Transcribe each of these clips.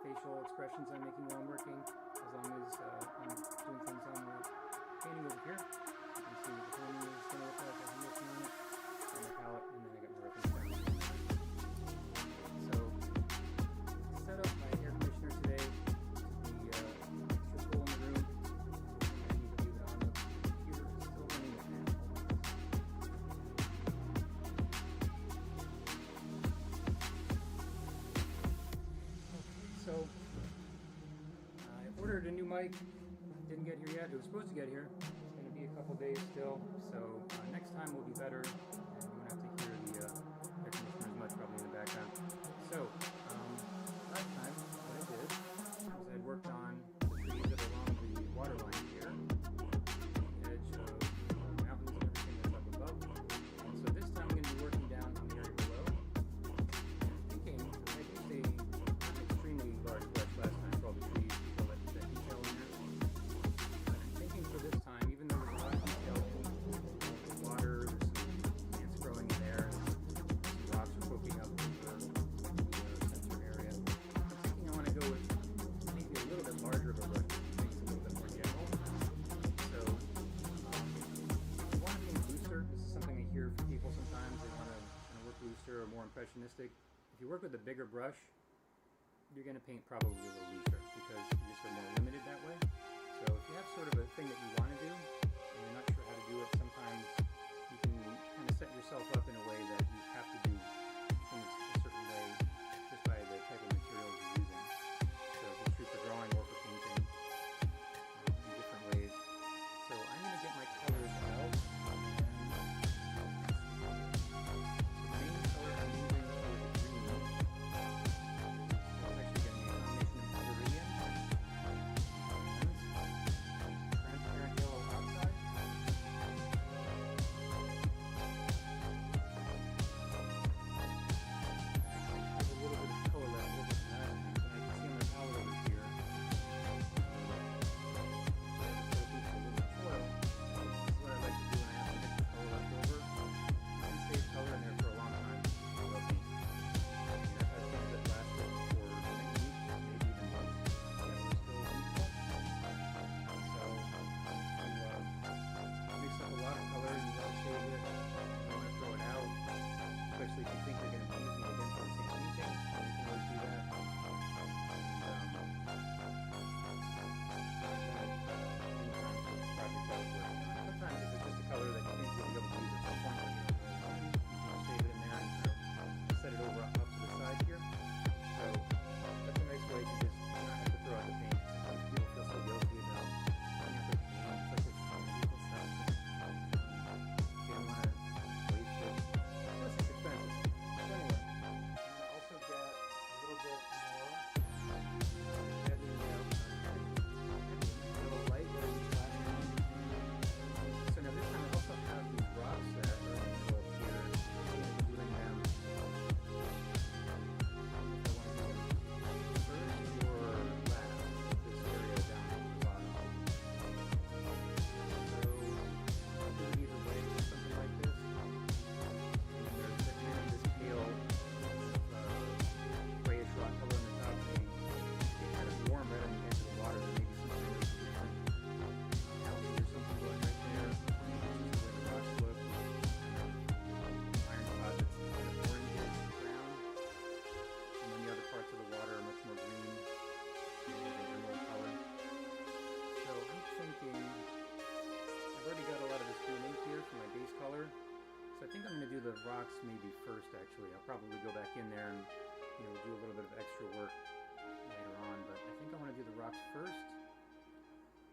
facial expressions I'm making while I'm working, as long as I'm doing things on the painting over here. You can see what the painting is going to look like as I'm working on it, on the palette, and then I got my reference down. So, set up my air conditioner today. The extra cool in the room. I need to leave it on. The computer is still running the fan. So, I ordered a new mic. Didn't get here yet. It was supposed to get here. It's going to be a couple days still. So, next time will be better. And you won't have to hear the air conditioner as much probably in the background. So, last time what I did was I worked on the trees that are along the water line here, the edge of the mountains and everything that's up above. And so this time I'm going to be working down on the area below. I'm thinking I used a not extremely large brush last time for all the trees, so that detail in there. But I'm thinking for this time, even though there's a lot of detail in the water, there's some plants growing in there, and some rocks are poking up from the center area. I'm thinking I want to go with maybe a little bit larger of a brush, which makes it a little bit more general. So, if you want to paint looser, this is something I hear from people sometimes. They want to kind of work looser or more impressionistic. If you work with a bigger brush, you're going to paint probably a little looser because you just are more limited that way. So if you have sort of a thing that you want to do and you're not sure how to do it, sometimes you can kind of set yourself up in a way that you have to do things a certain way just by the type of materials you're using. So if it's true for drawing or for painting in different ways. So I'm going to get my colors out. The main color I'm using is green. So it's actually going to be a combination of Viridian, transparent yellow outside, rocks maybe first, actually. I'll probably go back in there and do a little bit of extra work later on, but I think I want to do the rocks first.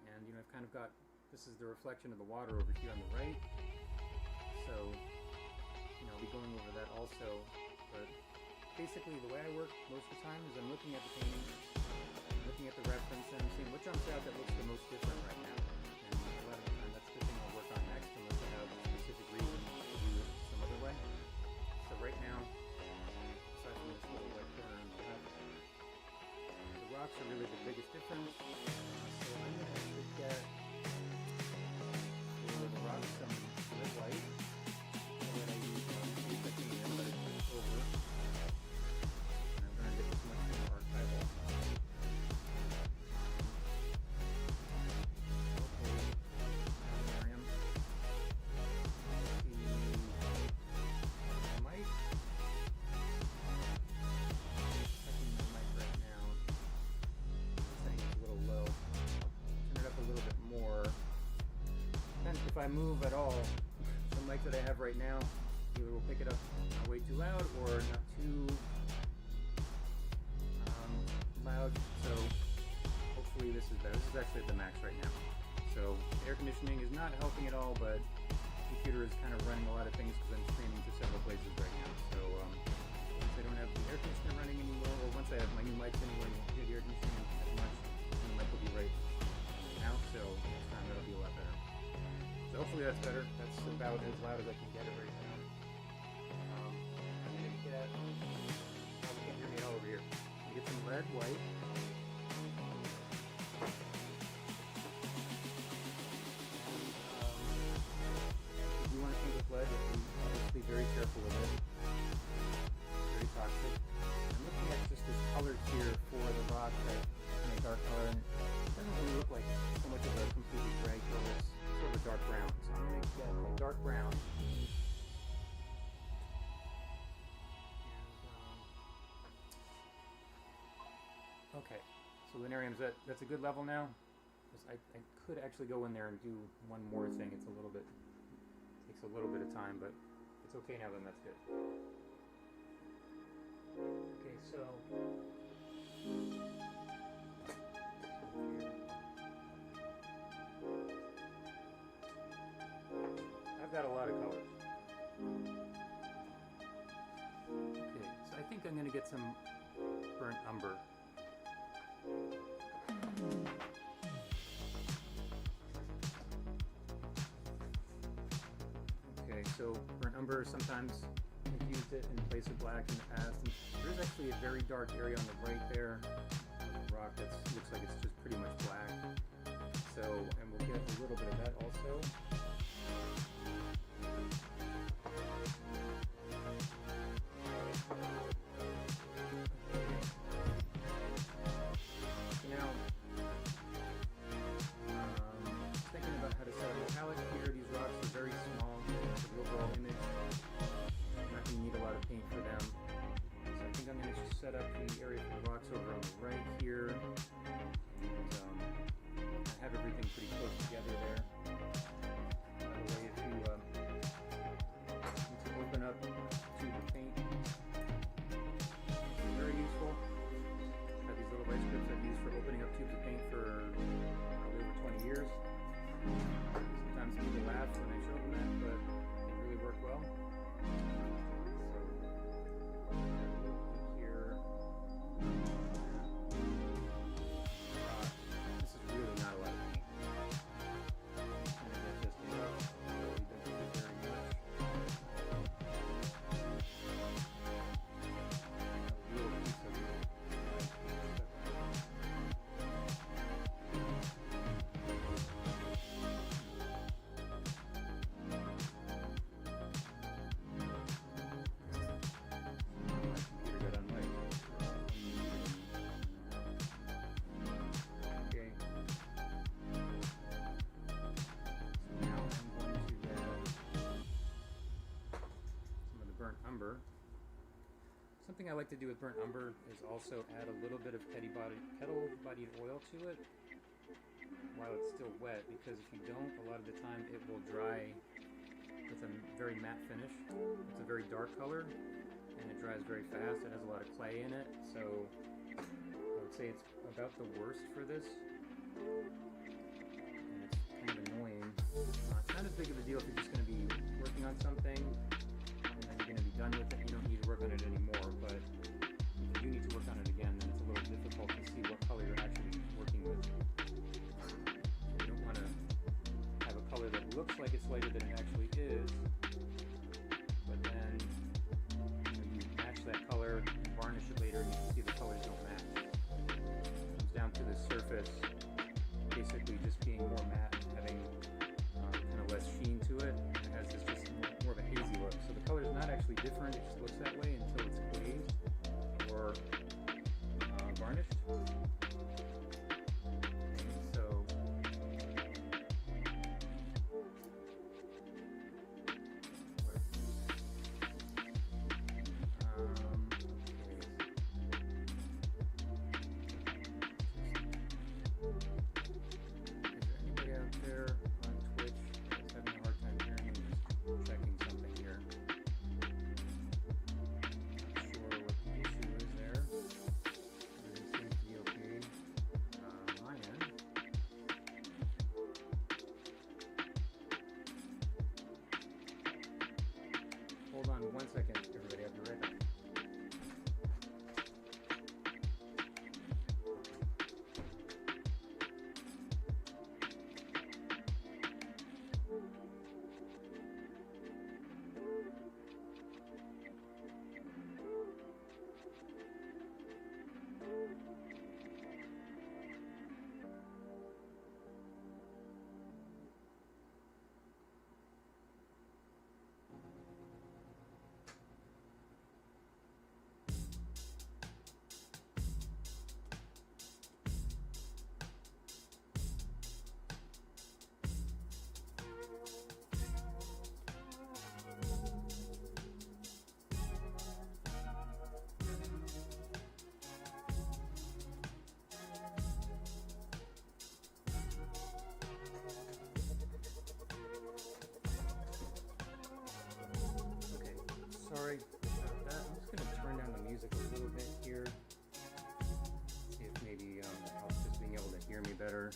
And I've kind of got, this is the reflection of the water over here on the right, so I'll be going over that also. But basically the way I work most of the time is I'm looking at the painting, looking at the reference, and I'm seeing what jumps out that looks the most different right now. And a lot of the time that's the thing I'll work on next, unless I have a specific reason to do it some other way. So right now, aside from this little white corner on the left, the rocks are really the biggest difference. So I'm going to actually get, for the rocks, some red white. So that I use second in, but I put it over. And I'm going to get this much more archival. If I move at all, the mic that I have right now either will pick it up way too loud or not too loud, so hopefully this is better. This is actually at the max right now. So air conditioning is not helping at all, but the computer is kind of running a lot of things because I'm streaming to several places right now. So once I don't have the air conditioner running anymore, or once I have my new mics anywhere, you won't hear the air conditioning as much, and the mic will be right now, so next time that'll be a lot better. So hopefully that's better. That's about as loud as I can get it right now. I'm going to get, you can't hear me all over here. Get some red, white. If you want to paint with lead, just be very careful with it. Very toxic. I'm looking at just this color here for the rock, that kind of dark color, and it doesn't really look like so much of a completely gray color. It's sort of a dark brown. So I'm going to get a dark brown. Okay, so Linarium's that's a good level now. I could actually go in there and do one more thing. It's a little bit, takes a little bit of time, but it's okay now, then that's good. Okay, so I've got a lot of colors. Okay, so I think I'm going to get some burnt umber. Okay, so burnt umber, sometimes I've used it in place of black in the past, and there's actually a very dark area on the right there of the rock that looks like it's just pretty much black. So, and we'll get a little bit of that also. Set up the area for the rocks over on the right here, and I have everything pretty close together there. By the way, if you need to open up tube of paint, it's very useful. I have these little rice strips I've used for opening up tubes of paint for probably over 20 years. Sometimes people laugh when I show them that, but they really work well. This is really not a lot of paint. I'm going to get just enough. Really doesn't do very much. A little piece of it. Something I like to do with burnt umber is also add a little bit of kettle-bodied oil to it while it's still wet, because if you don't, a lot of the time it will dry the it's a very matte finish. It's a very dark color, and it dries very fast. It has a lot of clay in it, so I would say it's about the worst for this. And it's kind of annoying. It's not as big of a deal if you're just going to be working on something, and then you're going to be done with it. You don't need to work on it anymore, but if you do need to work on it again, then it's a little difficult to see what color you're actually working with. You don't want to have a color that looks like it's lighter than it actually is, but then you match that color and varnish it later and you can see the colors don't match. It comes down to the surface basically just being more matte and having kind of less sheen to it. It has this just more of a hazy look. So the color is not actually different, it just looks that way until it's glazed or varnished. Hold on 1 second, everybody. I'll be right back. Sorry about that. I'm just going to turn down the music a little bit here. See if maybe that helps just being able to hear me better.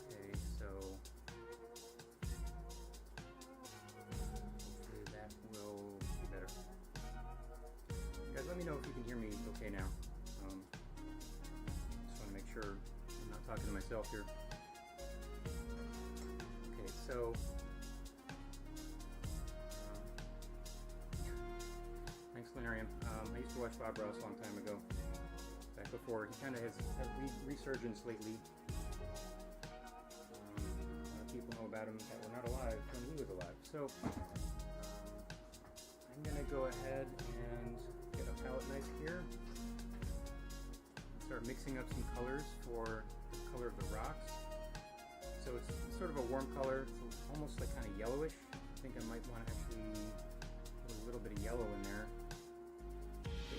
Okay, so hopefully that will be better. Guys, let me know if you can hear me okay now. Just want to make sure I'm not talking to myself here. Okay, so Planarian. I used to watch Bob Ross a long time ago, back before he kind of has had resurgence lately. A lot of people know about him that were not alive when he was alive. So I'm going to go ahead and get a palette knife here and start mixing up some colors for the color of the rocks. So it's sort of a warm color. It's almost like kind of yellowish. I think I might want to actually put a little bit of yellow in there.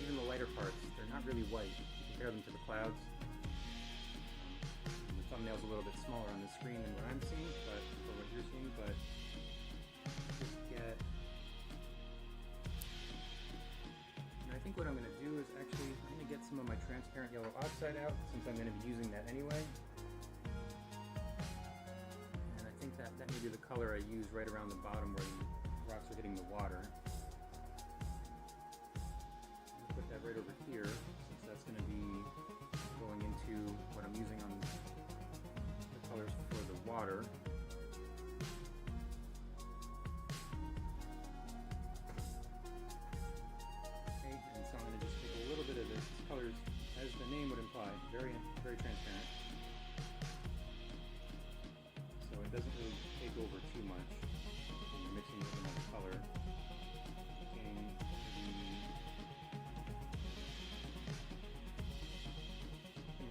Even the lighter parts, they're not really white. You compare them to the clouds. The thumbnail's a little bit smaller on the screen than what I'm seeing, but or what you're seeing, but just get. And I think what I'm going to do is actually I'm going to get some of my transparent yellow oxide out since I'm going to be using that anyway. And I think that may be the color I use right around the bottom where the rocks are hitting the water. Right over here, since that's going to be going into what I'm using on the colors for the water. Okay, and so I'm going to just take a little bit of this. This color is, as the name would imply, very transparent. So it doesn't really take over too much when you're mixing with another color.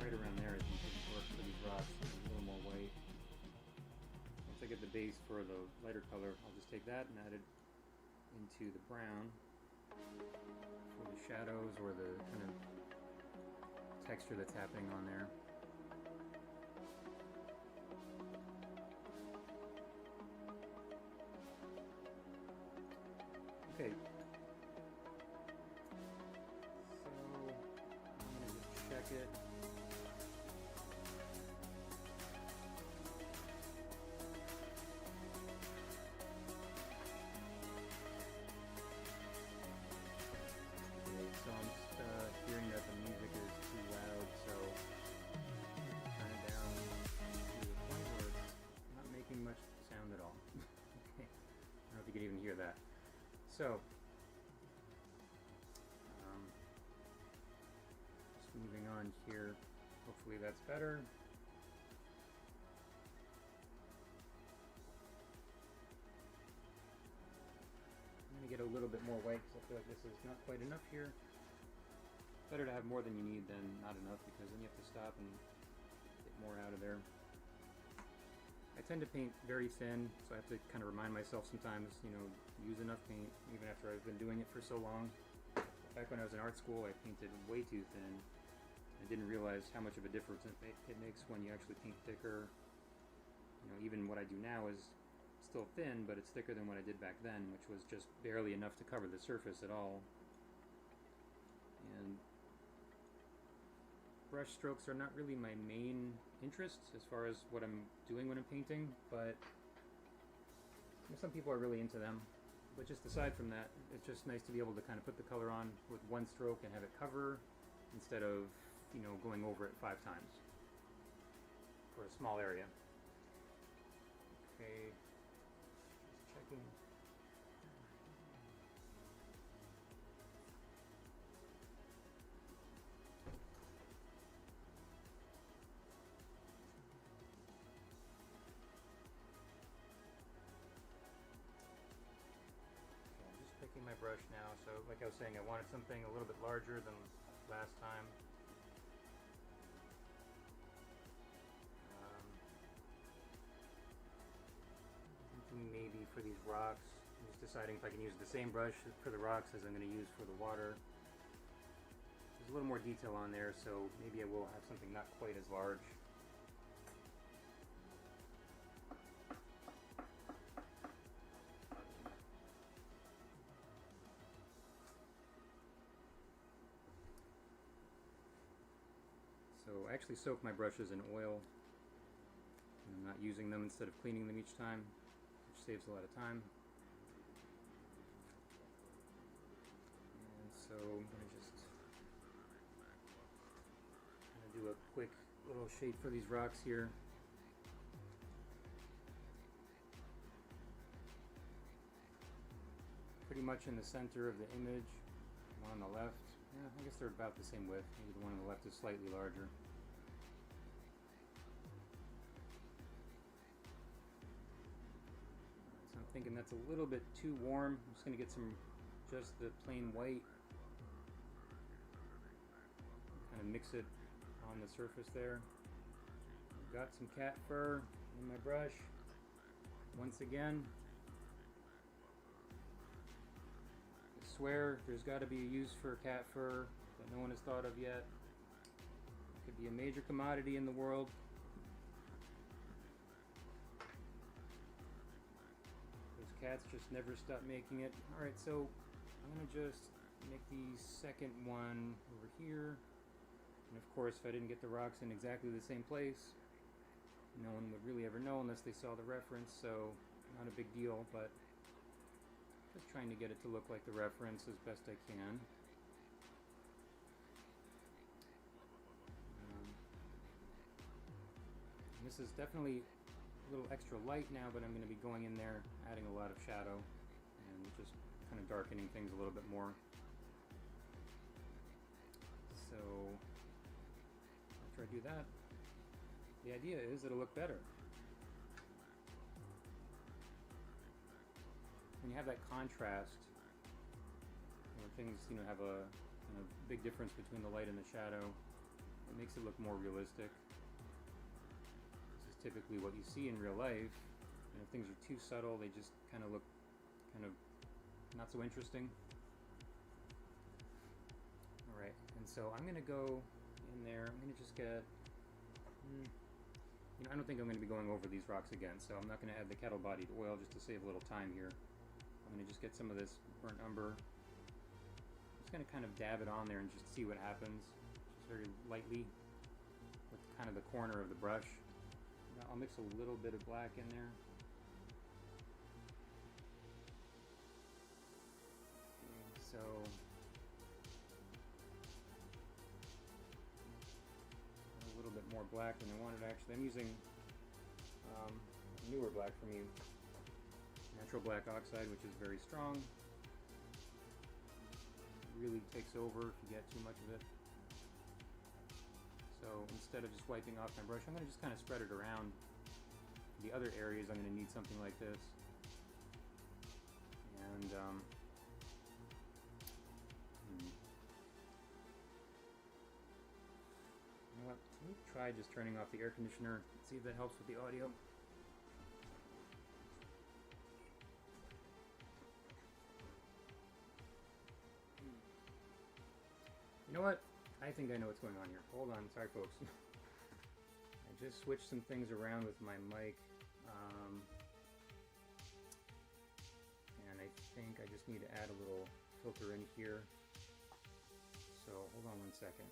Right around there I think would work for these rocks, a little more white. Once I get the base for the lighter color, I'll just take that and add it into the brown for the shadows or the kind of texture that's happening on there. it. So I'm just hearing that the music is too loud, so turn it down to the point where it's not making much sound at all. Okay, I don't know if you can even hear that. So, just moving on here, hopefully that's better. I'm going to get a little bit more white because I feel like this is not quite enough here. Better to have more than you need than not enough, because then you have to stop and get more out of there. I tend to paint very thin, so I have to kind of remind myself sometimes, you know, use enough paint, even after I've been doing it for so long. Back when I was in art school, I painted way too thin. I didn't realize how much of a difference it makes when you actually paint thicker. You know, even what I do now is still thin, but it's thicker than what I did back then, which was just barely enough to cover the surface at all. And brush strokes are not really my main interest as far as what I'm doing when I'm painting, but some people are really into them. But just aside from that, it's just nice to be able to kind of put the color on with one stroke and have it cover instead of, you know, going over it 5 times for a small area. Okay, just checking. Picking my brush now, so like I was saying, I wanted something a little bit larger than last time. Maybe for these rocks, I'm just deciding if I can use the same brush for the rocks as I'm going to use for the water. There's a little more detail on there, so maybe I will have something not quite as large. So I actually soak my brushes in oil, and I'm not using them instead of cleaning them each time, which saves a lot of time. And so I'm going to just do a quick little shape for these rocks here. Pretty much in the center of the image. One on the left, yeah, I guess they're about the same width. Maybe the one on the left is slightly larger. So I'm thinking that's a little bit too warm. I'm just going to get some, just the plain white. Kind of mix it on the surface there. I've got some cat fur in my brush. Once again, I swear there's got to be a use for cat fur that no one has thought of yet. It could be a major commodity in the world. Those cats just never stop making it. Alright, so I'm going to just make the second one over here. And of course, if I didn't get the rocks in exactly the same place, no one would really ever know unless they saw the reference, so not a big deal, but just trying to get it to look like the reference as best I can. This is definitely a little extra light now, but I'm going to be going in there, adding a lot of shadow, and just kind of darkening things a little bit more. So after I do that, the idea is it'll look better. When you have that contrast, where things, you know, have a kind of big difference between the light and the shadow, it makes it look more realistic. This is typically what you see in real life, and if things are too subtle, they just kind of look kind of not so interesting. Alright, and so I'm going to go in there, I'm going to just get, you know, I don't think I'm going to be going over these rocks again, so I'm not going to add the kettle-bodied oil just to save a little time here. I'm going to just get some of this burnt umber. I'm just going to kind of dab it on there and just see what happens. It's very lightly with kind of the corner of the brush. Now I'll mix a little bit of black in there. Okay, so a little bit more black than I wanted actually. I'm using newer black from you. Natural black oxide, which is very strong. It really takes over if you get too much of it. So instead of just wiping off my brush, I'm going to just kind of spread it around. The other areas I'm going to need something like this. And you know what? Let me try just turning off the air conditioner, see if that helps with the audio. You know what? I think I know what's going on here. Hold on, sorry folks. I just switched some things around with my mic. And I think I just need to add a little filter in here. So hold on 1 second.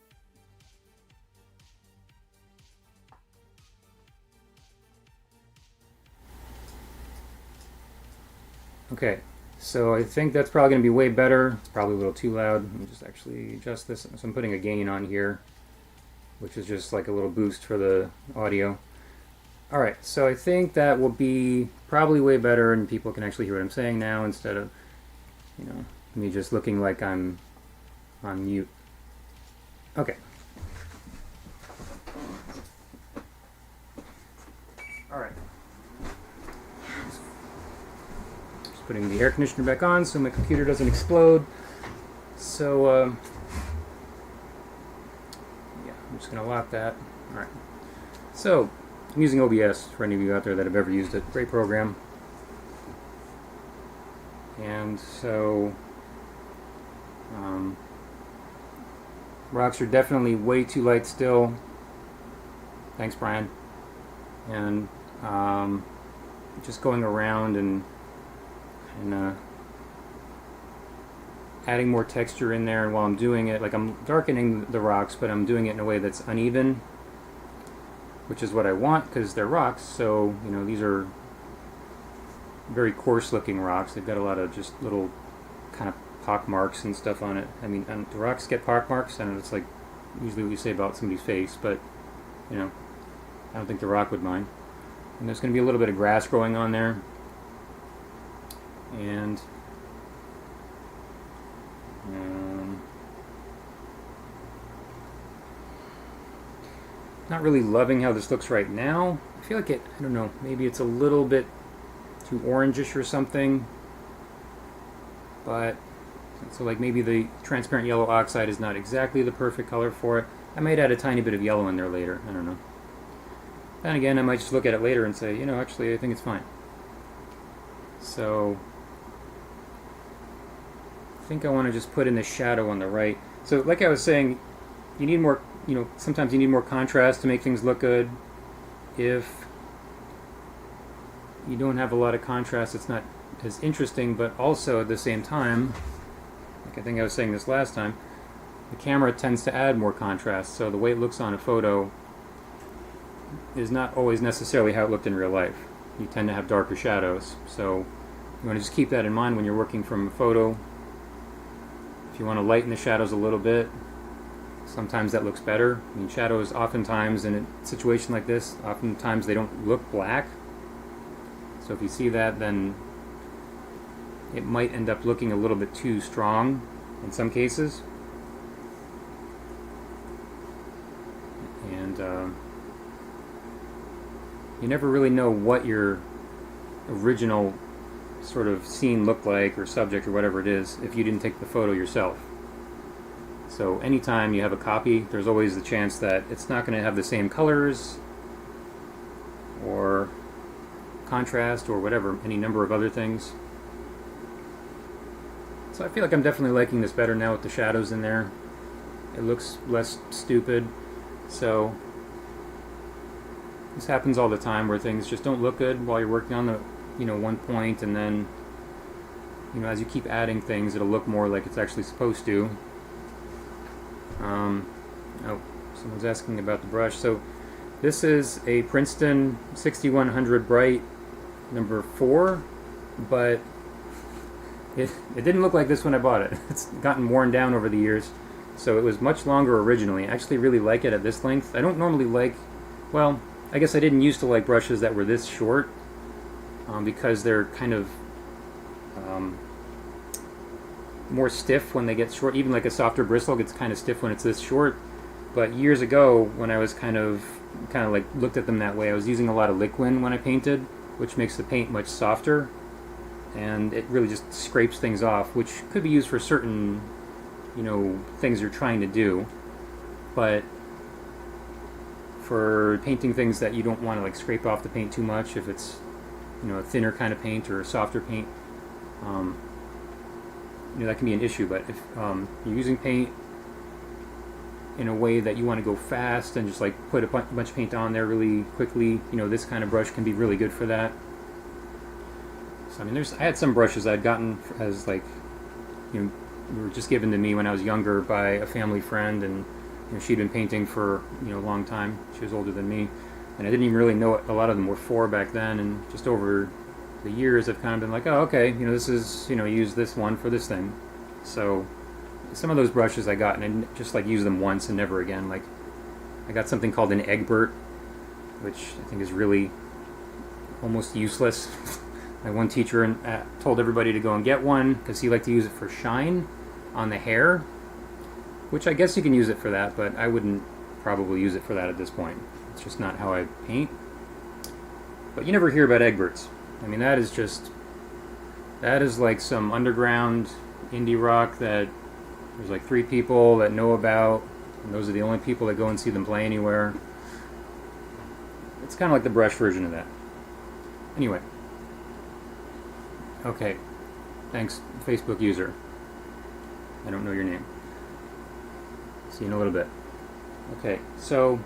Okay. So I think that's probably going to be way better. It's probably a little too loud. Let me just actually adjust this. So I'm putting a gain on here, which is just like a little boost for the audio. Alright, so I think that will be probably way better and people can actually hear what I'm saying now instead of, you know, me just looking like I'm on mute. Okay. Alright. Putting the air conditioner back on so my computer doesn't explode. So, yeah, I'm just going to lock that. Alright. So, I'm using OBS for any of you out there that have ever used it. Great program. And so, rocks are definitely way too light still. Thanks, Brian. And just going around and adding more texture in there, and while I'm doing it, like I'm darkening the rocks, but I'm doing it in a way that's uneven, which is what I want because they're rocks. So, you know, these are very coarse looking rocks. They've got a lot of just little kind of pock marks and stuff on it. I mean, the rocks get pock marks, and it's like usually what you say about somebody's face, but, you know, I don't think the rock would mind. And there's going to be a little bit of grass growing on there. And not really loving how this looks right now. I feel like it, I don't know, maybe it's a little bit too orangish or something. But, so like maybe the transparent yellow oxide is not exactly the perfect color for it. I might add a tiny bit of yellow in there later, I don't know. Then again, I might just look at it later and say, you know, actually I think it's fine. So, I think I want to just put in the shadow on the right. So like I was saying, you need more, you know, sometimes you need more contrast to make things look good. If you don't have a lot of contrast, it's not as interesting, but also at the same time, like I think I was saying this last time, the camera tends to add more contrast, so the way it looks on a photo is not always necessarily how it looked in real life. You tend to have darker shadows, so you want to just keep that in mind when you're working from a photo. If you want to lighten the shadows a little bit, sometimes that looks better. I mean, shadows oftentimes in a situation like this, oftentimes they don't look black. So if you see that, then it might end up looking a little bit too strong in some cases. And you never really know what your original sort of scene looked like, or subject, or whatever it is, if you didn't take the photo yourself. So anytime you have a copy, there's always the chance that it's not going to have the same colors or contrast or whatever, any number of other things. So I feel like I'm definitely liking this better now with the shadows in there. It looks less stupid. So this happens all the time where things just don't look good while you're working on the, you know, one point, and then, you know, as you keep adding things, it'll look more like it's actually supposed to. Oh, Someone's asking about the brush. So this is a Princeton 6100 Bright number 4, but it didn't look like this when I bought it. It's gotten worn down over the years, so it was much longer originally. I actually really like it at this length. I don't normally like, well, I guess I didn't used to like brushes that were this short because they're kind of more stiff when they get short. Even like a softer bristle gets kind of stiff when it's this short. But years ago, when I was kind of like looked at them that way, I was using a lot of liquid when I painted, which makes the paint much softer, and it really just scrapes things off, which could be used for certain, you know, things you're trying to do. But for painting things that you don't want to like scrape off the paint too much, if it's, you know, a thinner kind of paint or a softer paint, you know, that can be an issue. But if you're using paint in a way that you want to go fast and just like put a bunch of paint on there really quickly, you know, this kind of brush can be really good for that. So I mean, I had some brushes I'd gotten as like, you know, were just given to me when I was younger by a family friend, and you know, she'd been painting for, you know, a long time. She was older than me, and I didn't even really know what a lot of them were for back then. And just over the years, I've kind of been like, oh, okay, you know, this is, you know, use this one for this thing. So some of those brushes I got, and I just like use them once and never again. Like I got something called an Egbert, which I think is really almost useless. My one teacher told everybody to go and get one because he liked to use it for shine on the hair, which I guess you can use it for that, but I wouldn't probably use it for that at this point. It's just not how I paint. But you never hear about Egberts. I mean, that is like some underground indie rock that there's like 3 people that know about, and those are the only people that go and see them play anywhere. It's kind of like the brush version of that. Anyway. Okay. Thanks, Facebook user. I don't know your name. See you in a little bit. Okay, so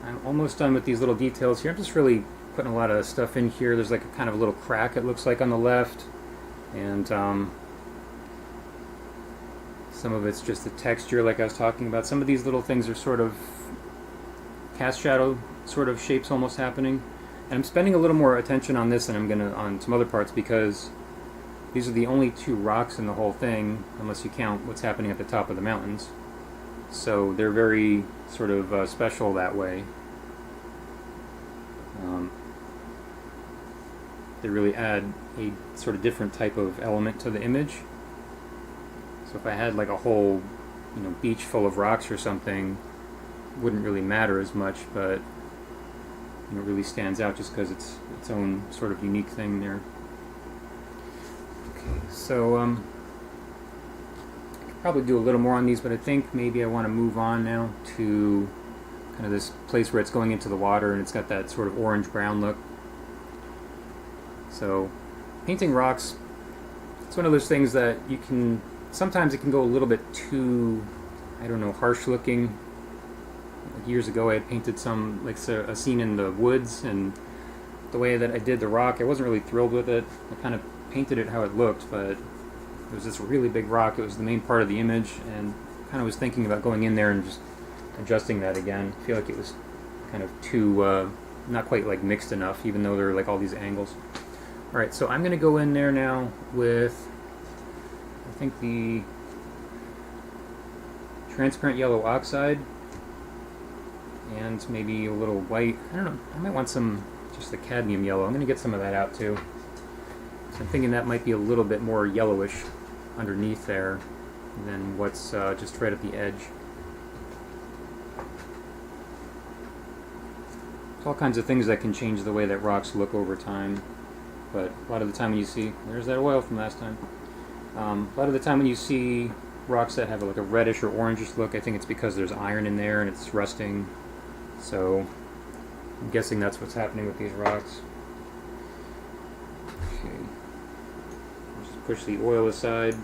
I'm almost done with these little details here. I'm just really putting a lot of stuff in here. There's like a kind of a little crack, it looks like, on the left, and some of it's just the texture like I was talking about. Some of these little things are sort of cast shadow sort of shapes almost happening, and I'm spending a little more attention on this than I'm gonna on some other parts, because these are the only 2 rocks in the whole thing, unless you count what's happening at the top of the mountains. So they're very sort of special that way. They really add a sort of different type of element to the image. So if I had like a whole, you know, beach full of rocks or something, it wouldn't really matter as much, but you know, it really stands out just because it's its own sort of unique thing there. Okay, so I could probably do a little more on these, but I think maybe I want to move on now to kind of this place where it's going into the water and it's got that sort of orange-brown look. So painting rocks, it's one of those things that you can, sometimes it can go a little bit too, I don't know, harsh looking. Like years ago I had painted some, like a scene in the woods, and the way that I did the rock, I wasn't really thrilled with it. I kind of painted it how it looked, but it was this really big rock. It was the main part of the image, and kind of was thinking about going in there and just adjusting that again. I feel like it was kind of too, not quite like mixed enough, even though there were like all these angles. Alright, so I'm going to go in there now with, I think, the transparent yellow oxide, and maybe a little white. I don't know, I might want some, just the cadmium yellow. I'm going to get some of that out too. So I'm thinking that might be a little bit more yellowish underneath there than what's just right at the edge. There's all kinds of things that can change the way that rocks look over time. But a lot of the time when you see, there's that oil from last time. A lot of the time when you see rocks that have like a reddish or orangish look, I think it's because there's iron in there and it's rusting. So I'm guessing that's what's happening with these rocks. Okay. Just push the oil aside.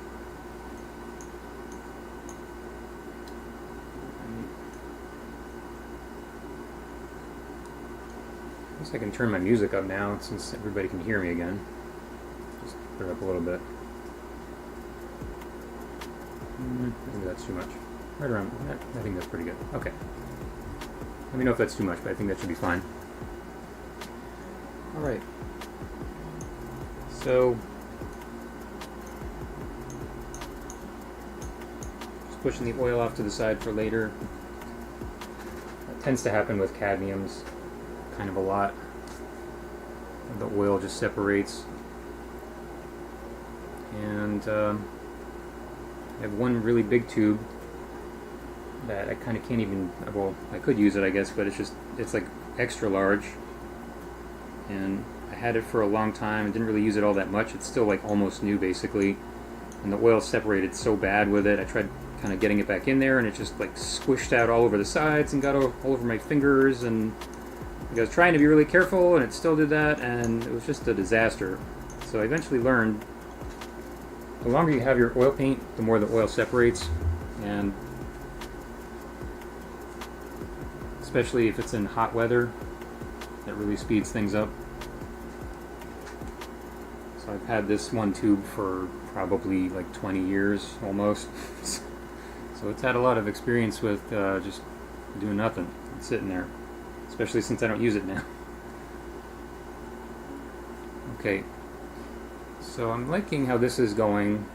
I guess I can turn my music up now since everybody can hear me again. Just put it up a little bit. Maybe that's too much. Right around, I think that's pretty good. Okay. Let me know if that's too much, but I think that should be fine. Alright. So, just pushing the oil off to the side for later. That tends to happen with cadmiums kind of a lot. The oil just separates. And I have one really big tube that I kind of can't even, well, I could use it I guess, but it's like extra large, and I had it for a long time. I didn't really use it all that much. It's still like almost new basically, and the oil separated so bad with it. I tried kind of getting it back in there, and it just like squished out all over the sides and got all over my fingers, and I was trying to be really careful and it still did that, and it was just a disaster. So I eventually learned the longer you have your oil paint, the more the oil separates, and especially if it's in hot weather, that really speeds things up. So I've had this one tube for probably like 20 years almost. So it's had a lot of experience with just doing nothing and sitting there, especially since I don't use it now. Okay, so I'm liking how this is going.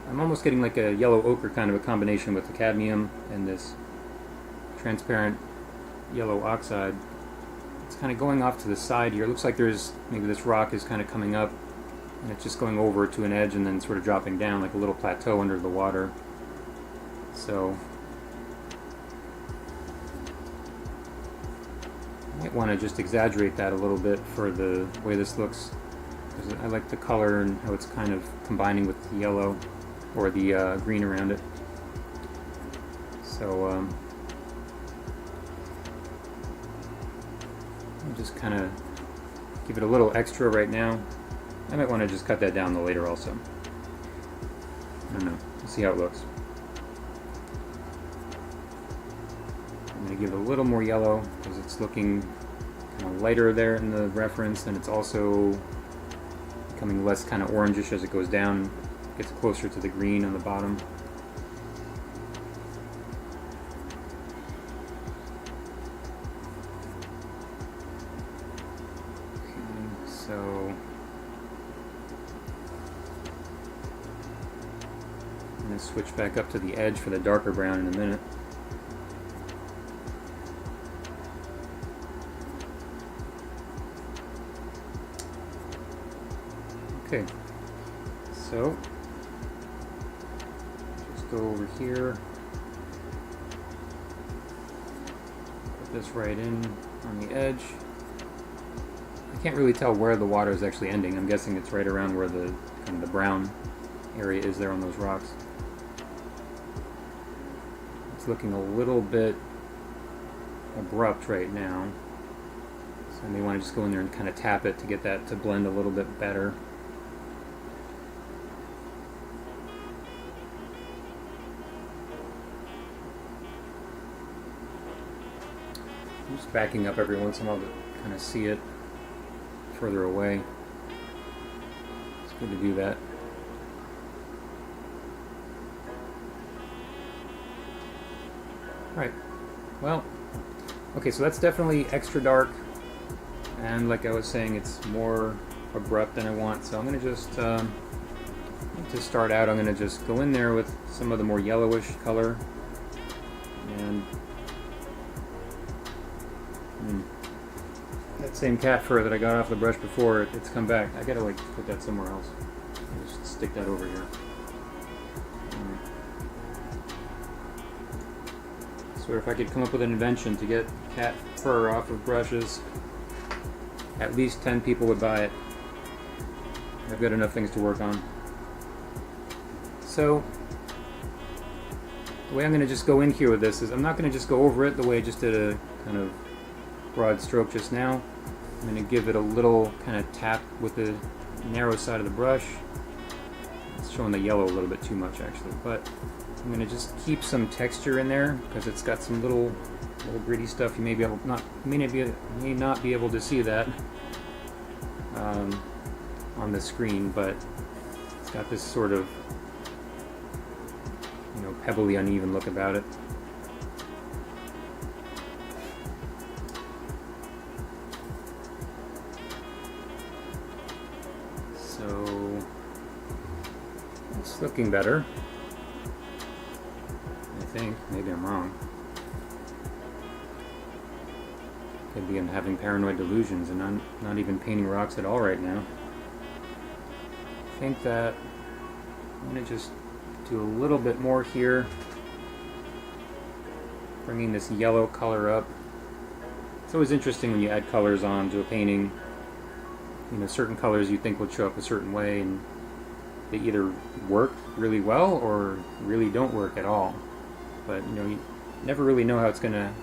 I'm almost getting like a yellow ochre kind of a combination with the cadmium and this transparent yellow oxide. It's kind of going off to the side here. It looks like there's maybe this rock is kind of coming up and it's just going over to an edge and then sort of dropping down like a little plateau under the water. So I might want to just exaggerate that a little bit for the way this looks, because I like the color and how it's kind of combining with the yellow or the green around it. So I'll just kind of give it a little extra right now. I might want to just cut that down later also. I don't know. We'll see how it looks. I'm going to give it a little more yellow because it's looking kind of lighter there in the reference, and it's also becoming less kind of orangish as it goes down, gets closer to the green on the bottom. So I'm going to switch back up to the edge for the darker brown in a minute. Okay, so just go over here, put this right in on the edge. I can't really tell where the water is actually ending. I'm guessing it's right around where the kind of the brown area is there on those rocks. It's looking a little bit abrupt right now, so I may want to just go in there and kind of tap it to get that to blend a little bit better. I'm just backing up every once in a while to kind of see it further away. It's good to do that. Alright, well, okay, so that's definitely extra dark, and like I was saying, it's more abrupt than I want, so I'm going to just, to start out, I'm going to just go in there with some of the more yellowish color, and that same cat fur that I got off the brush before, it's come back. I gotta like put that somewhere else. Just stick that over here. So if I could come up with an invention to get cat fur off of brushes, at least 10 people would buy it. I've got enough things to work on. So the way I'm going to just go in here with this is I'm not going to just go over it the way I just did a kind of broad stroke just now. I'm going to give it a little kind of tap with the narrow side of the brush. It's showing the yellow a little bit too much actually, but I'm going to just keep some texture in there because it's got some little gritty stuff. You may not be able to see that on the screen, but it's got this sort of pebbly, uneven look about it. So it's looking better, I think. Maybe I'm wrong. Could be I'm having paranoid delusions and I'm not even painting rocks at all right now. I think that I'm going to just do a little bit more here, bringing this yellow color up. It's always interesting when you add colors on to a painting. You know, certain colors you think would show up a certain way, and they either work really well or really don't work at all. But you know, you never really know how it's gonna,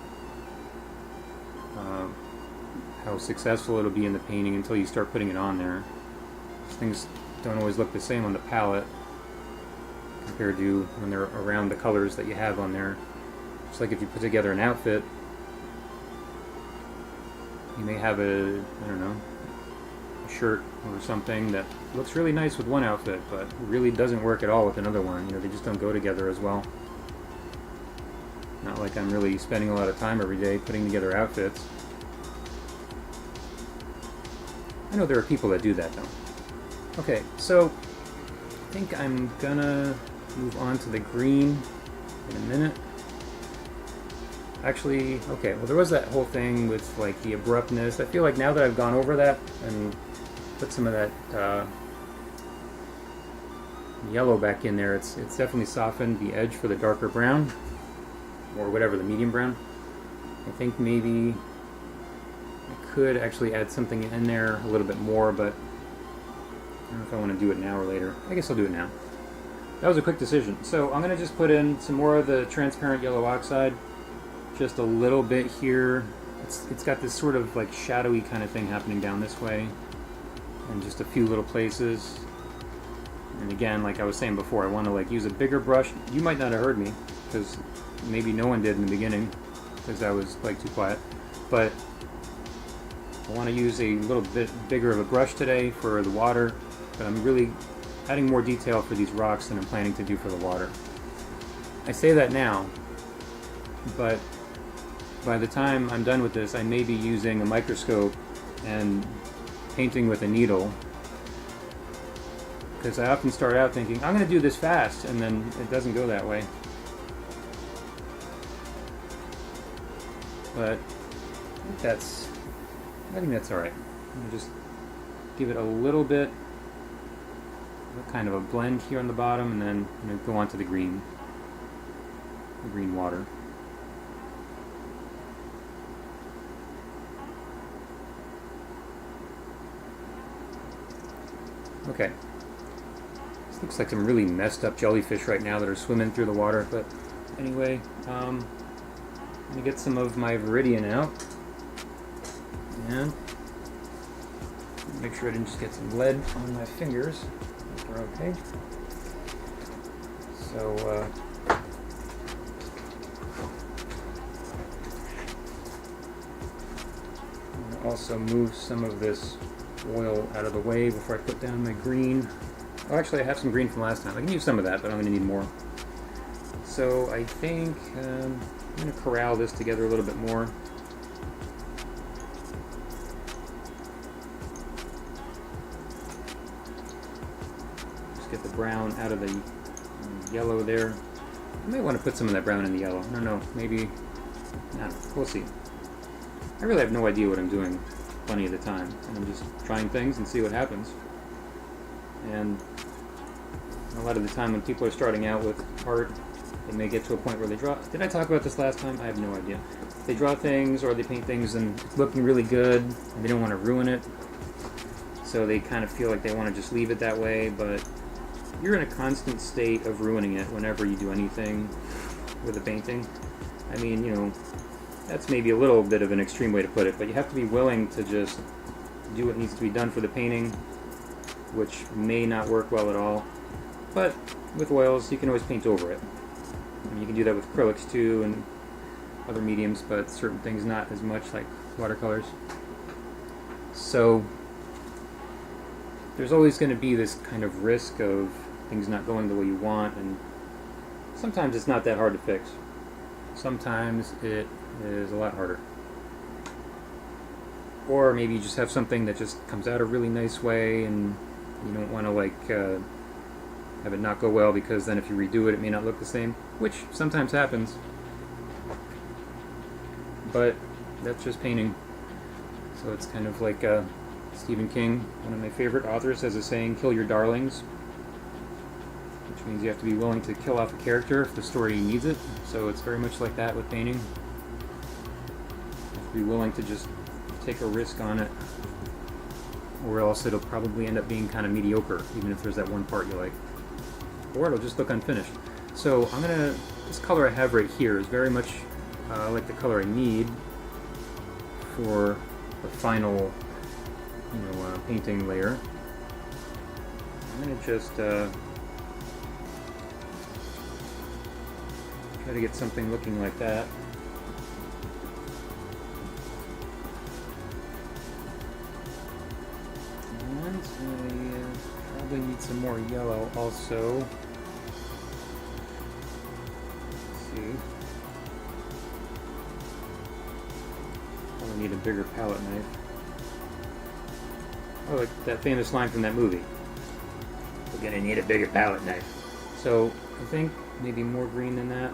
how successful it'll be in the painting until you start putting it on there. Things don't always look the same on the palette compared to when they're around the colors that you have on there. It's like if you put together an outfit, you may have a, I don't know, a shirt or something that looks really nice with one outfit, but really doesn't work at all with another one. You know, they just don't go together as well. Not like I'm really spending a lot of time every day putting together outfits. I know there are people that do that though. Okay, so I think I'm gonna move on to the green in a minute. Actually, okay, well there was that whole thing with like the abruptness. I feel like now that I've gone over that and put some of that yellow back in there, it's definitely softened the edge for the darker brown, or whatever, the medium brown. I think maybe I could actually add something in there a little bit more, but I don't know if I want to do it now or later. I guess I'll do it now. That was a quick decision. So I'm going to just put in some more of the transparent yellow oxide, just a little bit here. It's got this sort of like shadowy kind of thing happening down this way, and just a few little places. And again, like I was saying before, I want to like use a bigger brush. You might not have heard me, because maybe no one did in the beginning, because I was like too quiet. But I want to use a little bit bigger of a brush today for the water, but I'm really adding more detail for these rocks than I'm planning to do for the water. I say that now, but by the time I'm done with this, I may be using a microscope and painting with a needle, because I often start out thinking, I'm going to do this fast, and then it doesn't go that way. But I think that's alright. I'm going to just give it a little bit, kind of a blend here on the bottom, and then go on to the green water. Okay. This looks like some really messed up jellyfish right now that are swimming through the water, but anyway, I'm going to get some of my Viridian out, and make sure I didn't just get some lead on my fingers. We're okay. So, also move some of this oil out of the way before I put down my green. Oh, actually I have some green from last time. I can use some of that, but I'm going to need more. So I think I'm going to corral this together a little bit more. Just get the brown out of the yellow there. I might want to put some of that brown in the yellow. I don't know, maybe, I don't know, we'll see. I really have no idea what I'm doing plenty of the time. I'm just trying things and see what happens. And a lot of the time when people are starting out with art, they may get to a point where they draw. Did I talk about this last time? I have no idea. They draw things or they paint things and it's looking really good and they don't want to ruin it. So they kind of feel like they want to just leave it that way, but you're in a constant state of ruining it whenever you do anything with a painting. I mean, that's maybe a little bit of an extreme way to put it, but you have to be willing to just do what needs to be done for the painting, which may not work well at all. But with oils, you can always paint over it. And you can do that with acrylics too and other mediums, but certain things not as much, like watercolors. So there's always going to be this kind of risk of things not going the way you want, and Sometimes it's not that hard to fix. Sometimes it is a lot harder. Or maybe you just have something that just comes out a really nice way and you don't want to have it not go well, because then if you redo it, it may not look the same, which sometimes happens. But that's just painting. So it's kind of like Stephen King, one of my favorite authors, has a saying, kill your darlings, which means you have to be willing to kill off a character if the story needs it. So it's very much like that with painting. You have to be willing to just take a risk on it, or else it'll probably end up being kind of mediocre, even if there's that one part you like. Or it'll just look unfinished. So this color I have right here is very much like the color I need for the final, painting layer. I'm going to just try to get something looking like that. And I probably need some more yellow also. Let's see. Probably need a bigger palette knife. Oh, like that famous line from that movie. We're gonna need a bigger palette knife. So I think maybe more green than that.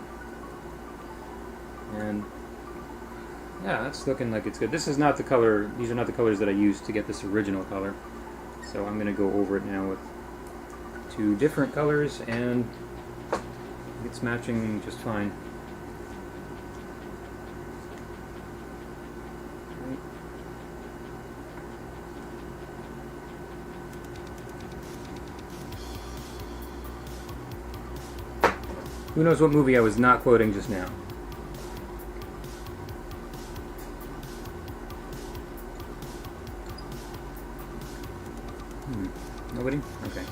And yeah, that's looking like it's good. This is not the color, these are not the colors that I used to get this original color. So I'm going to go over it now with two different colors, and it's matching just fine. Right. Who knows what movie I was not quoting just now? Nobody? Okay.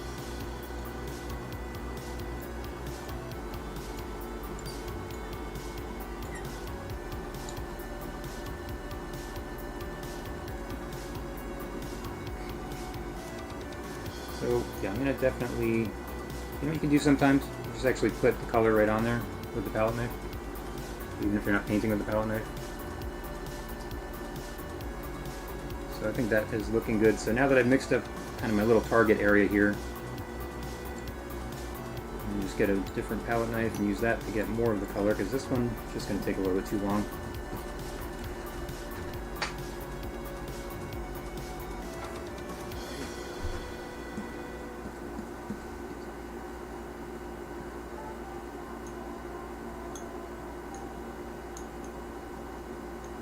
So, yeah, I'm going to definitely, you know what you can do sometimes? Just actually put the color right on there with the palette knife, even if you're not painting with the palette knife. So I think that is looking good. So now that I've mixed up kind of my little target area here, and just get a different palette knife and use that to get more of the color, because this one is just going to take a little bit too long.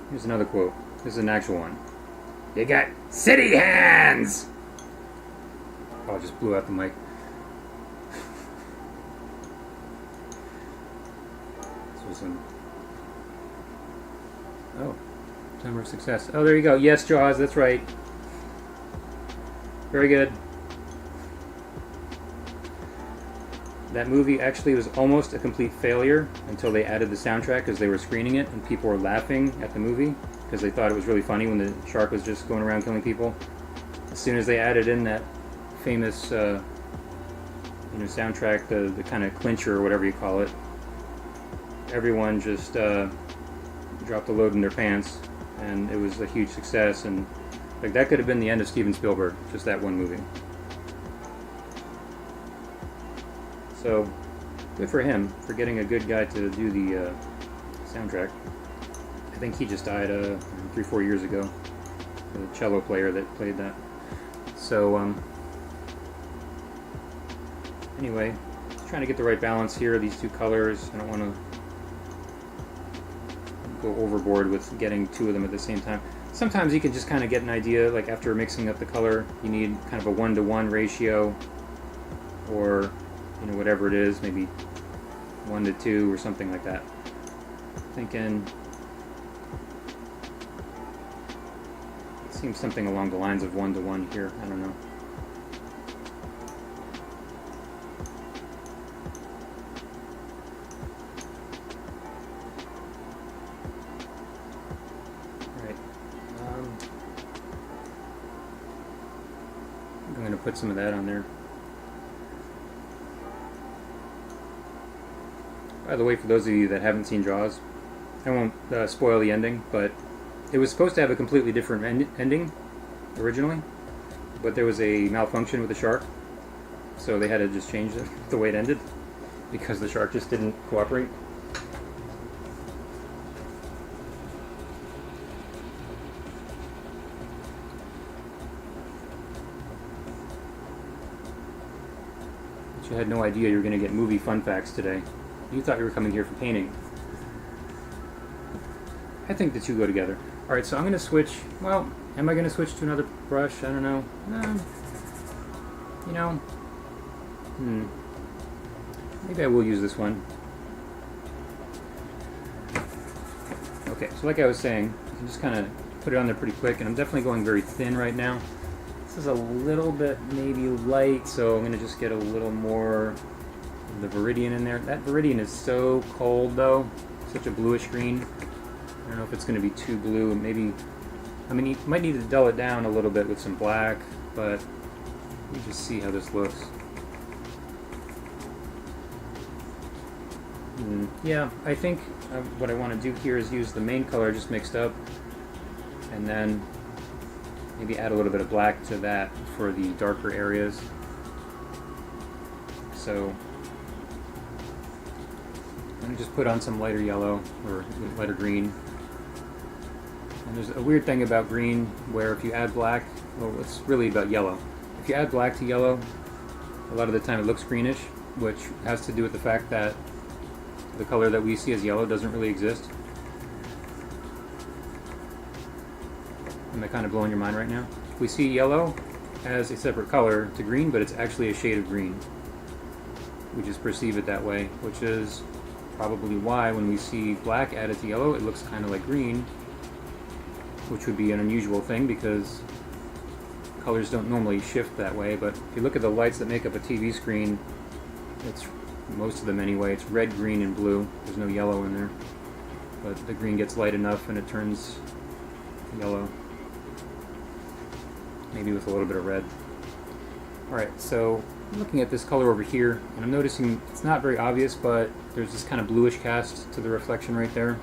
Here's another quote. This is an actual one. You got city hands! Oh, I just blew out the mic. This was some... Oh, timer of success. Oh, there you go. Yes, Jaws, that's right. Very good. That movie actually was almost a complete failure until they added the soundtrack, because they were screening it and people were laughing at the movie because they thought it was really funny when the shark was just going around killing people. As soon as they added in that famous soundtrack, the kind of clincher or whatever you call it, everyone just dropped the load in their pants, and it was a huge success. And like, that could have been the end of Steven Spielberg, just that one movie. So good for him for getting a good guy to do the soundtrack. I think he just died 3-4 years ago, the cello player that played that. So anyway, just trying to get the right balance here, these two colors. I don't want to go overboard with getting two of them at the same time. Sometimes you can just kind of get an idea, like after mixing up the color, you need kind of a 1-to-1 ratio, or whatever it is, maybe 1-to-2 or something like that. Thinking it seems something along the lines of 1-to-1 here. I don't know. All right. I'm going to put some of that on there. By the way, for those of you that haven't seen Jaws, I won't spoil the ending, but it was supposed to have a completely different ending originally, but there was a malfunction with the shark, so they had to just change the way it ended because the shark just didn't cooperate. But you had no idea you were going to get movie fun facts today. You thought you were coming here for painting. I think the two go together. Alright, so I'm going to switch. Well, am I going to switch to another brush? I don't know. You know, maybe I will use this one. Okay, so like I was saying, you can just kind of put it on there pretty quick, and I'm definitely going very thin right now. This is a little bit maybe light, so I'm going to just get a little more of the Viridian in there. That Viridian is so cold though, such a bluish green. I don't know if it's going to be too blue. Maybe, I mean, you might need to dull it down a little bit with some black, but let me just see how this looks. Yeah, I think what I want to do here is use the main color just mixed up, and then maybe add a little bit of black to that for the darker areas. So I'm just put on some lighter yellow or lighter green. And there's a weird thing about green where if you add black, well, it's really about yellow. If you add black to yellow, a lot of the time it looks greenish, which has to do with the fact that the color that we see as yellow doesn't really exist. Am I kind of blowing your mind right now? We see yellow as a separate color to green, but it's actually a shade of green. We just perceive it that way, which is probably why when we see black added to yellow, it looks kind of like green, which would be an unusual thing because colors don't normally shift that way. But if you look at the lights that make up a TV screen, it's most of them anyway, it's red, green, and blue. There's no yellow in there. But the green gets light enough and it turns yellow. Maybe with a little bit of red. Alright, so I'm looking at this color over here, and I'm noticing it's not very obvious, but there's this kind of bluish cast to the reflection right there.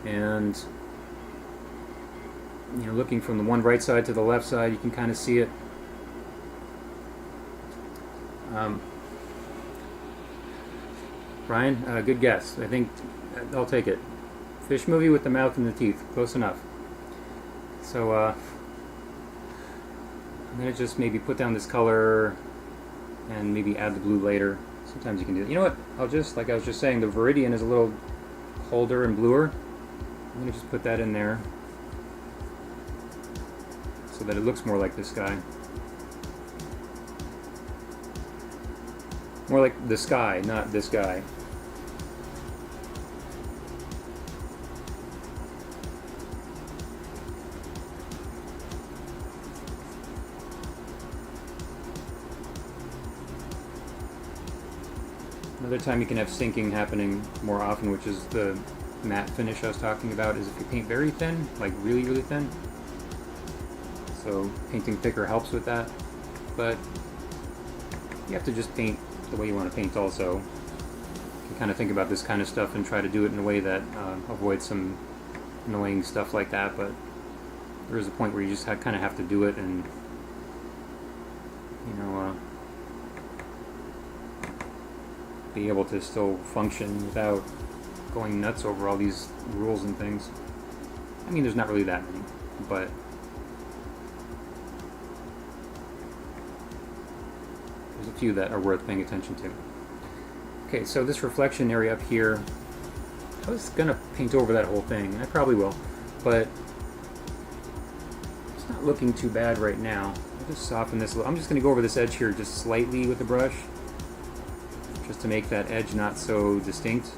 And you know, looking from the one right side to the left side, you can kind of see it. Brian, good guess. I think I'll take it. Fish movie with the mouth and the teeth. Close enough. So, I'm going to just maybe put down this color and maybe add the blue later. Sometimes you can do it. You know what? I'll just, like I was just saying, the Viridian is a little colder and bluer. I'm going to just put that in there so that it looks more like this guy. More like the sky, not this guy. Another time you can have sinking happening more often, which is the matte finish I was talking about, is if you paint very thin, like really, really thin. So painting thicker helps with that, but you have to just paint the way you want to paint also. You can kind of think about this kind of stuff and try to do it in a way that avoids some annoying stuff like that, but there is a point where you just kind of have to do it and, you know, be able to still function without going nuts over all these rules and things. I mean, there's not really that many, but there's a few that are worth paying attention to. Okay, so this reflection area up here, I was gonna paint over that whole thing. I probably will, but it's not looking too bad right now. I'll just soften this a little. I'm just gonna go over this edge here just slightly with the brush, just to make that edge not so distinct.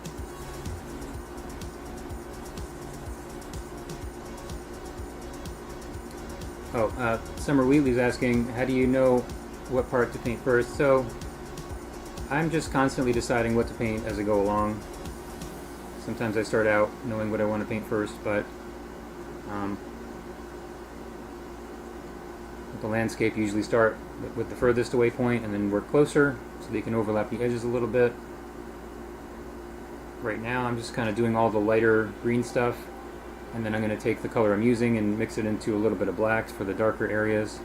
Oh, Summer Wheatley's asking, how do you know what part to paint first? So, I'm just constantly deciding what to paint as I go along. Sometimes I start out knowing what I want to paint first, but with the landscape, you usually start with the furthest away point and then work closer so they can overlap the edges a little bit. right now I'm just kind of doing all the lighter green stuff, and then I'm going to take the color I'm using and mix it into a little bit of blacks for the darker areas.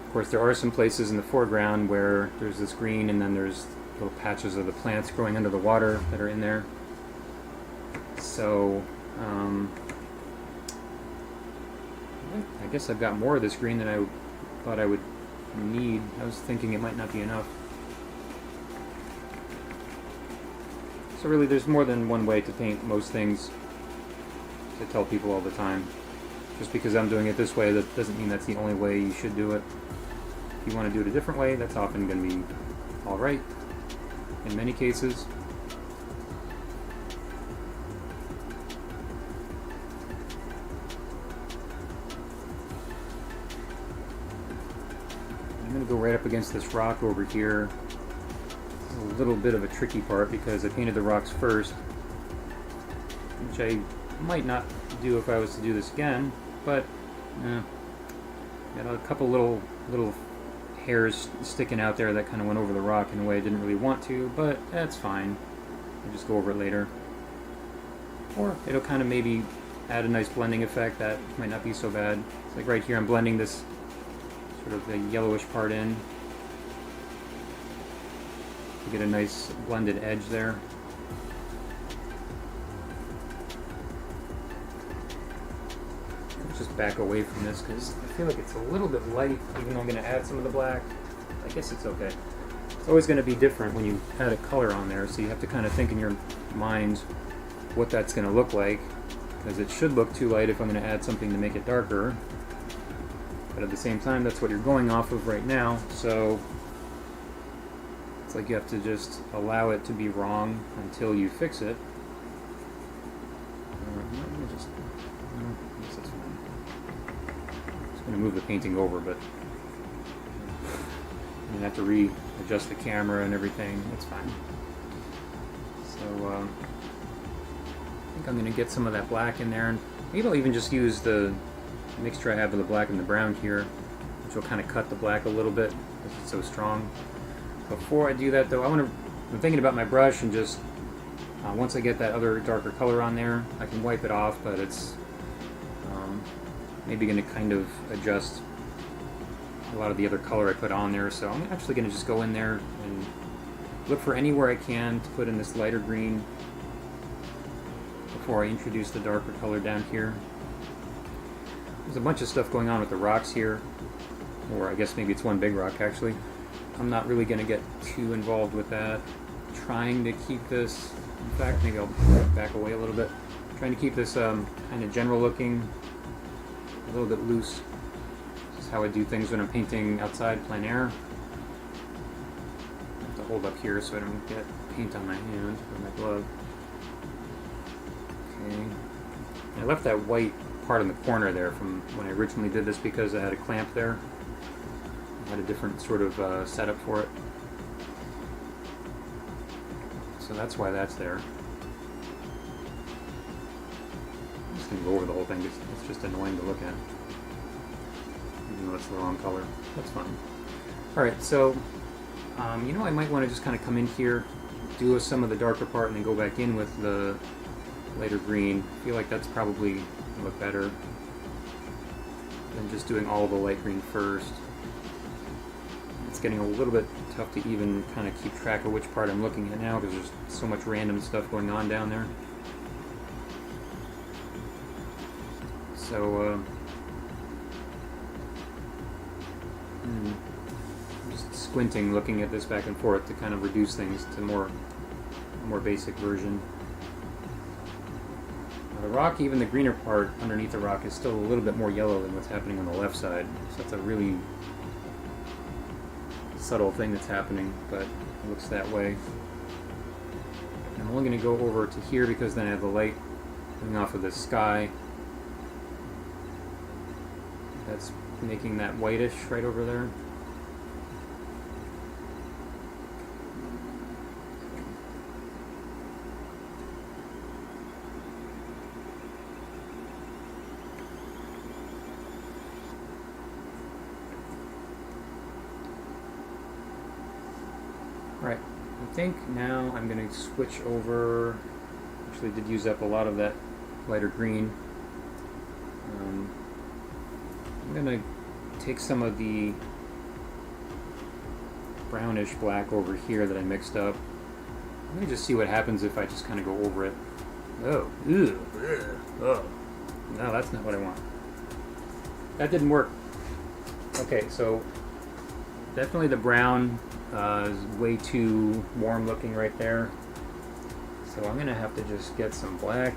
Of course, there are some places in the foreground where there's this green and then there's little patches of the plants growing under the water that are in there. So I guess I've got more of this green than I thought I would need. I was thinking it might not be enough. So really there's more than one way to paint most things. I tell people all the time. Just because I'm doing it this way, that doesn't mean that's the only way you should do it. If you want to do it a different way, that's often going to be alright in many cases. I'm going to go right up against this rock over here. A little bit of a tricky part because I painted the rocks first, which I might not do if I was to do this again, but got a couple little hairs sticking out there that kind of went over the rock in a way I didn't really want to, but that's fine. I'll just go over it later. Or it'll kind of maybe add a nice blending effect that might not be so bad. It's like right here I'm blending this sort of the yellowish part in to get a nice blended edge there. Let's just back away from this because I feel like it's a little bit light, even though I'm going to add some of the black. I guess it's okay. It's always going to be different when you add a color on there, so you have to kind of think in your mind what that's going to look like, because it should look too light if I'm going to add something to make it darker. But at the same time, that's what you're going off of right now, so it's like you have to just allow it to be wrong until you fix it. Just going to move the painting over, but I'm going to have to readjust the camera and everything. It's fine. So I think I'm going to get some of that black in there, and maybe I'll even just use the mixture I have of the black and the brown here, which will kind of cut the black a little bit because it's so strong. Before I do that though, I'm thinking about my brush, and just once I get that other darker color on there, I can wipe it off, but it's maybe going to kind of adjust a lot of the other color I put on there, so I'm actually going to just go in there and look for anywhere I can to put in this lighter green before I introduce the darker color down here. There's a bunch of stuff going on with the rocks here, or I guess maybe it's one big rock actually. I'm not really going to get too involved with that. Trying to keep this, in fact maybe I'll back away a little bit. Trying to keep this kind of general looking, a little bit loose. This is how I do things when I'm painting outside plein air. I have to hold up here so I don't get paint on my hand or my glove. Okay. I left that white part in the corner there from when I originally did this because I had a clamp there. I had a different sort of setup for it. So that's why that's there. I'm just going to go over the whole thing. It's just annoying to look at. Even though it's the wrong color. That's fine. Alright, so you know, I might want to just kind of come in here, do some of the darker part, and then go back in with the lighter green. I feel like that's probably going to look better than just doing all the light green first. It's getting a little bit tough to even kind of keep track of which part I'm looking at now because there's so much random stuff going on down there. So, just squinting, looking at this back and forth to kind of reduce things to a more basic version. Now the rock, even the greener part underneath the rock, is still a little bit more yellow than what's happening on the left side. So that's a really subtle thing that's happening, but it looks that way. I'm only going to go over to here because then I have the light coming off of the sky. That's making that whitish right over there. Right, think now I'm going to switch over. Actually, did use up a lot of that lighter green. I'm going to take some of the brownish black over here that I mixed up. Let me just see what happens if I just kind of go over it. Oh, ew, oh, no, that's not what I want. That didn't work. Okay, so definitely the brown is way too warm looking right there. So I'm gonna have to just get some black.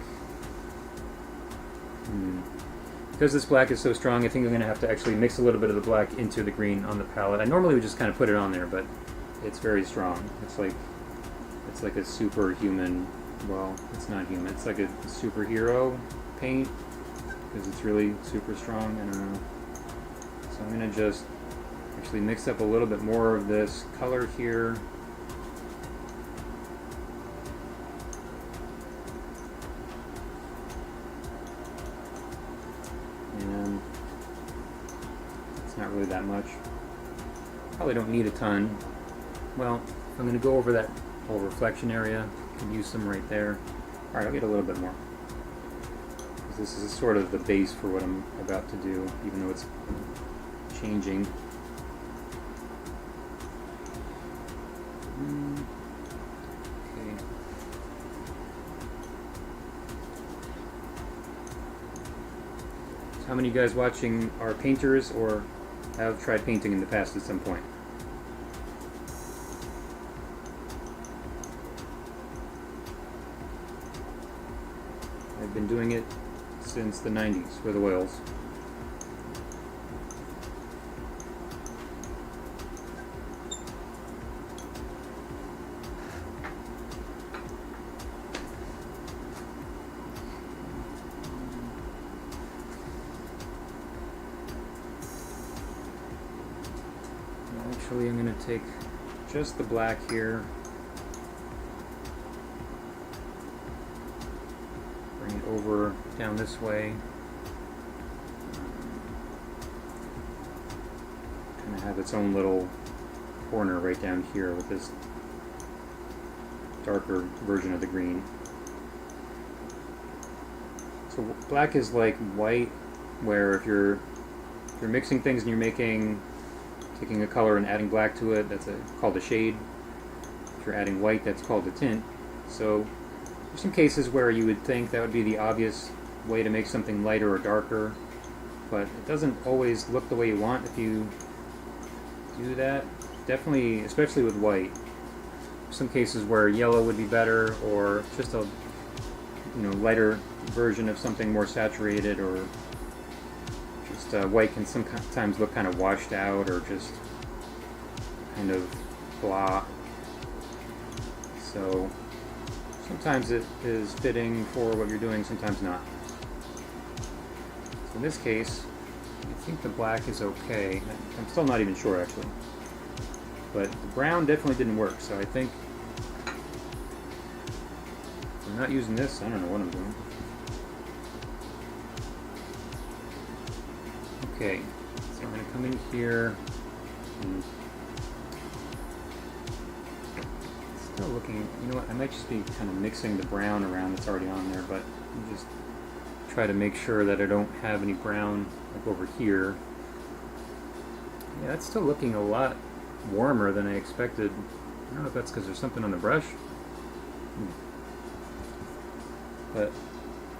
Because this black is so strong, I think I'm gonna have to actually mix a little bit of the black into the green on the palette. I normally would just kind of put it on there, but it's very strong. It's like a superhuman. Well, it's not human. It's like a superhero paint because it's really super strong. I don't know. So I'm gonna just actually mix up a little bit more of this color here. And it's not really that much. Probably don't need a ton. Well, I'm gonna go over that whole reflection area. Can use some right there. All right, I'll get a little bit more. This is sort of the base for what I'm about to do, even though it's changing. Okay. So how many of you guys watching are painters or have tried painting in the past at some point? I've been doing it since the 90s with oils. Actually, I'm going to take just the black here. Bring it over down this way. Kind of have its own little corner right down here with this darker version of the green. So black is like white, where if you're mixing things and you're taking a color and adding black to it, that's called a shade. If you're adding white, that's called a tint. So there's some cases where you would think that would be the obvious way to make something lighter or darker, but it doesn't always look the way you want if you do that. Definitely, especially with white. Some cases where yellow would be better, or just a lighter version of something more saturated, or just white can sometimes look kind of washed out or just kind of blah. So sometimes it is fitting for what you're doing, sometimes not. So in this case, I think the black is okay. I'm still not even sure actually. But the brown definitely didn't work, so I think if I'm not using this, I don't know what I'm doing. Okay, so I'm going to come in here and still looking, you know what, I might just be kind of mixing the brown around that's already on there, but just try to make sure that I don't have any brown like over here. Yeah, that's still looking a lot warmer than I expected. I don't know if that's because there's something on the brush. But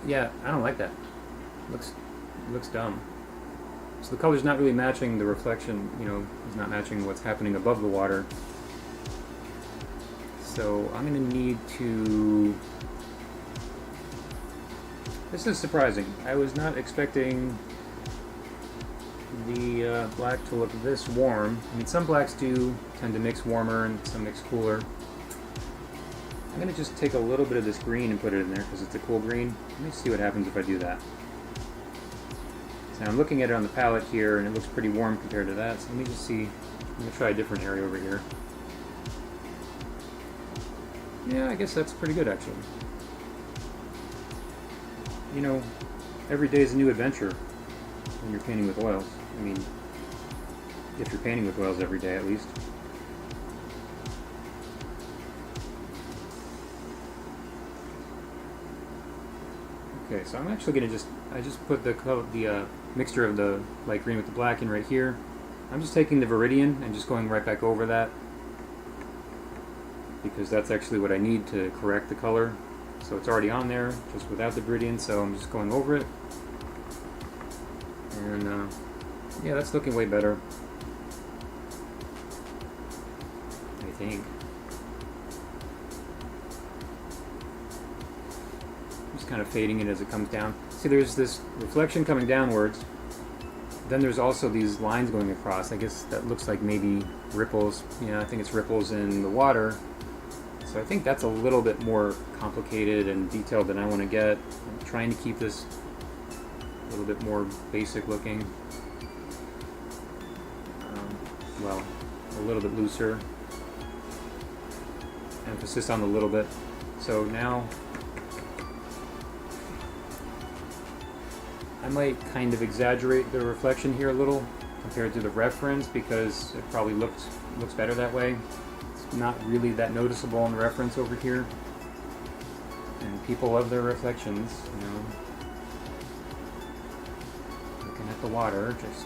yeah, I don't like that. Looks dumb. So the color's not really matching the reflection, is not matching what's happening above the water. So I'm going to need to... This is surprising. I was not expecting the black to look this warm. I mean, some blacks do tend to mix warmer and some mix cooler. I'm going to just take a little bit of this green and put it in there because it's a cool green. Let me see what happens if I do that. So I'm looking at it on the palette here and it looks pretty warm compared to that. So let me just see. I'm going to try a different area over here. Yeah, I guess that's pretty good actually. Every day is a new adventure when you're painting with oils. I mean, if you're painting with oils every day at least. Okay, so I'm actually gonna I just put the mixture of the light green with the black in right here. I'm just taking the Viridian and just going right back over that, because that's actually what I need to correct the color. So it's already on there, just without the Viridian, so I'm just going over it. And yeah, that's looking way better, I think. Just kind of fading it as it comes down. See, there's this reflection coming downwards. Then there's also these lines going across. I guess that looks like maybe ripples. Yeah, I think it's ripples in the water. So I think that's a little bit more complicated and detailed than I want to get. I'm trying to keep this a little bit more basic looking. Well, a little bit looser. Emphasis on the little bit. So now I might kind of exaggerate the reflection here a little compared to the reference, because it probably looks better that way. It's not really that noticeable in the reference over here, and people love their reflections, you know. Looking at the water, just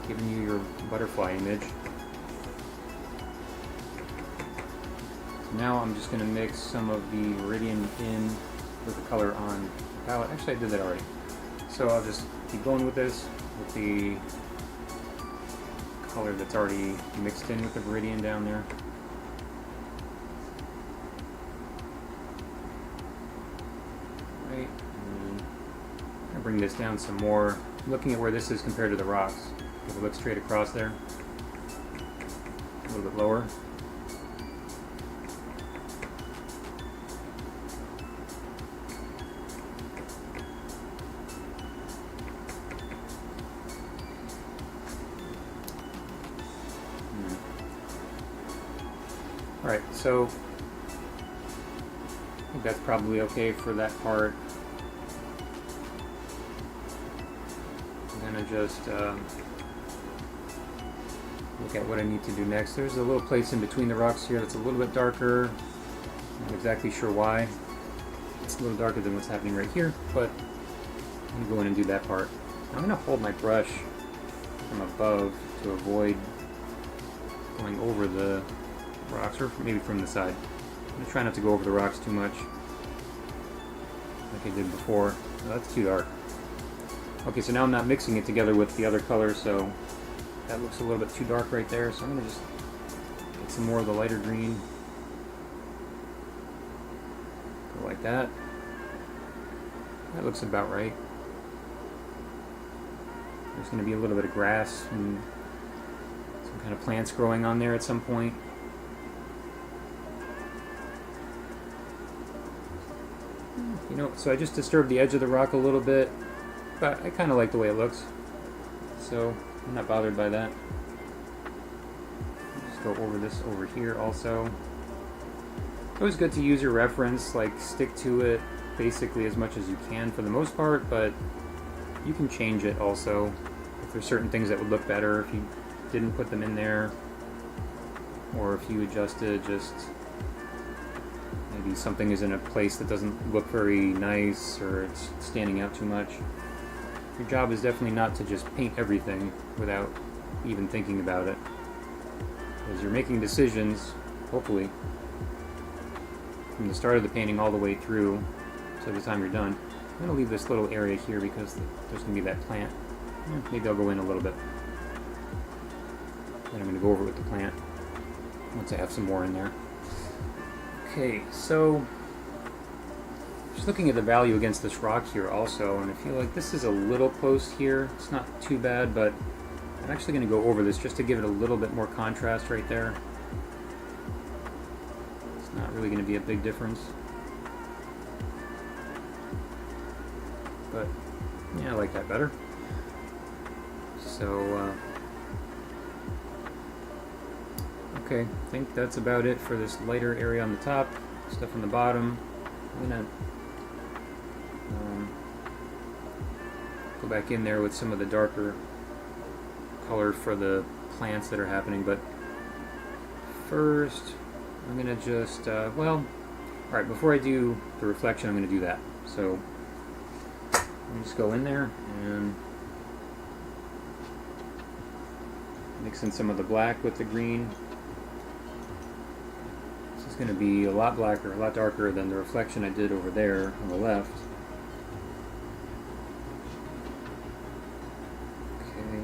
giving you your butterfly image. So now I'm just going to mix some of the Viridian in with the color on the palette. Actually, I did that already. So I'll just keep going with this with the color that's already mixed in with the Viridian down there. Right, and I'm gonna bring this down some more. Looking at where this is compared to the rocks. If it looks straight across there, a little bit lower. Alright, so I think that's probably okay for that part. I'm going to just look at what I need to do next. There's a little place in between the rocks here that's a little bit darker. I'm not exactly sure why. It's a little darker than what's happening right here, but I'm going to go in and do that part. I'm going to hold my brush from above to avoid going over the rocks, or maybe from the side. I'm going to try not to go over the rocks too much like I did before. Oh, that's too dark. Okay, so now I'm not mixing it together with the other color, so that looks a little bit too dark right there, so I'm going to just get some more of the lighter green. Go like that. That looks about right. There's going to be a little bit of grass and some kind of plants growing on there at some point. You know, so I just disturbed the edge of the rock a little bit, but I kind of like the way it looks, so I'm not bothered by that. Just go over this over here also. Always good to use your reference, like stick to it basically as much as you can for the most part, but you can change it also if there's certain things that would look better if you didn't put them in there, or if you adjusted just maybe something is in a place that doesn't look very nice, or it's standing out too much. Your job is definitely not to just paint everything without even thinking about it, because you're making decisions, hopefully, from the start of the painting all the way through to the time you're done. I'm going to leave this little area here because there's going to be that plant. Maybe I'll go in a little bit. Then I'm going to go over it with the plant once I have some more in there. Okay, so just looking at the value against this rock here also, and I feel like this is a little close here. It's not too bad, but I'm actually going to go over this just to give it a little bit more contrast right there. It's not really going to be a big difference. But, yeah, I like that better. So, okay, I think that's about it for this lighter area on the top, stuff on the bottom. I'm going to go back in there with some of the darker color for the plants that are happening, but first I'm going to just, well, Alright, before I do the reflection, I'm going to do that. So, let me just go in there and mix in some of the black with the green. This is going to be a lot blacker, a lot darker than the reflection I did over there on the left. Okay.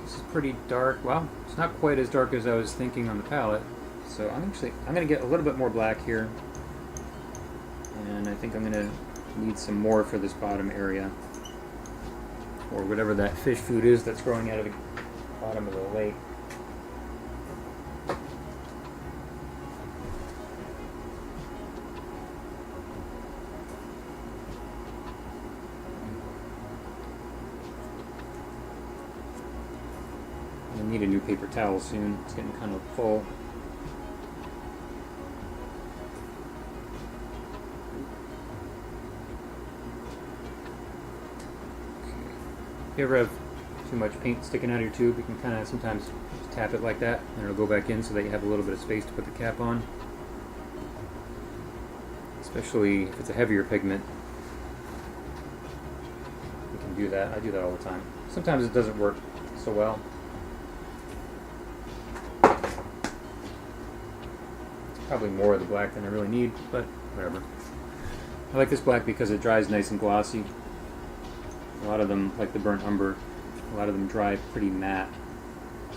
This is pretty dark. Well, it's not quite as dark as I was thinking on the palette. So I'm going to get a little bit more black here. And I think I'm going to need some more for this bottom area, or whatever that fish food is that's growing out of the bottom of the lake. I'm gonna need a new paper towel soon. It's getting kind of full. If you ever have too much paint sticking out of your tube, you can kind of sometimes just tap it like that, and it'll go back in so that you have a little bit of space to put the cap on. Especially if it's a heavier pigment, you can do that. I do that all the time. Sometimes it doesn't work so well. It's probably more of the black than I really need, but whatever. I like this black because it dries nice and glossy. A lot of them, like the burnt umber, a lot of them dry pretty matte.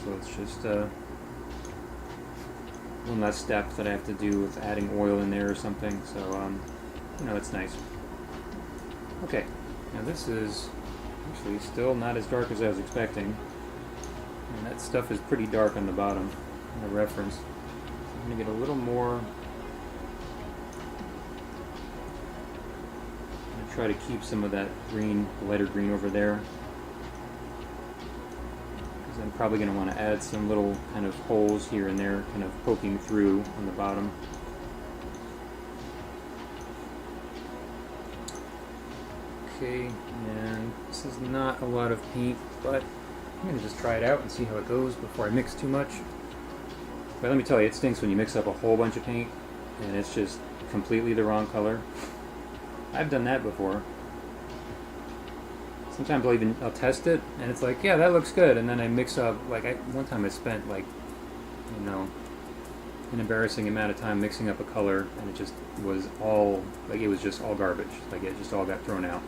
So it's just one less step that I have to do with adding oil in there or something. So, you know, it's nice. Okay, now this is actually still not as dark as I was expecting. And that stuff is pretty dark on the bottom, in the reference. I'm going to get a little more. Try to keep some of that green, lighter green over there, because I'm probably going to want to add some little kind of holes here and there, kind of poking through on the bottom. Okay, and this is not a lot of paint, but I'm going to just try it out and see how it goes before I mix too much. But let me tell you, it stinks when you mix up a whole bunch of paint and it's just completely the wrong color. I've done that before. Sometimes I'll test it and it's like, yeah, that looks good, and then I mix up, like one time I spent like, you know, an embarrassing amount of time mixing up a color, and it just was all, like, it was just all garbage. Like, it just all got thrown out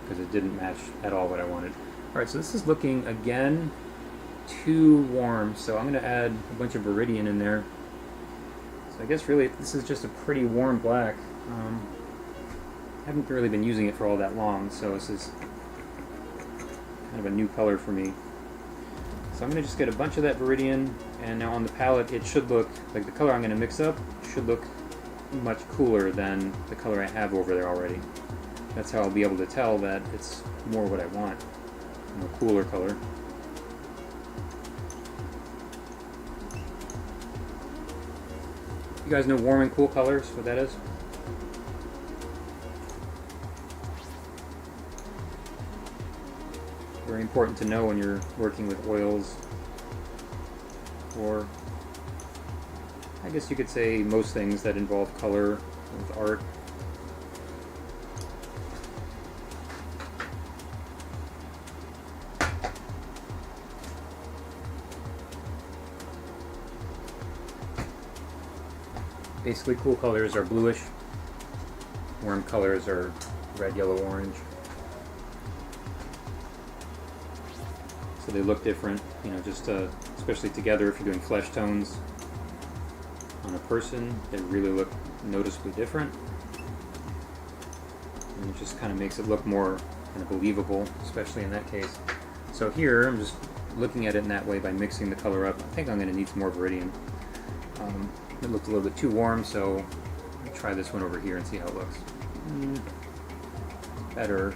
because it didn't match at all what I wanted. Alright, so this is looking, again, too warm, so I'm going to add a bunch of Viridian in there. So I guess really this is just a pretty warm black. I haven't really been using it for all that long, so this is kind of a new color for me. So I'm going to just get a bunch of that Viridian, and now on the palette it should look, like the color I'm going to mix up should look much cooler than the color I have over there already. That's how I'll be able to tell that it's more what I want, a cooler color. You guys know warm and cool colors, what that is? Very important to know when you're working with oils, or I guess you could say most things that involve color with art. Basically, cool colors are bluish, warm colors are red, yellow, orange. So they look different, you know, just especially together. If you're doing flesh tones on a person, they really look noticeably different. And it just kind of makes it look more kind of believable, especially in that case. So here, I'm just looking at it in that way by mixing the color up. I think I'm going to need some more Viridian. It looked a little bit too warm, so let me try this one over here and see how it looks. Better.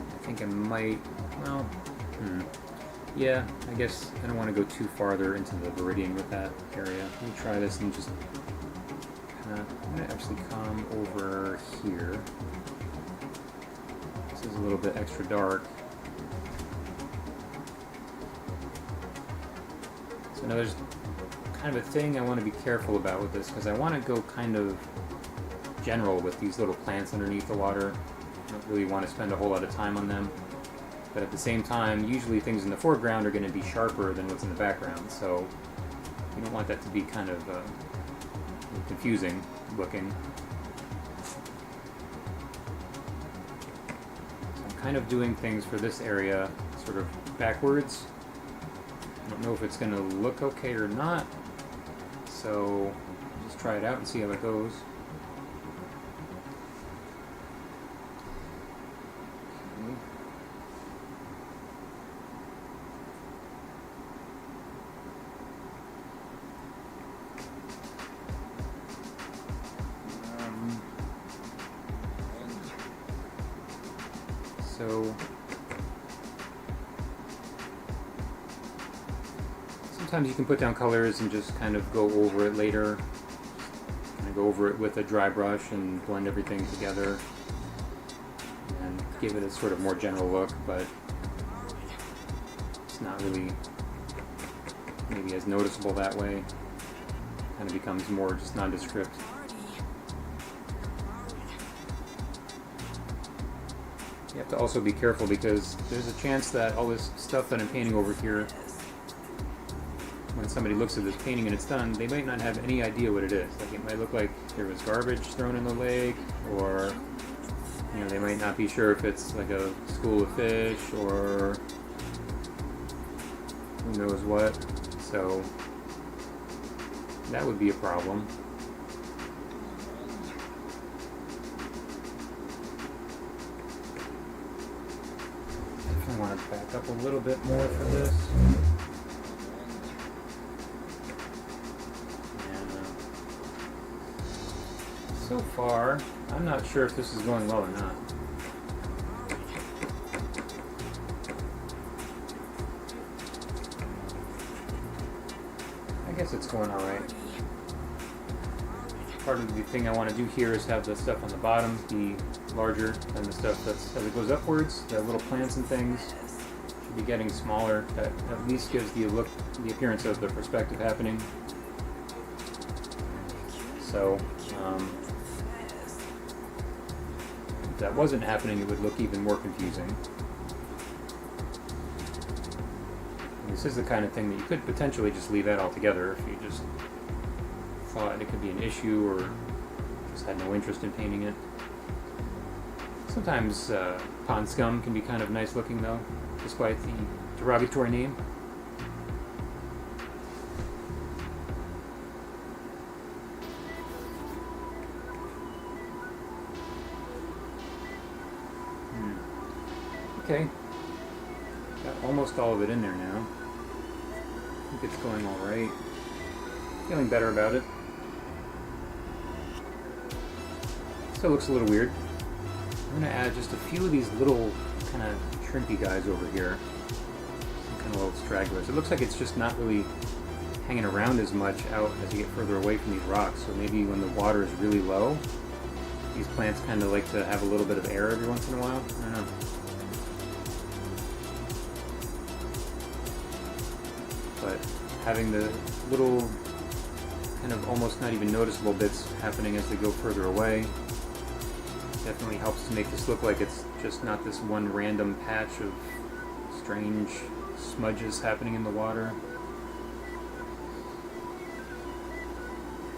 I think I might, well, yeah, I guess I don't want to go too farther into the Viridian with that area. Let me try this and just kind of, I'm going to actually come over here. is a little bit extra dark. So now there's kind of a thing I want to be careful about with this, because I want to go kind of general with these little plants underneath the water. I don't really want to spend a whole lot of time on them. But at the same time, usually things in the foreground are going to be sharper than what's in the background, so you don't want that to be kind of confusing looking. So I'm kind of doing things for this area sort of backwards. I don't know if it's going to look okay or not, so just try it out and see how it goes. So sometimes you can put down colors and just kind of go over it later. Kind of go over it with a dry brush and blend everything together and give it a sort of more general look, but it's not really maybe as noticeable that way. Kind of becomes more just nondescript. You have to also be careful because there's a chance that all this stuff that I'm painting over here, when somebody looks at this painting and it's done, they might not have any idea what it is. Like, it might look like there was garbage thrown in the lake, or you know, they might not be sure if it's like a school of fish or who knows what. So that would be a problem. I want to back up a little bit more for this. And so far, I'm not sure if this is going well or not. I guess it's going alright. Part of the thing I want to do here is have the stuff on the bottom be larger than the stuff that's, as it goes upwards, the little plants and things should be getting smaller. That at least gives the look, the appearance of the perspective happening. So, if that wasn't happening, it would look even more confusing. And this is the kind of thing that you could potentially just leave that altogether if you just thought it could be an issue or just had no interest in painting it. Sometimes pond scum can be kind of nice looking though, despite the derogatory name. Okay, got almost all of it in there now. I think it's going alright. Feeling better about it. Still looks a little weird. I'm going to add just a few of these little kind of shrimpy guys over here. Some kind of little stragglers. It looks like it's just not really hanging around as much out as you get further away from these rocks. So maybe when the water is really low, these plants kind of like to have a little bit of air every once in a while. I don't know. But having the little kind of almost not even noticeable bits happening as they go further away definitely helps to make this look like it's just not this one random patch of strange smudges happening in the water.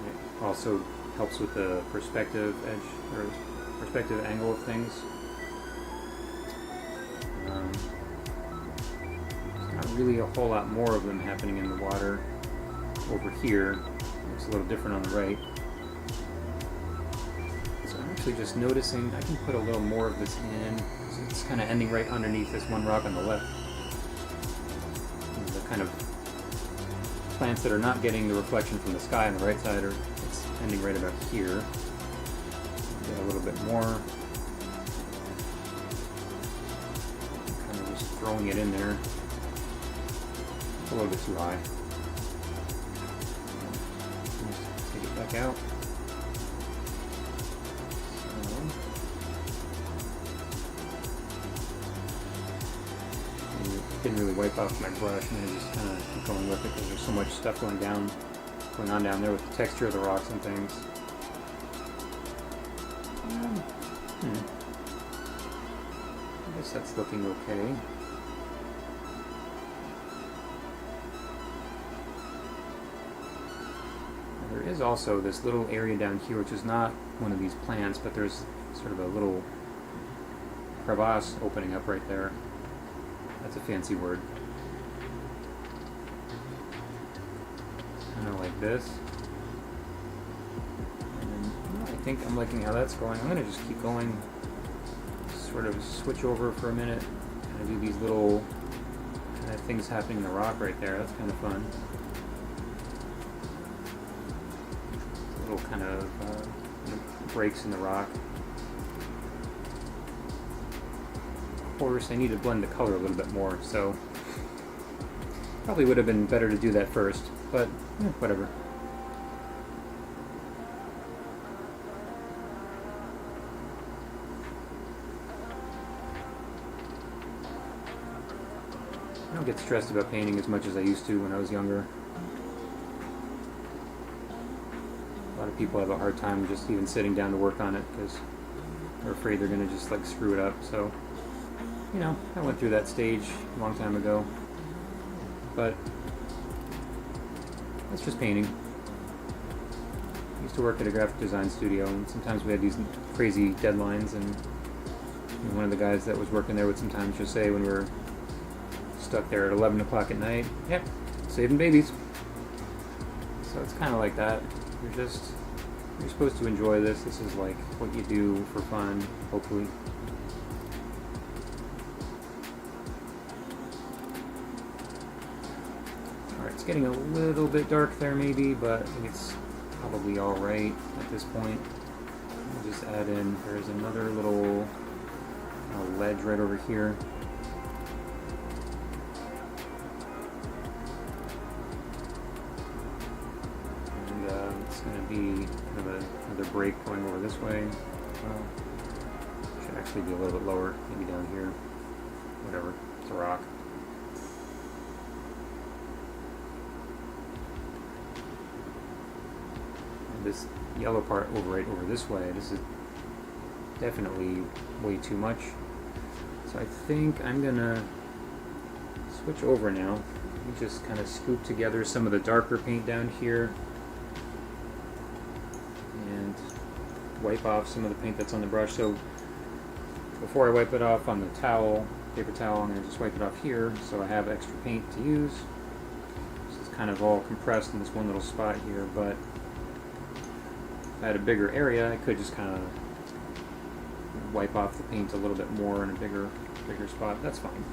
It also helps with the perspective edge or perspective angle of things. There's not really a whole lot more of them happening in the water over here. It's a little different on the right. So I'm actually just noticing I can put a little more of this in. So it's kind of ending right underneath this one rock on the left. And the kind of plants that are not getting the reflection from the sky on the right side it's ending right about here. Get a little bit more. Kind of just throwing it in there. It's a little bit too high. Take it back out. So, didn't really wipe off my brush, and I just kind of keep going with it because there's so much stuff going on down there with the texture of the rocks and things. I guess that's looking okay. There is also this little area down here, which is not one of these plants, but there's sort of a little crevasse opening up right there. That's a fancy word. Kind of like this. And I think I'm liking how that's going. I'm going to just keep going, sort of switch over for a minute, kind of do these little kind of things happening in the rock right there. That's kind of fun. Little kind of breaks in the rock. Of course, I need to blend the color a little bit more, so probably would have been better to do that first, but whatever. I don't get stressed about painting as much as I used to when I was younger. A lot of people have a hard time just even sitting down to work on it because they're afraid they're going to just like screw it up. So, you know, I went through that stage a long time ago. But that's just painting. I used to work at a graphic design studio, and sometimes we had these crazy deadlines, and one of the guys that was working there would sometimes just say when we were stuck there at 11 o'clock at night, yep, saving babies. So it's kind of like that. You're supposed to enjoy this. This is like what you do for fun, hopefully. Alright, it's getting a little bit dark there maybe, but I think it's probably alright at this point. I'll just add in, there's another little ledge right over here. Another break going over this way. Should actually be a little bit lower, maybe down here. Whatever, it's a rock. And this yellow part right over this way, this is definitely way too much. So I think I'm gonna switch over now. Let me just kind of scoop together some of the darker paint down here. Wipe off some of the paint that's on the brush. So before I wipe it off on the towel, paper towel, I'm going to just wipe it off here so I have extra paint to use. This is kind of all compressed in this one little spot here, but if I had a bigger area, I could just kind of wipe off the paint a little bit more in a bigger spot. That's fine.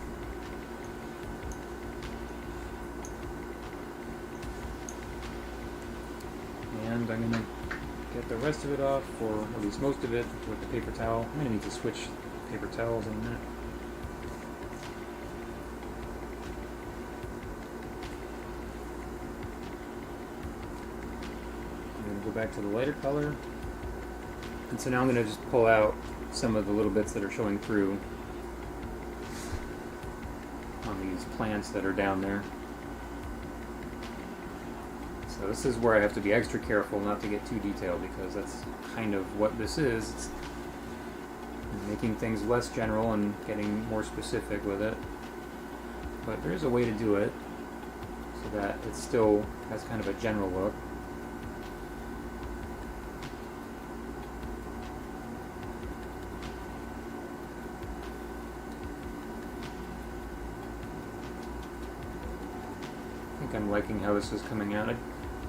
And I'm going to get the rest of it off, or at least most of it, with the paper towel. I'm going to need to switch paper towels in a minute. I'm going to go back to the lighter color. And so now I'm going to just pull out some of the little bits that are showing through on these plants that are down there. So this is where I have to be extra careful not to get too detailed, because that's kind of what this is. It's making things less general and getting more specific with it. But there is a way to do it so that it still has kind of a general look. I think I'm liking how this is coming out. I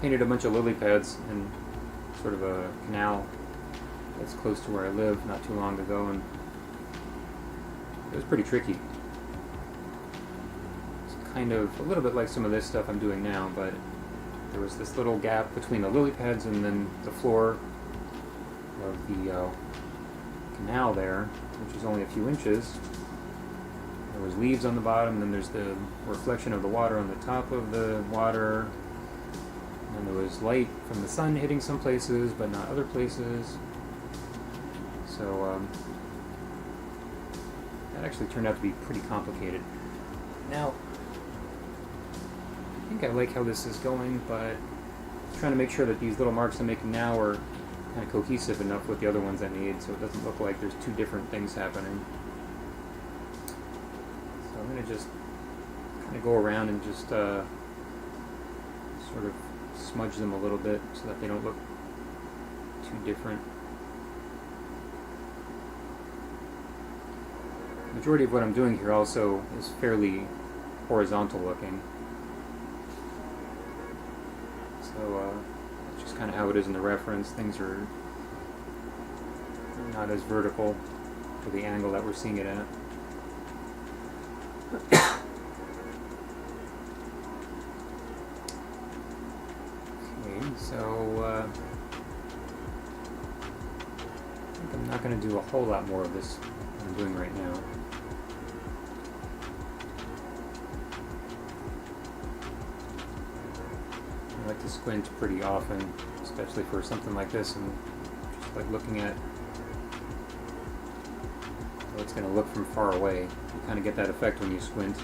painted a bunch of lily pads in sort of a canal that's close to where I live not too long ago, and it was pretty tricky. It's kind of a little bit like some of this stuff I'm doing now, but there was this little gap between the lily pads and then the floor of the canal there, which is only a few inches. There was leaves on the bottom, then there's the reflection of the water on the top of the water, and there was light from the sun hitting some places but not other places. So that actually turned out to be pretty complicated. Now, I think I like how this is going, but I'm trying to make sure that these little marks I'm making now are kind of cohesive enough with the other ones I made, so it doesn't look like there's two different things happening. So I'm going to just kind of go around and just sort of smudge them a little bit so that they don't look too different. The majority of what I'm doing here also is fairly horizontal looking. So that's just kind of how it is in the reference. Things are not as vertical for the angle that we're seeing it at. Okay, so I think I'm not going to do a whole lot more of this than I'm doing right now. I like to squint pretty often, especially for something like this, and just like looking at how it's going to look from far away. You kind of get that effect when you squint.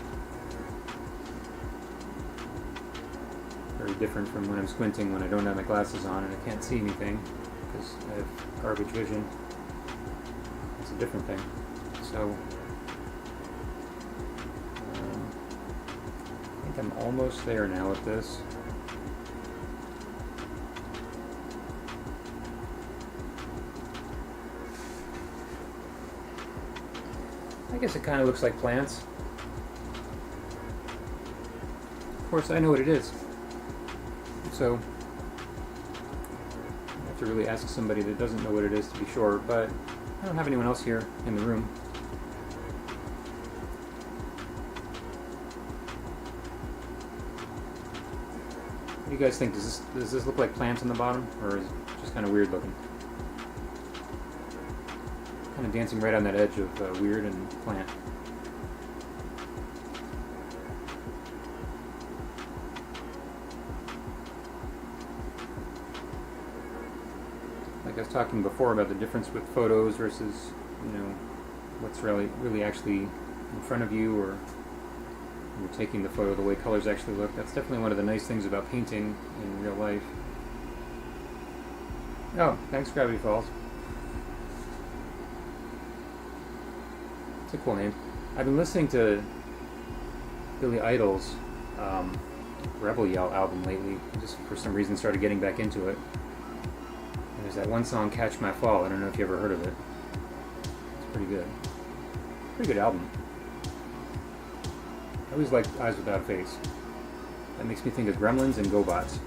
Very different from when I'm squinting when I don't have my glasses on and I can't see anything because I have garbage vision. It's a different thing. So I think I'm almost there now with this. I guess it kind of looks like plants. Of course, I know what it is. So, I have to really ask somebody that doesn't know what it is to be sure, but I don't have anyone else here in the room. What do you guys think? Does this look like plants on the bottom, or is it just kind of weird looking? Kind of dancing right on that edge of weird and plant. Like I was talking before about the difference with photos versus, you know, what's really actually in front of you, or when you're taking the photo, the way colors actually look. That's definitely one of the nice things about painting in real life. Oh, thanks, Gravity Falls. It's a cool name. I've been listening to Billy Idol's Rebel Yell album lately. Just for some reason started getting back into it. And there's that one song, Catch My Fall. I don't know if you ever heard of it. It's pretty good. Pretty good album. I always liked Eyes Without a Face. That makes me think of Gremlins and GoBots.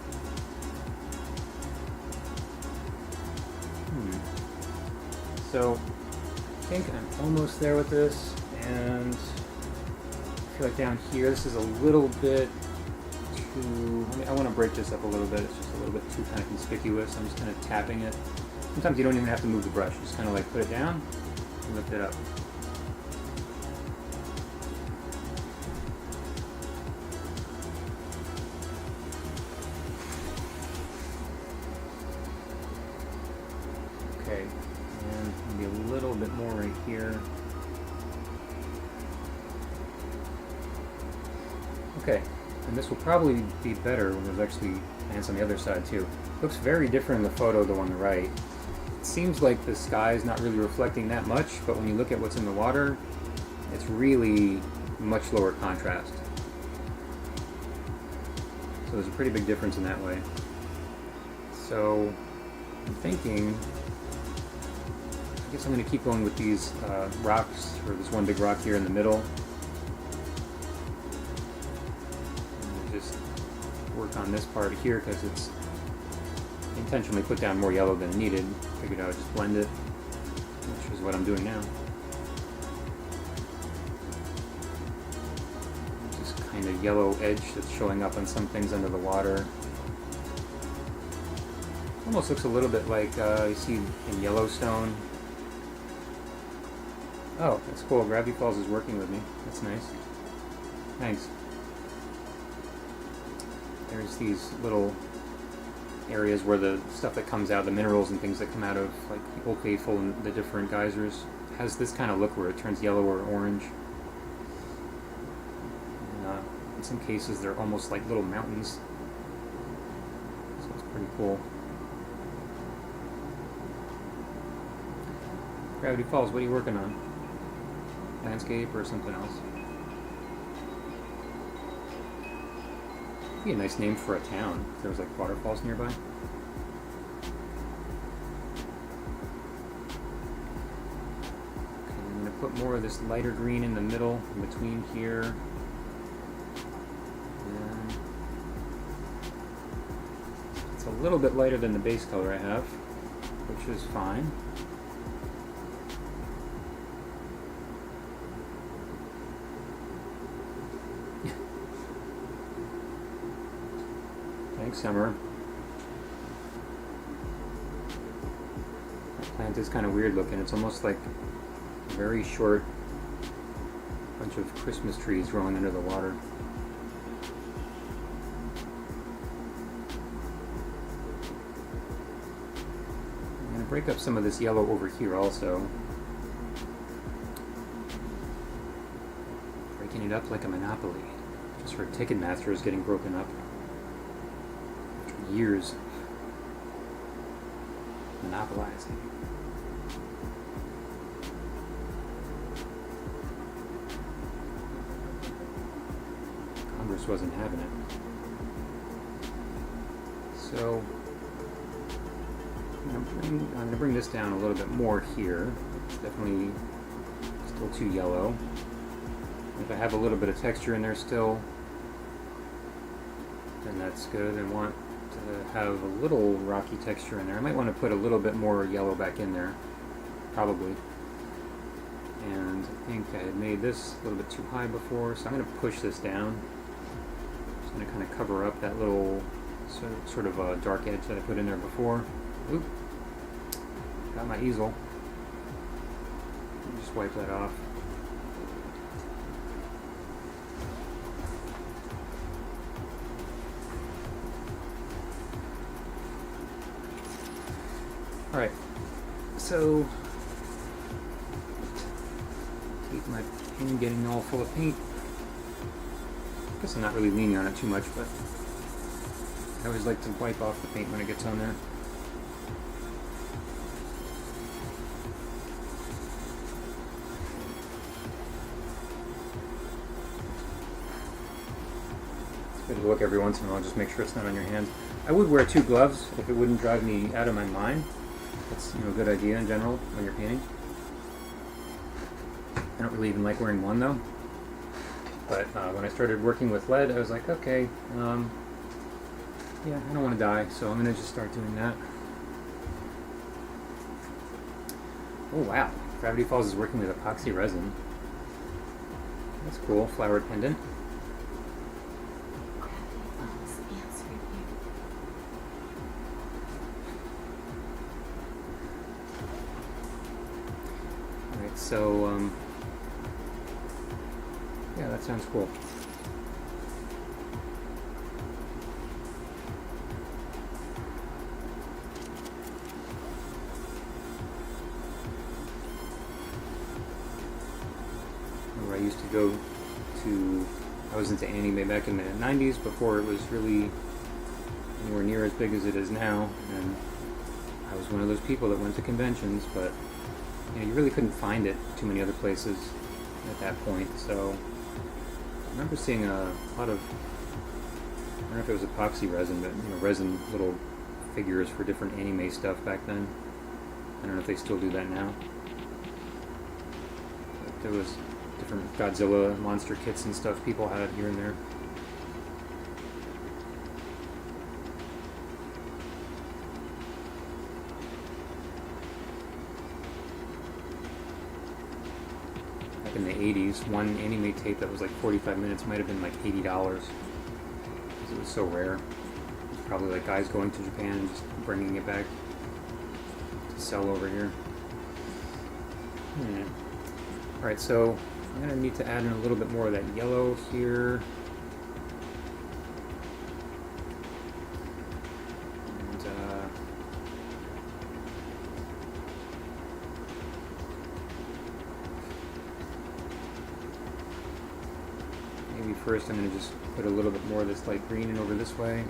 So, I think I'm almost there with this, and I feel like down here, this is a little bit too, I want to break this up a little bit. It's just a little bit too kind of conspicuous. I'm just kind of tapping it. Sometimes you don't even have to move the brush. Just kind of like put it down and lift it up. Okay, and maybe a little bit more right here. Okay, and this will probably be better when there's actually plants on the other side too. Looks very different in the photo though on the right. It seems like the sky is not really reflecting that much, but when you look at what's in the water, it's really much lower contrast. So there's a pretty big difference in that way. So I'm thinking, I guess I'm going to keep going with these rocks, or this one big rock here in the middle. And just work on this part here because it's intentionally put down more yellow than needed. Figured I would just blend it, which is what I'm doing now. Just kind of yellow edge that's showing up on some things under the water. Almost looks a little bit like you see in Yellowstone. Oh, that's cool. Gravity Falls is working with me. That's nice. Thanks. There's these little areas where the stuff that comes out, the minerals and things that come out of, like Old Faithful and the different geysers, has this kind of look where it turns yellow or orange. In some cases, they're almost like little mountains. So it's pretty cool. Gravity Falls, what are you working on? Landscape or something else? Be a nice name for a town if there was like waterfalls nearby. Okay, I'm going to put more of this lighter green in the middle, in between here. And it's a little bit lighter than the base color I have, which is fine. Thanks, Summer. That plant is kind of weird looking. It's almost like a very short bunch of Christmas trees growing under the water. I'm going to break up some of this yellow over here also. Breaking it up like a Monopoly. Just for Ticketmaster is getting broken up. Years monopolizing. Congress wasn't having it. So I'm going to bring this down a little bit more here. It's definitely still too yellow. If I have a little bit of texture in there still, then that's good. I want to have a little rocky texture in there. I might want to put a little bit more yellow back in there, probably. And I think I had made this a little bit too high before, so I'm going to push this down. Just going to kind of cover up that little sort of dark edge that I put in there before. Oop, got my easel. Just wipe that off. Alright, so keep my pen getting all full of paint. I guess I'm not really leaning on it too much, but I always like to wipe off the paint when it gets on there. It's good to look every once in a while, just make sure it's not on your hands. I would wear 2 gloves if it wouldn't drive me out of my mind. That's a good idea in general when you're painting. I don't really even like wearing one though. But when I started working with lead, I was like, okay, yeah, I don't want to die, so I'm going to just start doing that. Oh wow, Gravity Falls is working with epoxy resin. That's cool, flowered pendant. So, yeah, that sounds cool. Where I used to go to, I was into anime back in the 90s before it was really anywhere near as big as it is now, and I was one of those people that went to conventions, but you really couldn't find it too many other places at that point. So I remember seeing a lot of, I don't know if it was epoxy resin, but resin little figures for different anime stuff back then. I don't know if they still do that now. But there was different Godzilla monster kits and stuff people had here and there. In the 80s, one anime tape that was like 45 minutes might have been like $80 because it was so rare. It's probably like guys going to Japan and just bringing it back to sell over here. Alright, so I'm going to need to add in a little bit more of that yellow here. maybe first I'm going to just put a little bit more of this light green in over this way.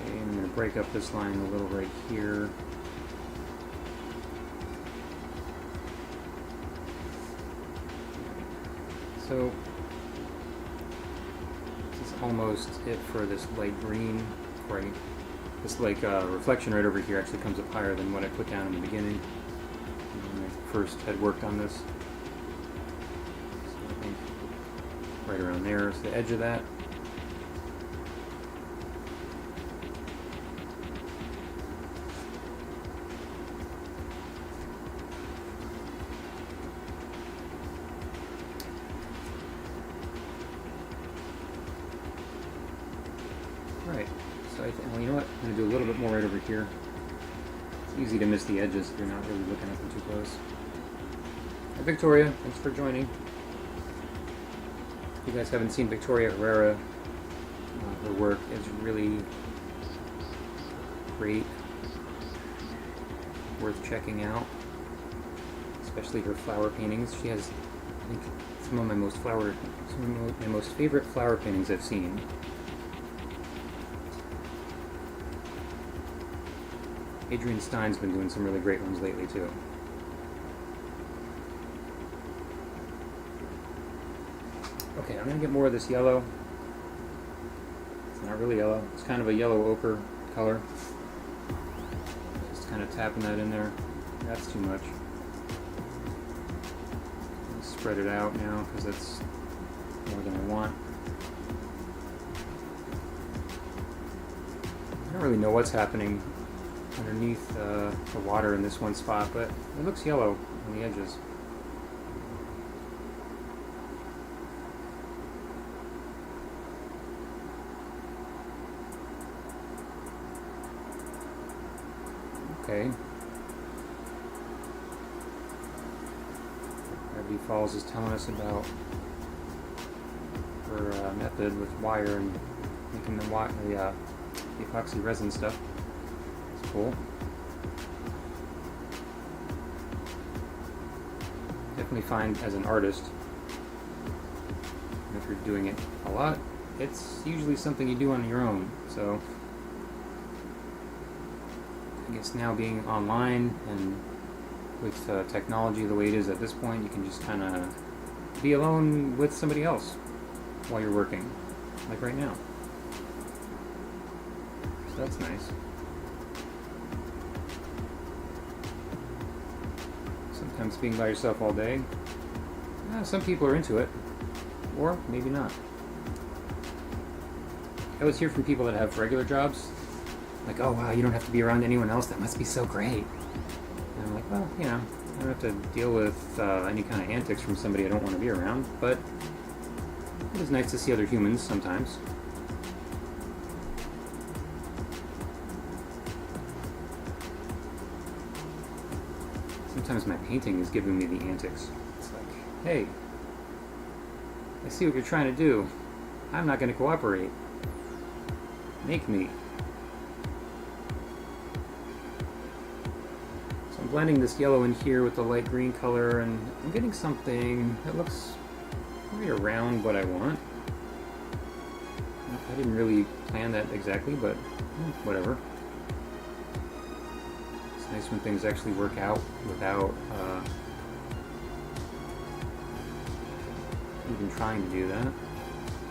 Okay, I'm going to break up this line a little right here. So this is almost it for this light green. Right, this like reflection right over here actually comes up higher than what I put down in the beginning when I first had worked on this. So I think right around there is the edge of that. Right, so I think, well, you know what, I'm going to do a little bit more right over here. It's easy to miss the edges if you're not really looking at them too close. Hi Victoria, thanks for joining. If you guys haven't seen Victoria Herrera, her work is really great, worth checking out, especially her flower paintings. She has, I think, some of my most favorite flower paintings I've seen. Adrian Stein's been doing some really great ones lately too. Okay, I'm gonna get more of this yellow. It's not really yellow, it's kind of a yellow ochre color. Just kind of tapping that in there. That's too much. Spread it out now because that's more than I want. I don't really know what's happening underneath the water in this one spot, but it looks yellow on the edges. Okay. Gravity Falls is telling us about her method with wire and making the epoxy resin stuff. Cool. Definitely find as an artist, if you're doing it a lot, it's usually something you do on your own. So I guess now being online and with technology the way it is at this point, you can just kind of be alone with somebody else while you're working, like right now. So that's nice. Sometimes being by yourself all day, some people are into it, or maybe not. I always hear from people that have regular jobs, like, oh wow, you don't have to be around anyone else, that must be so great. And I'm like, well, you know, I don't have to deal with any kind of antics from somebody I don't want to be around, but it is nice to see other humans sometimes. Sometimes my painting is giving me the antics. It's like, hey, I see what you're trying to do. I'm not going to cooperate. Make me. So I'm blending this yellow in here with the light green color, and I'm getting something that looks right around what I want. I didn't really plan that exactly, but whatever. Nice when things actually work out without even trying to do that.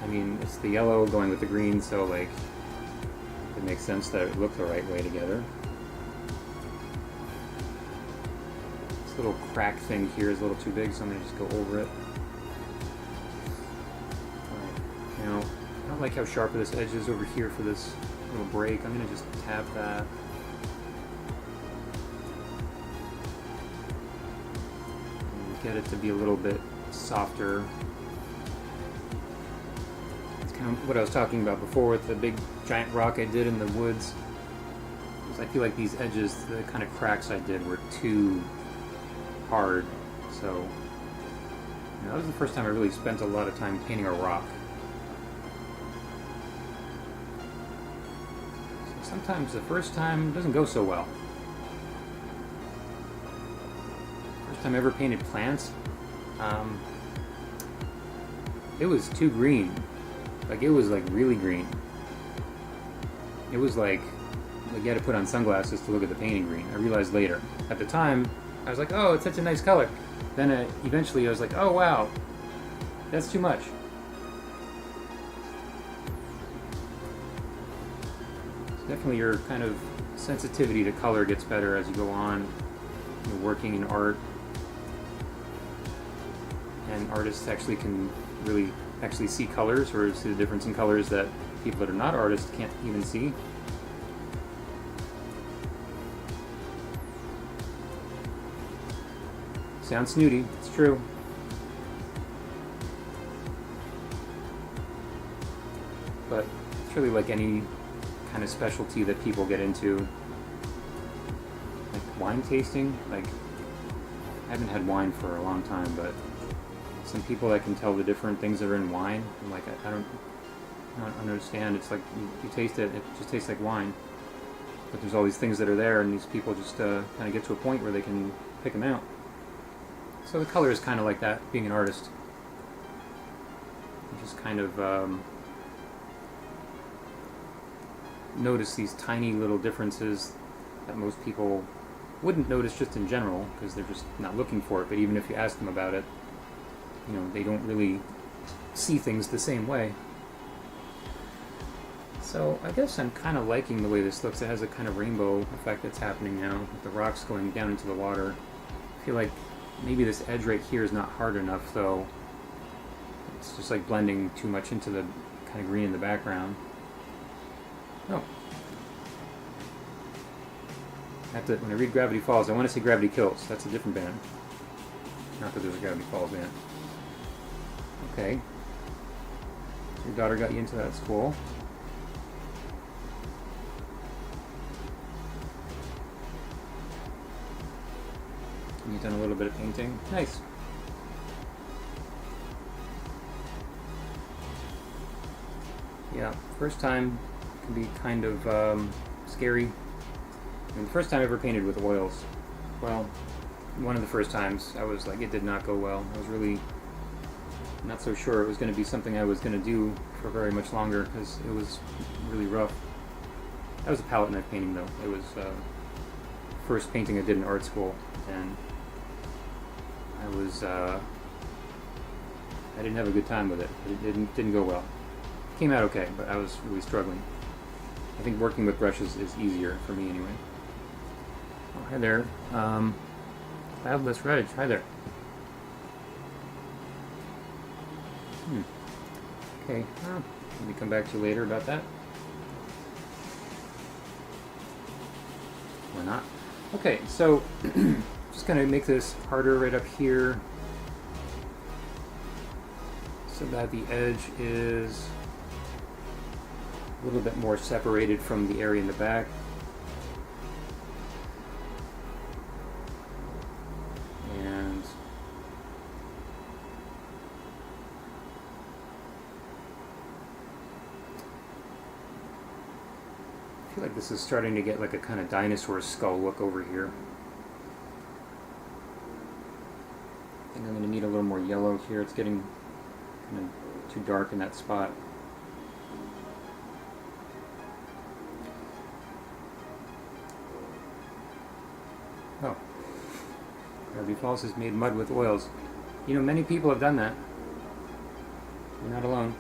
I mean, it's the yellow going with the green, so like it makes sense that it looked the right way together. This little crack thing here is a little too big, so I'm going to just go over it. Alright, now, I don't like how sharp this edge is over here for this little break. I'm going to just tap that. Get it to be a little bit softer. It's kind of what I was talking about before with the big giant rock I did in the woods. I feel like these edges, the kind of cracks I did were too hard. So that was the first time I really spent a lot of time painting a rock. sometimes the first time doesn't go so well. First time I ever painted plants, it was too green. Like, it was like really green. It was like you had to put on sunglasses to look at the painting green. I realized later. At the time, I was like, oh, it's such a nice color. Then eventually I was like, oh wow, that's too much. Definitely your kind of sensitivity to color gets better as you go on. You're working in art. And artists actually can really actually see colors, or see the difference in colors that people that are not artists can't even see. Sounds snooty, it's true. But it's really like any kind of specialty that people get into. Like wine tasting, like I haven't had wine for a long time, but some people that can tell the different things that are in wine, I'm like, I don't understand. It's like you taste it, it just tastes like wine. But there's all these things that are there, and these people just kind of get to a point where they can pick them out. So the color is kind of like that, being an artist. You just kind of notice these tiny little differences that most people wouldn't notice just in general, because they're just not looking for it. But even if you ask them about it, you know, they don't really see things the same way. So I guess I'm kind of liking the way this looks. It has a kind of rainbow effect that's happening now, with the rocks going down into the water. I feel like maybe this edge right here is not hard enough, though. It's just like blending too much into the kind of green in the background. Oh. When I read Gravity Falls, I want to say Gravity Kills. That's a different band. Not that there's a Gravity Falls band. Okay. Your daughter got you into that school. And you've done a little bit of painting. Nice. Yeah, first time can be kind of scary. And the first time I ever painted with oils, well, one of the first times, I was like, it did not go well. I was really not so sure it was going to be something I was going to do for very much longer, because it was really rough. That was a palette knife painting, though. It was first painting I did in art school, and I didn't have a good time with it. It didn't go well. It came out okay, but I was really struggling. I think working with brushes is easier for me anyway. Oh, hi there. Cloudless Reg, hi there. Okay, maybe come back to you later about that. Or not. Okay, so just gonna make this harder right up here so that the edge is a little bit more separated from the area in the back. And I feel like this is starting to get like a kind of dinosaur skull look over here. I think I'm going to need a little more yellow here. It's getting kind of too dark in that spot. Oh. Gravity Falls has made mud with oils. You know, many people have done that. You're not alone.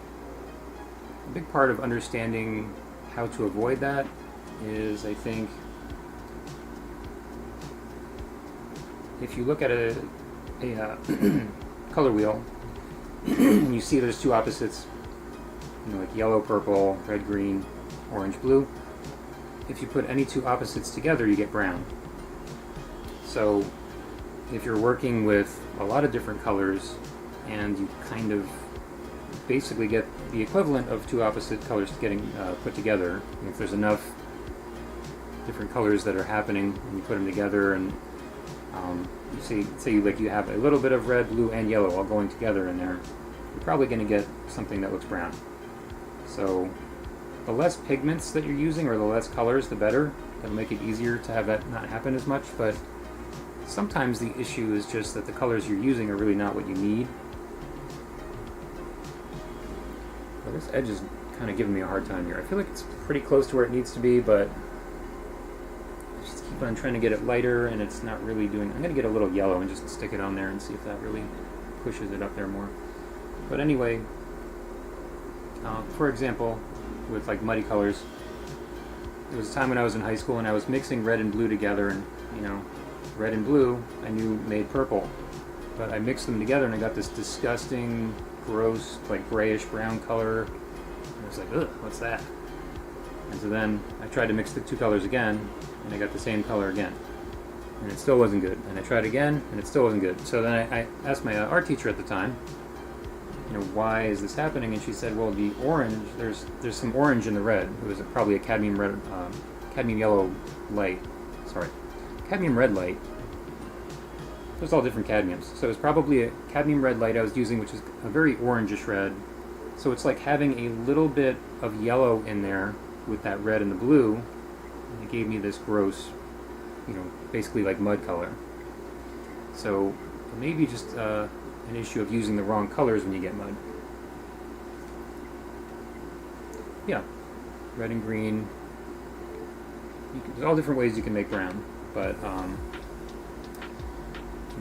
A big part of understanding how to avoid that is, I think, if you look at a color wheel and you see there's two opposites, you know, like yellow, purple, red, green, orange, blue. If you put any two opposites together, you get brown. So if you're working with a lot of different colors and you kind of basically get the equivalent of two opposite colors getting put together, if there's enough different colors that are happening and you put them together, and you say you have a little bit of red, blue, and yellow all going together in there, you're probably going to get something that looks brown. So the less pigments that you're using, or the less colors, the better. That'll make it easier to have that not happen as much, but sometimes the issue is just that the colors you're using are really not what you need. Well, this edge is kind of giving me a hard time here. I feel like it's pretty close to where it needs to be, but I just keep on trying to get it lighter, and it's not really doing... I'm going to get a little yellow and just stick it on there and see if that really pushes it up there more. But anyway, for example, with like muddy colors, there was a time when I was in high school and I was mixing red and blue together, and you know, red and blue I knew made purple, but I mixed them together and I got this disgusting, gross, like grayish brown color, and I was like, ugh, what's that? And so then I tried to mix the two colors again, and I got the same color again, and it still wasn't good. And I tried again, and it still wasn't good. So then I asked my art teacher at the time, you know, why is this happening? And she said, well, the orange, there's some orange in the red. It was probably a cadmium yellow light. Sorry, cadmium red light. It was all different cadmiums. So it was probably a cadmium red light I was using, which is a very orangish red. So it's like having a little bit of yellow in there with that red and the blue. And it gave me this gross, you know, basically like mud color. So maybe just an issue of using the wrong colors when you get mud. Yeah, red and green. There's all different ways you can make brown, but you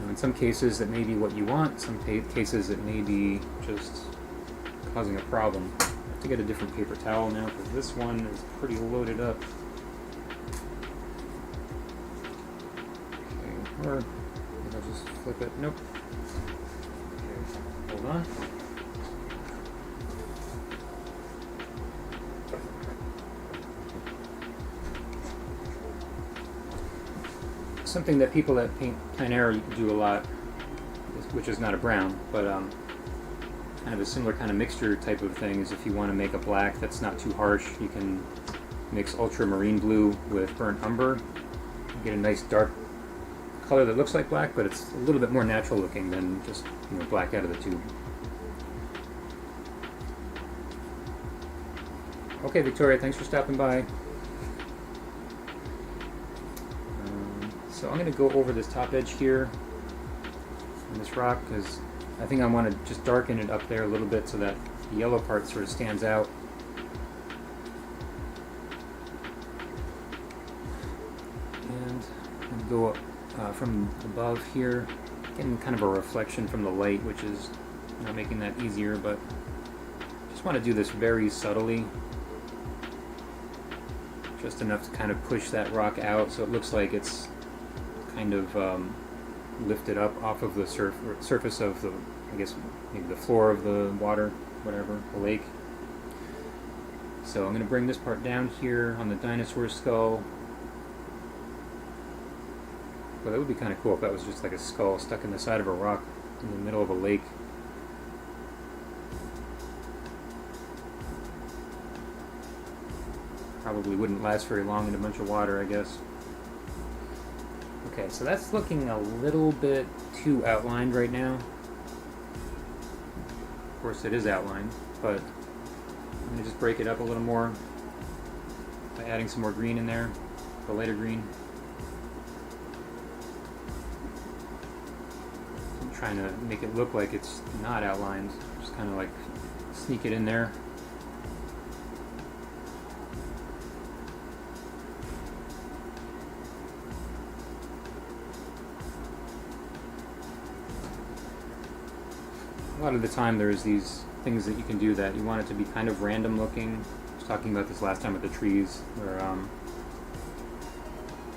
know, in some cases that may be what you want. Some cases it may be just causing a problem. I have to get a different paper towel now because this one is pretty loaded up. Okay, or maybe I'll just flip it. Nope. Okay, hold on. Something that people that paint plein air do a lot, which is not a brown, but kind of a similar kind of mixture type of thing, is if you want to make a black that's not too harsh, you can mix ultramarine blue with burnt umber. You get a nice dark color that looks like black, but it's a little bit more natural looking than just, you know, black out of the tube. Okay, Victoria, thanks for stopping by. So I'm going to go over this top edge here on this rock because I think I want to just darken it up there a little bit so that the yellow part sort of stands out. And I'm going to go from above here, getting kind of a reflection from the light, which is not making that easier, but just want to do this very subtly. Just enough to kind of push that rock out so it looks like it's kind of lifted up off of the surface of the, I guess, maybe the floor of the water, whatever, the lake. So I'm going to bring this part down here on the dinosaur skull. Well, that would be kind of cool if that was just like a skull stuck in the side of a rock in the middle of a lake. Probably wouldn't last very long in a bunch of water, I guess. Okay, so that's looking a little bit too outlined right now. Of course it is outlined, but I'm going to just break it up a little more by adding some more green in there, the lighter green. I'm trying to make it look like it's not outlined, just kind of like sneak it in there. A lot of the time there's these things that you can do that you want it to be kind of random looking. I was talking about this last time with the trees, where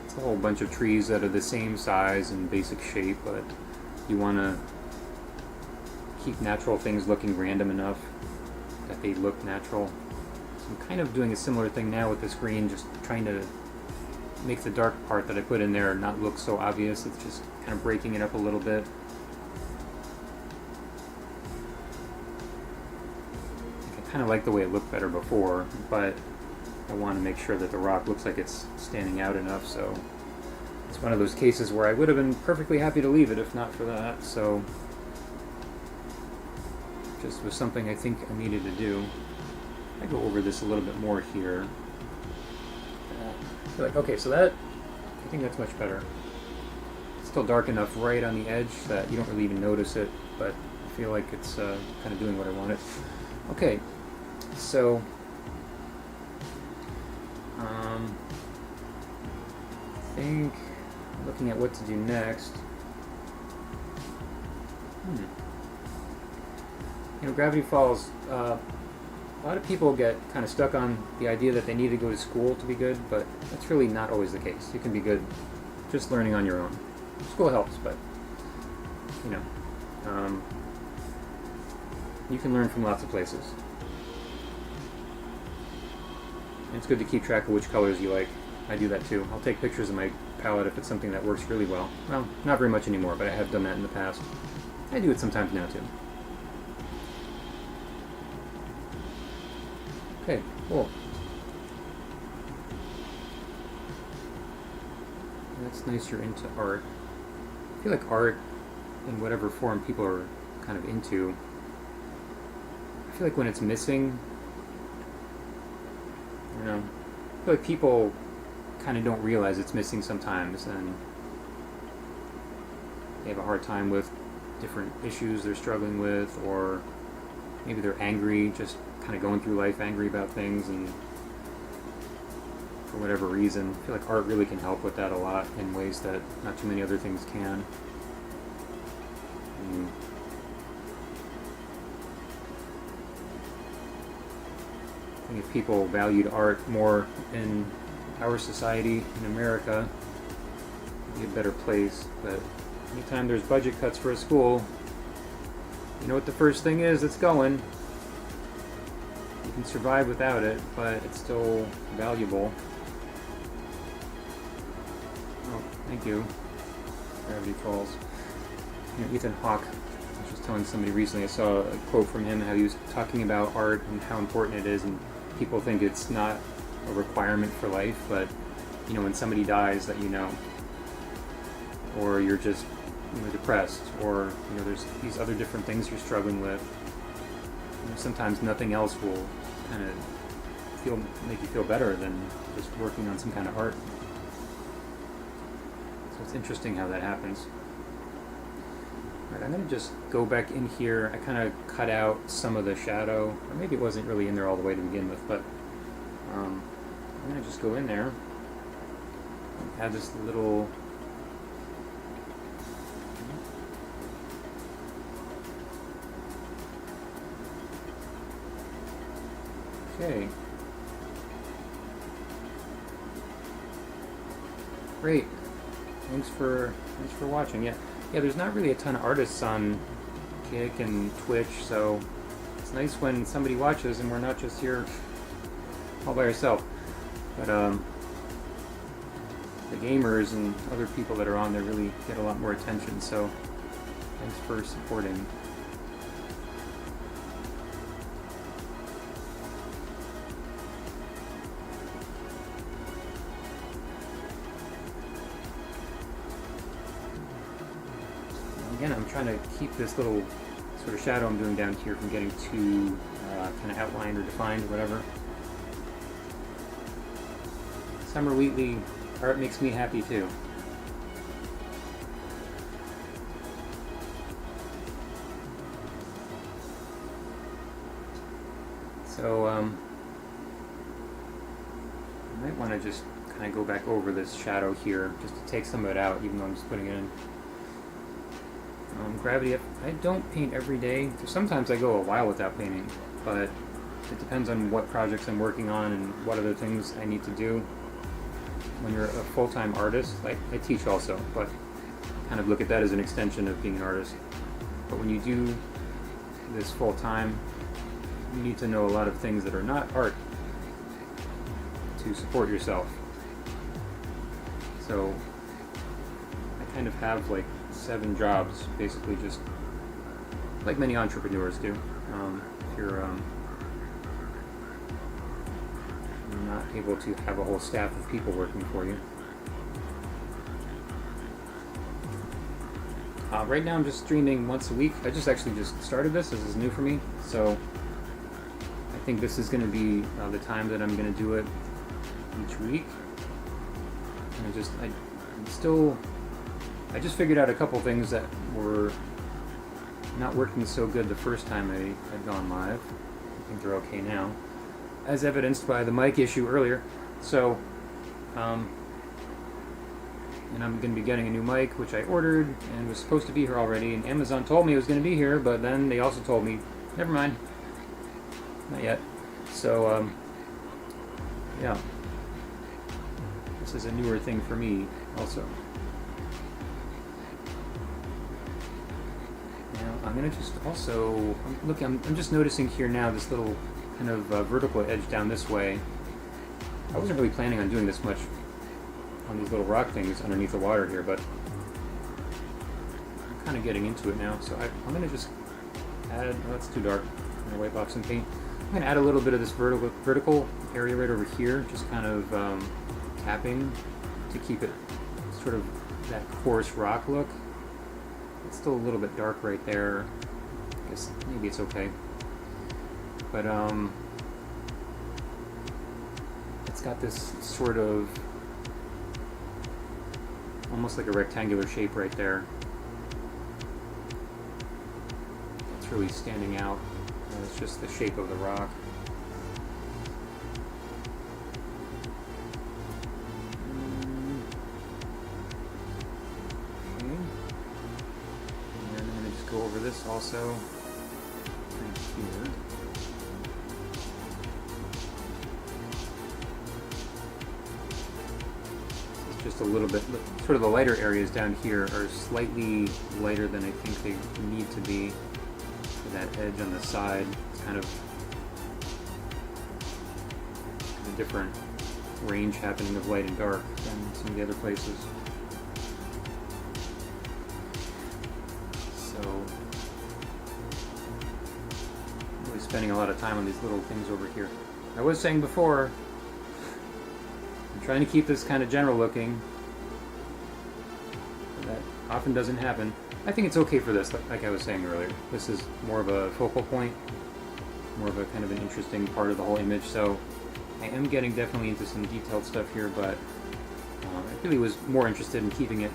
it's a whole bunch of trees that are the same size and basic shape, but you want to keep natural things looking random enough that they look natural. So I'm kind of doing a similar thing now with this green, just trying to make the dark part that I put in there not look so obvious. It's just kind of breaking it up a little bit. Kind of like the way it looked better before, but I want to make sure that the rock looks like it's standing out enough, so it's one of those cases where I would have been perfectly happy to leave it if not for that, so just was something I think I needed to do. I go over this a little bit more here. I feel like, okay, so I think that's much better. It's still dark enough right on the edge that you don't really even notice it, but I feel like it's kind of doing what I wanted. Okay, so I think looking at what to do next. You know, Gravity Falls, a lot of people get kind of stuck on the idea that they need to go to school to be good, but that's really not always the case. You can be good just learning on your own. School helps, but, you know, you can learn from lots of places. And it's good to keep track of which colors you like. I do that too. I'll take pictures of my palette if it's something that works really well. Well, not very much anymore, but I have done that in the past. I do it sometimes now too. Okay, cool. That's nice you're into art. I feel like art, in whatever form people are kind of into, I feel like when it's missing, you know, I feel like people kind of don't realize it's missing sometimes, and they have a hard time with different issues they're struggling with, or maybe they're angry, just kind of going through life angry about things, and for whatever reason. I feel like art really can help with that a lot in ways that not too many other things can. I think if people valued art more in our society, in America, it'd be a better place. But anytime there's budget cuts for a school, you know what the first thing is that's going? You can survive without it, but it's still valuable. Oh, thank you. Gravity Falls. You know, Ethan Hawke, I was just telling somebody recently, I saw a quote from him, how he was talking about art and how important it is, and people think it's not a requirement for life, but you know, when somebody dies that you know, or you're just, you know, depressed, or you know, there's these other different things you're struggling with. You know, sometimes nothing else will kind of make you feel better than just working on some kind of art. So it's interesting how that happens. Alright, I'm going to just go back in here. I kind of cut out some of the shadow, or maybe it wasn't really in there all the way to begin with, but I'm going to just go in there and add this little okay. Great. Thanks for watching. Yeah, there's not really a ton of artists on Kick and Twitch, so it's nice when somebody watches and we're not just here all by ourselves. But the gamers and other people that are on there really get a lot more attention, so thanks for supporting. Again, I'm trying to keep this little sort of shadow I'm doing down here from getting too kind of outlined or defined or whatever. Summer Wheatley, art makes me happy too. So I might want to just kind of go back over this shadow here just to take some of it out, even though I'm just putting it in. Gravity, I don't paint every day. Sometimes I go a while without painting, but it depends on what projects I'm working on and what other things I need to do. When you're a full-time artist, like I teach also, but kind of look at that as an extension of being an artist. But when you do this full-time, you need to know a lot of things that are not art to support yourself. So I kind of have like 7 jobs, basically, just like many entrepreneurs do. If you're not able to have a whole staff of people working for you. Right now I'm just streaming once a week. I just actually just started this. This is new for me, so I I think this is going to be the time that I'm going to do it each week. And I just figured out a couple things that were not working so good the first time I had gone live. I think they're okay now, as evidenced by the mic issue earlier. So, and I'm going to be getting a new mic, which I ordered and was supposed to be here already. And Amazon told me it was going to be here, but then they also told me, never mind, not yet. So, yeah, this is a newer thing for me also. Now I'm going to just also, look, I'm just noticing here now this little kind of vertical edge down this way. I wasn't really planning on doing this much on these little rock things underneath the water here, but I'm kind of getting into it now. So I'm going to just add, oh, that's too dark. I'm going to wipe off some paint. I'm going to add a little bit of this vertical area right over here, just kind of tapping to keep it sort of that coarse rock look. It's still a little bit dark right there. I guess maybe it's okay. But it's got this sort of almost like a rectangular shape right there. It's really standing out. It's just the shape of the rock. Okay. And then I'm going to just go over this also right here. It's just a little bit, sort of the lighter areas down here are slightly lighter than I think they need to be. That edge on the side, it's kind of a different range happening of light and dark than some of the other places. So, I'm really spending a lot of time on these little things over here. I was saying before, I'm trying to keep this kind of general looking. That often doesn't happen. I think it's okay for this, like I was saying earlier. This is more of a focal point, more of a kind of an interesting part of the whole image. So I am getting definitely into some detailed stuff here, but I really was more interested in keeping it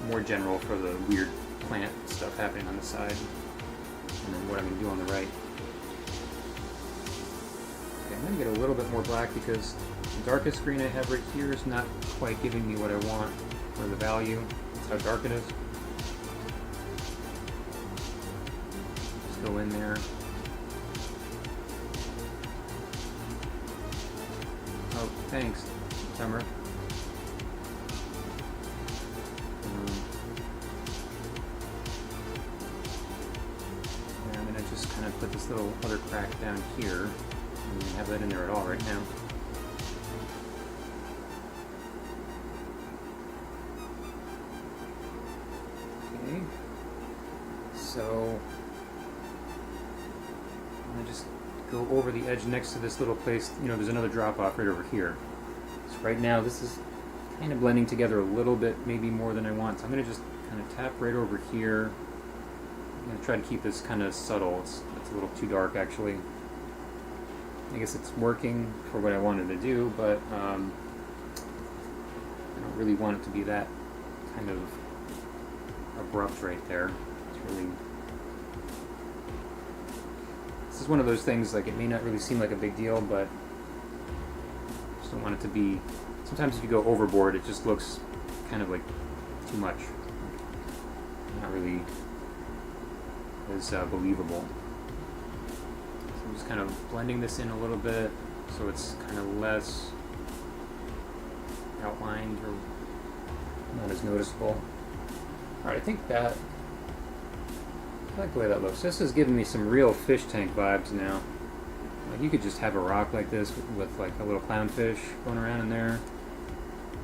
more general for the weird plant stuff happening on the side, and then what I'm going to do on the right. Okay, I'm going to get a little bit more black because the darkest green I have right here is not quite giving me what I want for the value. That's how dark it is. Go in there. Oh, thanks, Summer. And I'm going to just kind of put this little other crack down here. I don't have that in there at all right now. Okay. So just go over the edge next to this little place. You know, there's another drop off right over here. So right now this is kind of blending together a little bit, maybe more than I want. So I'm going to just kind of tap right over here. I'm going to try to keep this kind of subtle. It's a little too dark actually. I guess it's working for what I wanted to do, but I don't really want it to be that kind of abrupt right there. It's really, this is one of those things, like, it may not really seem like a big deal, but I just don't want it to be, sometimes if you go overboard it just looks kind of like too much, not really as believable. So I'm just kind of blending this in a little bit so it's kind of less outlined or not as noticeable. Alright, I think that, I like the way that looks. This is giving me some real fish tank vibes now. Like, you could just have a rock like this with like a little clownfish going around in there.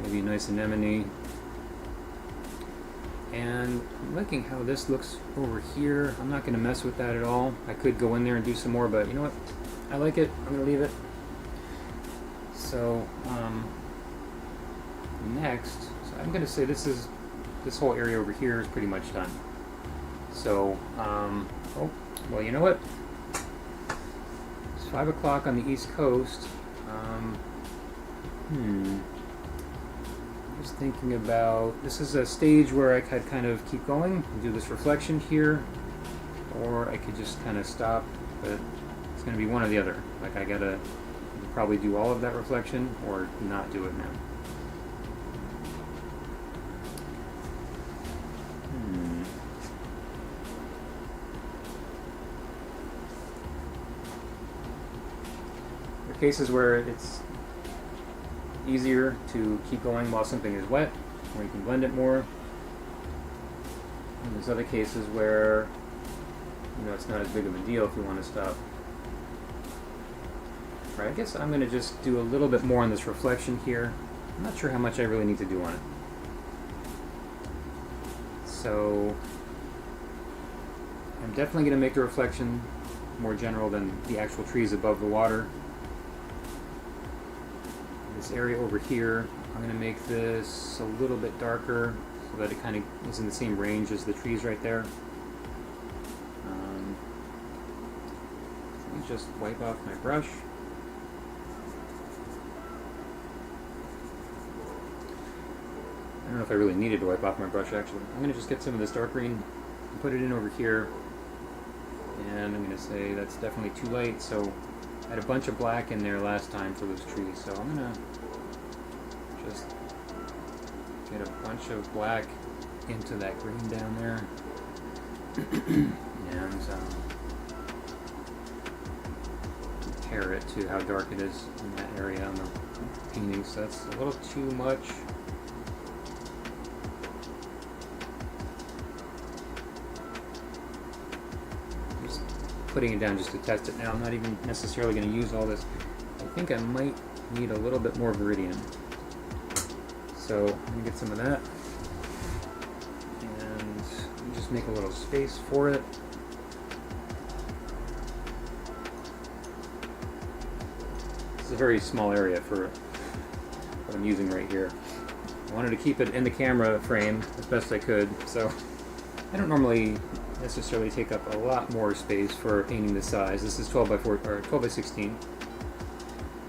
Maybe a nice anemone. And I'm liking how this looks over here. I'm not going to mess with that at all. I could go in there and do some more, but you know what? I like it. I'm going to leave it. So, next, so I'm going to say this whole area over here is pretty much done. So, oh, well, you know what? As It's 5 o'clock on the East Coast. Just thinking about, this is a stage where I could kind of keep going and do this reflection here, or I could just kind of stop, but it's going to be one or the other. Like I gotta probably do all of that reflection or not do it now. There are cases where it's easier to keep going while something is wet, where you can blend it more. And there's other cases where, you know, it's not as big of a deal if you want to stop. Right, I guess I'm going to just do a little bit more on this reflection here. I'm not sure how much I really need to do on it. So I'm definitely going to make the reflection more general than the actual trees above the water. This area over here, I'm going to make this a little bit darker so that it kind of is in the same range as the trees right there. Let me just wipe off my brush. I don't know if I really needed to wipe off my brush actually. I'm going to just get some of this dark green and put it in over here. And I'm going to say that's definitely too light, so I had a bunch of black in there last time for those trees, so I'm going to just get a bunch of black into that green down there. And compare it to how dark it is in that area on the painting, so that's a little too much. Putting it down just to test it now. I'm not even necessarily going to use all this. I think I might need a little bit more Viridian. So I'm going to get some of that. And just make a little space for it. This is a very small area for what I'm using right here. I wanted to keep it in the camera frame as best I could, so I don't normally necessarily take up a lot more space for painting this size. This is 12 by 4 or 12 by 16.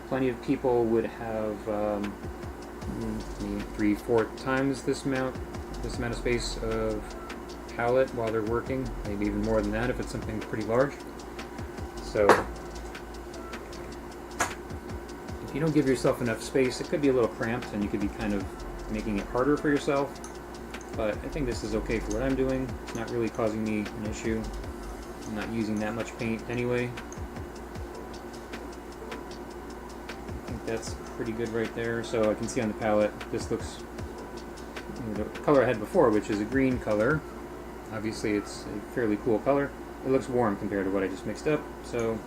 Plenty of people would have 3-4 times this amount of space of palette while they're working, maybe even more than that if it's something pretty large. So if you don't give yourself enough space, it could be a little cramped and you could be kind of making it harder for yourself. But I think this is okay for what I'm doing. It's not really causing me an issue. I'm not using that much paint anyway. I think that's pretty good right there. So I can see on the palette, this looks, you know, the color I had before, which is a green color. Obviously it's a fairly cool color. It looks warm compared to what I just mixed up. So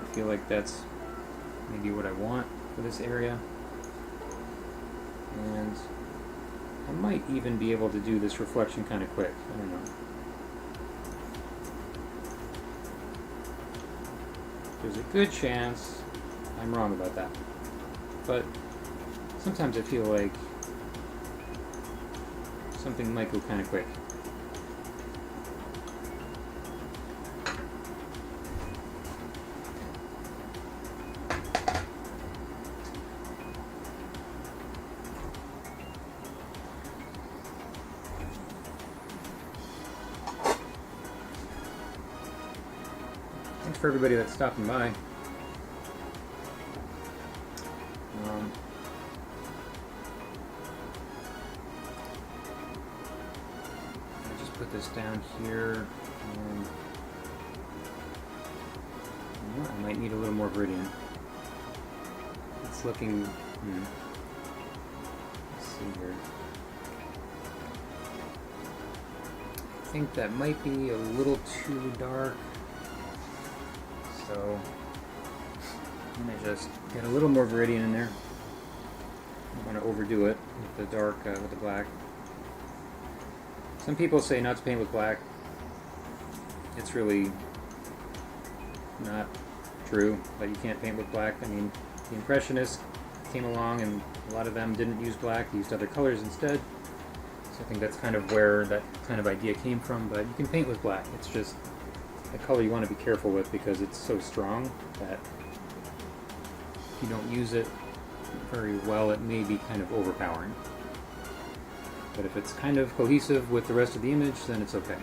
I feel like that's maybe what I want for this area. And I might even be able to do this reflection kind of quick. I don't know. There's a good chance I'm wrong about that. But sometimes I feel like something might go kind of quick. Thanks for everybody that's stopping by. I'll just put this down here. I might need a little more Viridian. It's looking. Let's see here. I think that might be a little too dark. So I'm going to just get a little more Viridian in there. I don't want to overdo it with the dark, with the black. Some people say not to paint with black. It's really not true that you can't paint with black. I mean, the Impressionists came along and a lot of them didn't use black, they used other colors instead. So I think that's kind of where that kind of idea came from, but you can paint with black. It's just a color you want to be careful with because it's so strong that if you don't use it very well, it may be kind of overpowering. But if it's kind of cohesive with the rest of the image, then it's okay.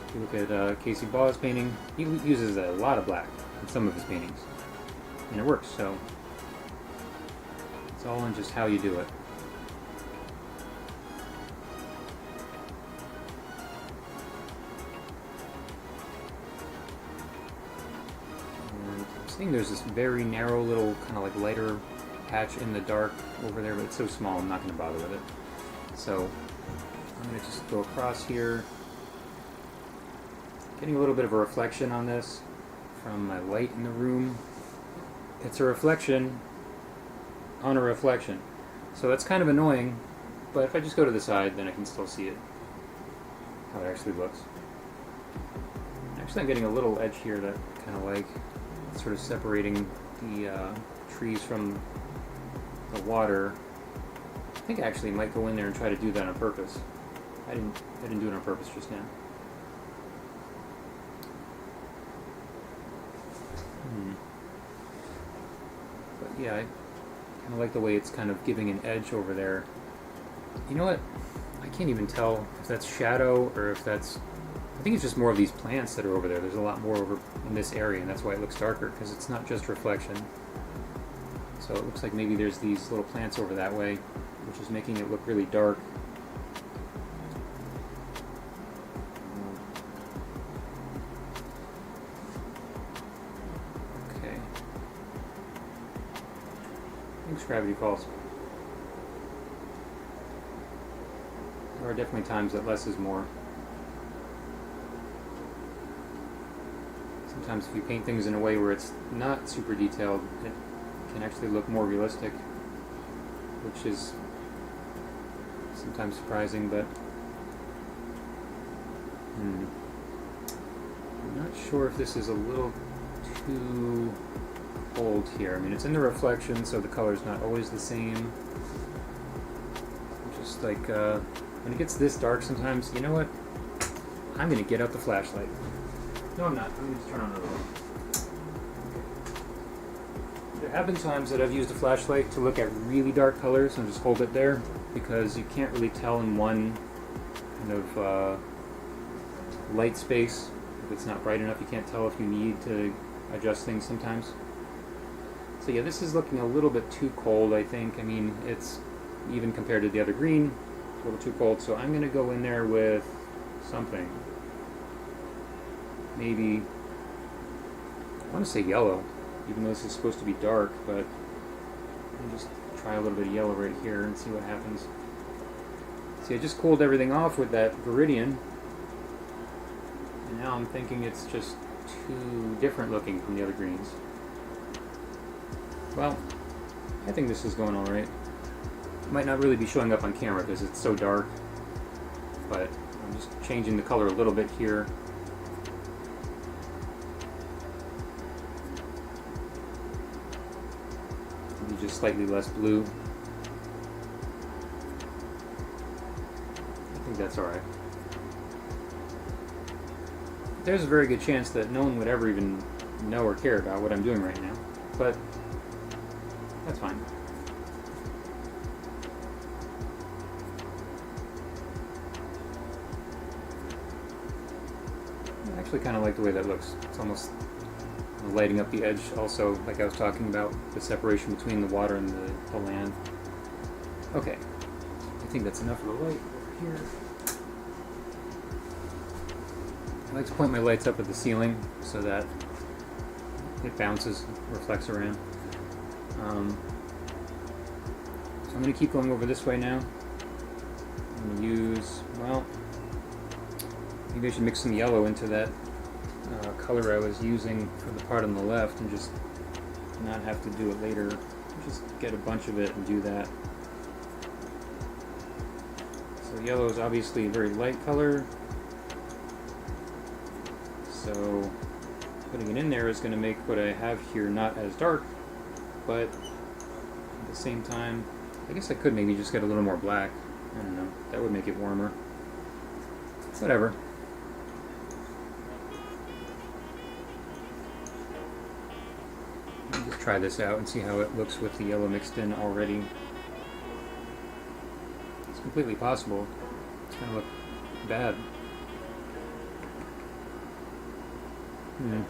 If you look at Casey Baugh's painting, he uses a lot of black in some of his paintings, and it works, so it's all in just how you do it. And I'm seeing there's this very narrow little kind of like lighter patch in the dark over there, but it's so small I'm not going to bother with it. So I'm going to just go across here, getting a little bit of a reflection on this from my light in the room. It's a reflection on a reflection, so that's kind of annoying, but if I just go to the side, then I can still see it, how it actually looks. Actually, I'm getting a little edge here that I kind of like, sort of separating the trees from the water. I think I actually might go in there and try to do that on purpose. I didn't do it on purpose just now. But yeah, I kind of like the way it's kind of giving an edge over there. You know what? I can't even tell if that's shadow or if that's... I think it's just more of these plants that are over there. There's a lot more over in this area, and that's why it looks darker, because it's not just reflection. So it looks like maybe there's these little plants over that way, which is making it look really dark. Okay. Thanks, Gravity Falls. There are definitely times that less is more. Sometimes if you paint things in a way where it's not super detailed, it can actually look more realistic, which is sometimes surprising, but I'm not sure if this is a little too bold here. I mean, it's in the reflection, so the color's not always the same. Just like when it gets this dark sometimes, you know what? I'm going to get out the flashlight. No, I'm not. I'm going to just turn on the light. There have been times that I've used a flashlight to look at really dark colors and just hold it there, because you can't really tell in one kind of light space. If it's not bright enough, you can't tell if you need to adjust things sometimes. So yeah, this is looking a little bit too cold, I think. I mean, it's even compared to the other green, a little too cold. So I'm going to go in there with something. Maybe, I want to say yellow, even though this is supposed to be dark, but I'll just try a little bit of yellow right here and see what happens. See, I just cooled everything off with that Viridian, and now I'm thinking it's just too different looking from the other greens. Well, I think this is going alright. It might not really be showing up on camera because it's so dark, but I'm just changing the color a little bit here. Maybe just slightly less blue. I think that's alright. There's a very good chance that no one would ever even know or care about what I'm doing right now, but that's fine. I actually kind of like the way that looks. It's almost lighting up the edge also, like I was talking about, the separation between the water and the land. Okay, I think that's enough of the light over here. I like to point my lights up at the ceiling so that it bounces, reflects around. So I'm going to keep going over this way now. I'm going to use, well, maybe I should mix some yellow into that color I was using for the part on the left and just not have to do it later. Just get a bunch of it and do that. So yellow is obviously a very light color. So putting it in there is going to make what I have here not as dark, but at the same time, I guess I could maybe just get a little more black. I don't know. That would make it warmer. Whatever. try this out and see how it looks with the yellow mixed in already. It's completely possible. It's gonna look bad. I don't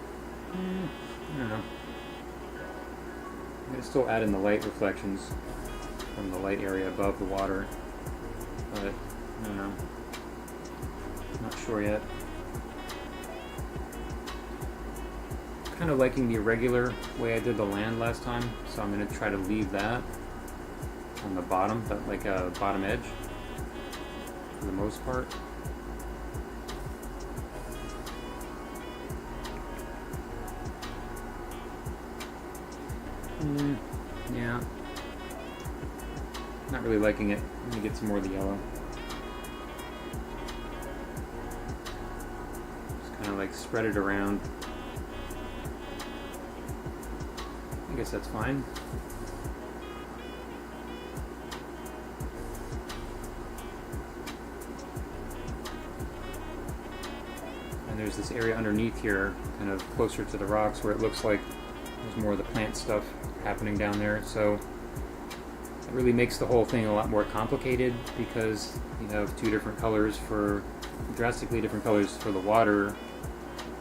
know. I'm gonna still add in the light reflections from the light area above the water, but I don't know. Not sure yet. Kind of liking the irregular way I did the land last time, so I'm going to try to leave that on the bottom, but like a bottom edge for the most part. Yeah. Not really liking it. I'm going to get some more of the yellow. Just kind of like spread it around. I guess that's fine. And there's this area underneath here, kind of closer to the rocks, where it looks like there's more of the plant stuff happening down there. So it really makes the whole thing a lot more complicated, because you have two different colors for drastically different colors for the water,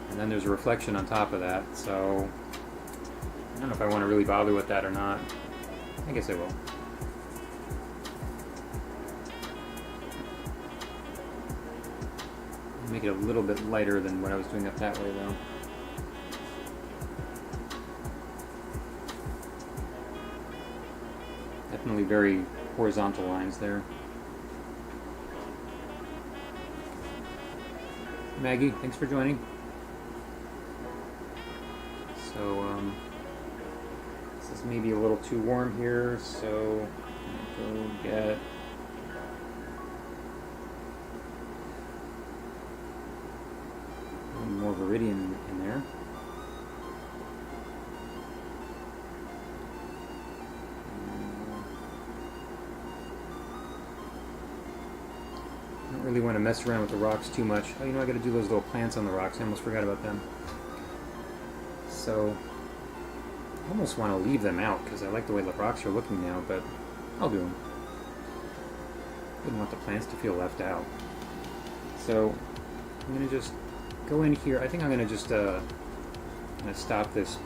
and then there's a reflection on top of that. So I don't know if I want to really bother with that or not. I guess I will. Make it a little bit lighter than what I was doing up that way though. Definitely very horizontal lines there. Maggie, thanks for joining. So, this is maybe a little too warm here, so I'm gonna go get a little more viridian in there. I don't really want to mess around with the rocks too much. Oh, you know, I got to do those little plants on the rocks. I almost forgot about them. So I almost want to leave them out because I like the way the rocks are looking now, but I'll do them. Wouldn't want the plants to feel left out. So I'm going to just go in here. I think I'm going to just stop this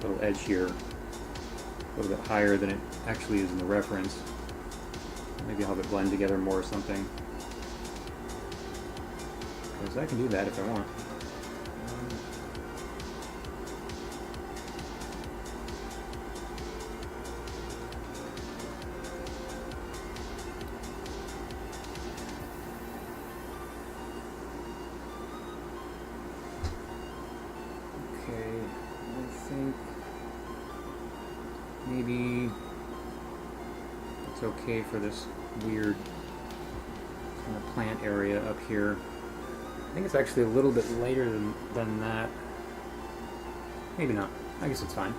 little edge here a little bit higher than it actually is in the reference. Maybe I'll have it blend together more or something. Because I can do that if I want. Maybe it's okay for this weird kind of plant area up here. I think it's actually a little bit later than that. Maybe not. I guess it's fine.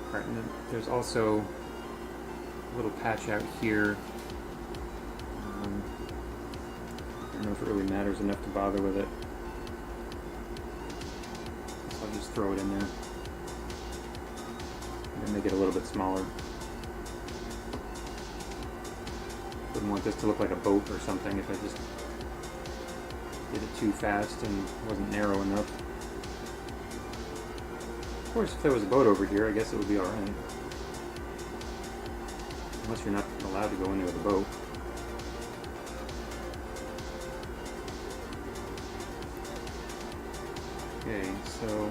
Alright, and then there's also a little patch out here. I don't know if it really matters enough to bother with it. So I'll just throw it in there. And make it a little bit smaller. Wouldn't want this to look like a boat or something if I just did it too fast and wasn't narrow enough. Of course, if there was a boat over here, I guess it would be alright. Unless you're not allowed to go in there with a boat. Okay, so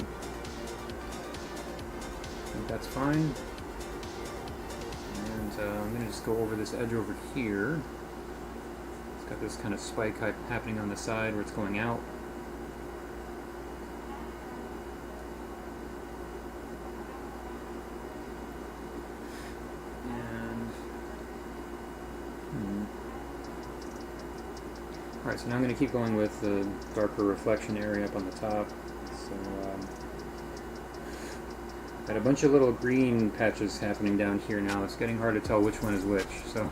that's fine. And I'm going to just go over this edge over here. It's got this kind of spike happening on the side where it's going out. And alright, so now I'm going to keep going with the darker reflection area up on the top. So got a bunch of little green patches happening down here now. It's getting hard to tell which one is which, so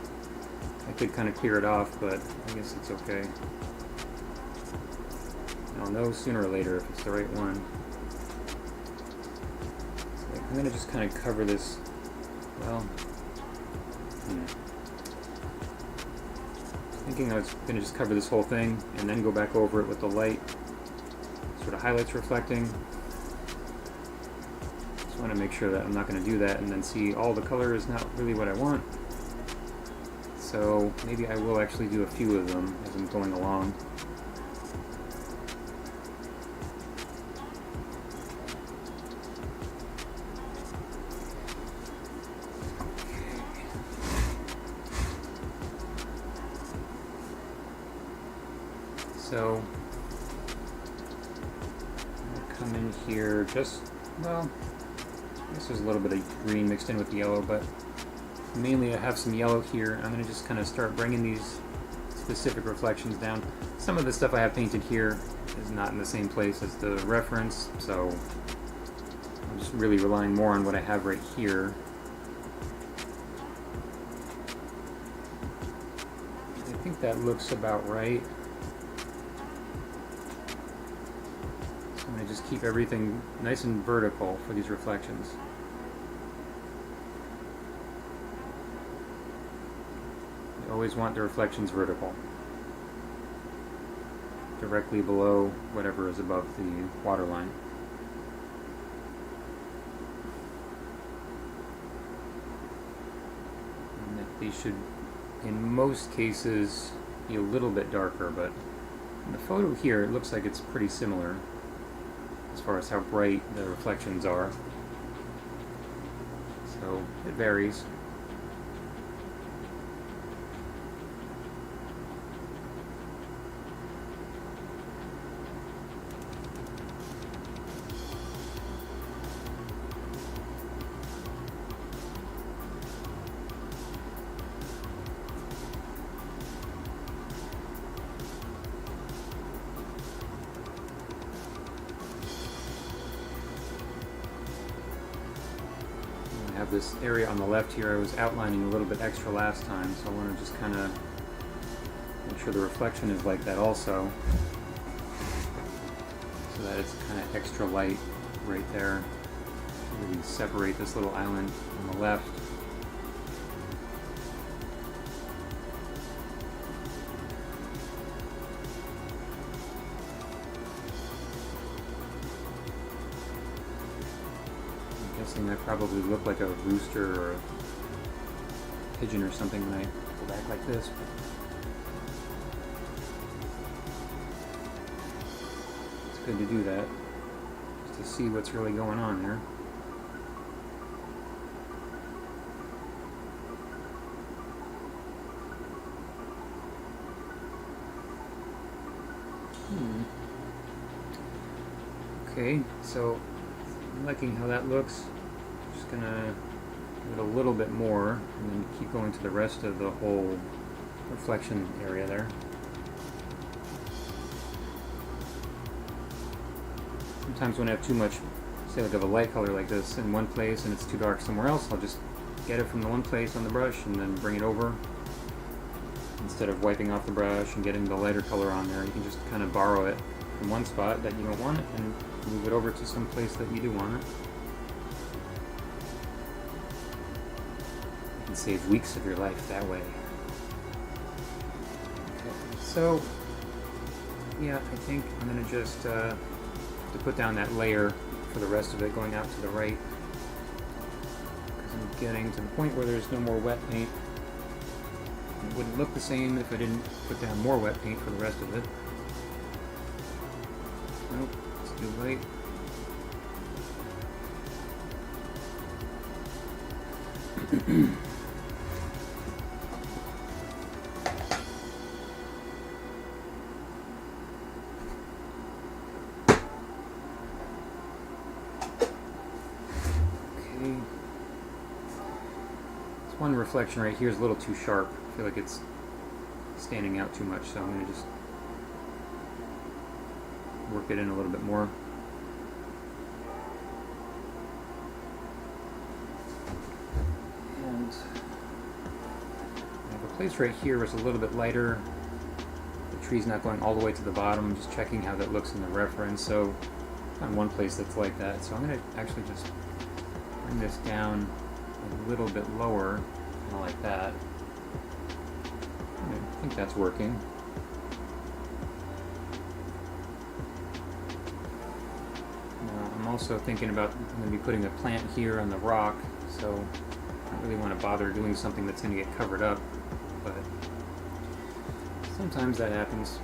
I could kind of clear it off, but I guess it's okay. I'll know sooner or later if it's the right one. So I'm going to just kind of cover this, well, thinking I was going to just cover this whole thing and then go back over it with the light, sort of highlights reflecting. Just want to make sure that I'm not going to do that and then see all the color is not really what I want. So maybe I will actually do a few of them as I'm going along. So I'll come in here just, well, I guess there's a little bit of green mixed in with the yellow, but mainly I have some yellow here. I'm going to just kind of start bringing these specific reflections down. Some of the stuff I have painted here is not in the same place as the reference, so I'm just really relying more on what I have right here. I think that looks about right. So I'm going to just keep everything nice and vertical for these reflections. You always want the reflections vertical, directly below whatever is above the water line. And that they should, in most cases, be a little bit darker, but in the photo here it looks like it's pretty similar as far as how bright the reflections are. So it varies. I have this area on the left here I was outlining a little bit extra last time, so I want to just kind of make sure the reflection is like that also, so that it's kind of extra light right there. Really separate this little island on the left. That probably looked like a rooster or a pigeon or something when I go back like this. It's good to do that, just to see what's really going on there. Okay, so I'm liking how that looks. Just gonna give it a little bit more and then keep going to the rest of the whole reflection area there. Sometimes when I have too much, say like of a light color like this in one place and it's too dark somewhere else, I'll just get it from the one place on the brush and then bring it over. Instead of wiping off the brush and getting the lighter color on there, you can just kind of borrow it from one spot that you don't want it and move it over to some place that you do want it. You can save weeks of your life that way. Okay, so yeah, I think I'm going to just to put down that layer for the rest of it going out to the right, because I'm getting to the point where there's no more wet paint. It wouldn't look the same if I didn't put down more wet paint for the rest of it. Nope, it's too late. Okay. This one reflection right here is a little too sharp. I feel like it's standing out too much, so I'm going to just work it in a little bit more. And I have a place right here where it's a little bit lighter. The tree's not going all the way to the bottom. I'm just checking how that looks in the reference. So on one place that's like that. So I'm going to actually just bring this down a little bit lower, kind of like that. I think that's working. I'm also thinking about, I'm going to be putting a plant here on the rock, so I don't really want to bother doing something that's going to get covered up, but sometimes that happens.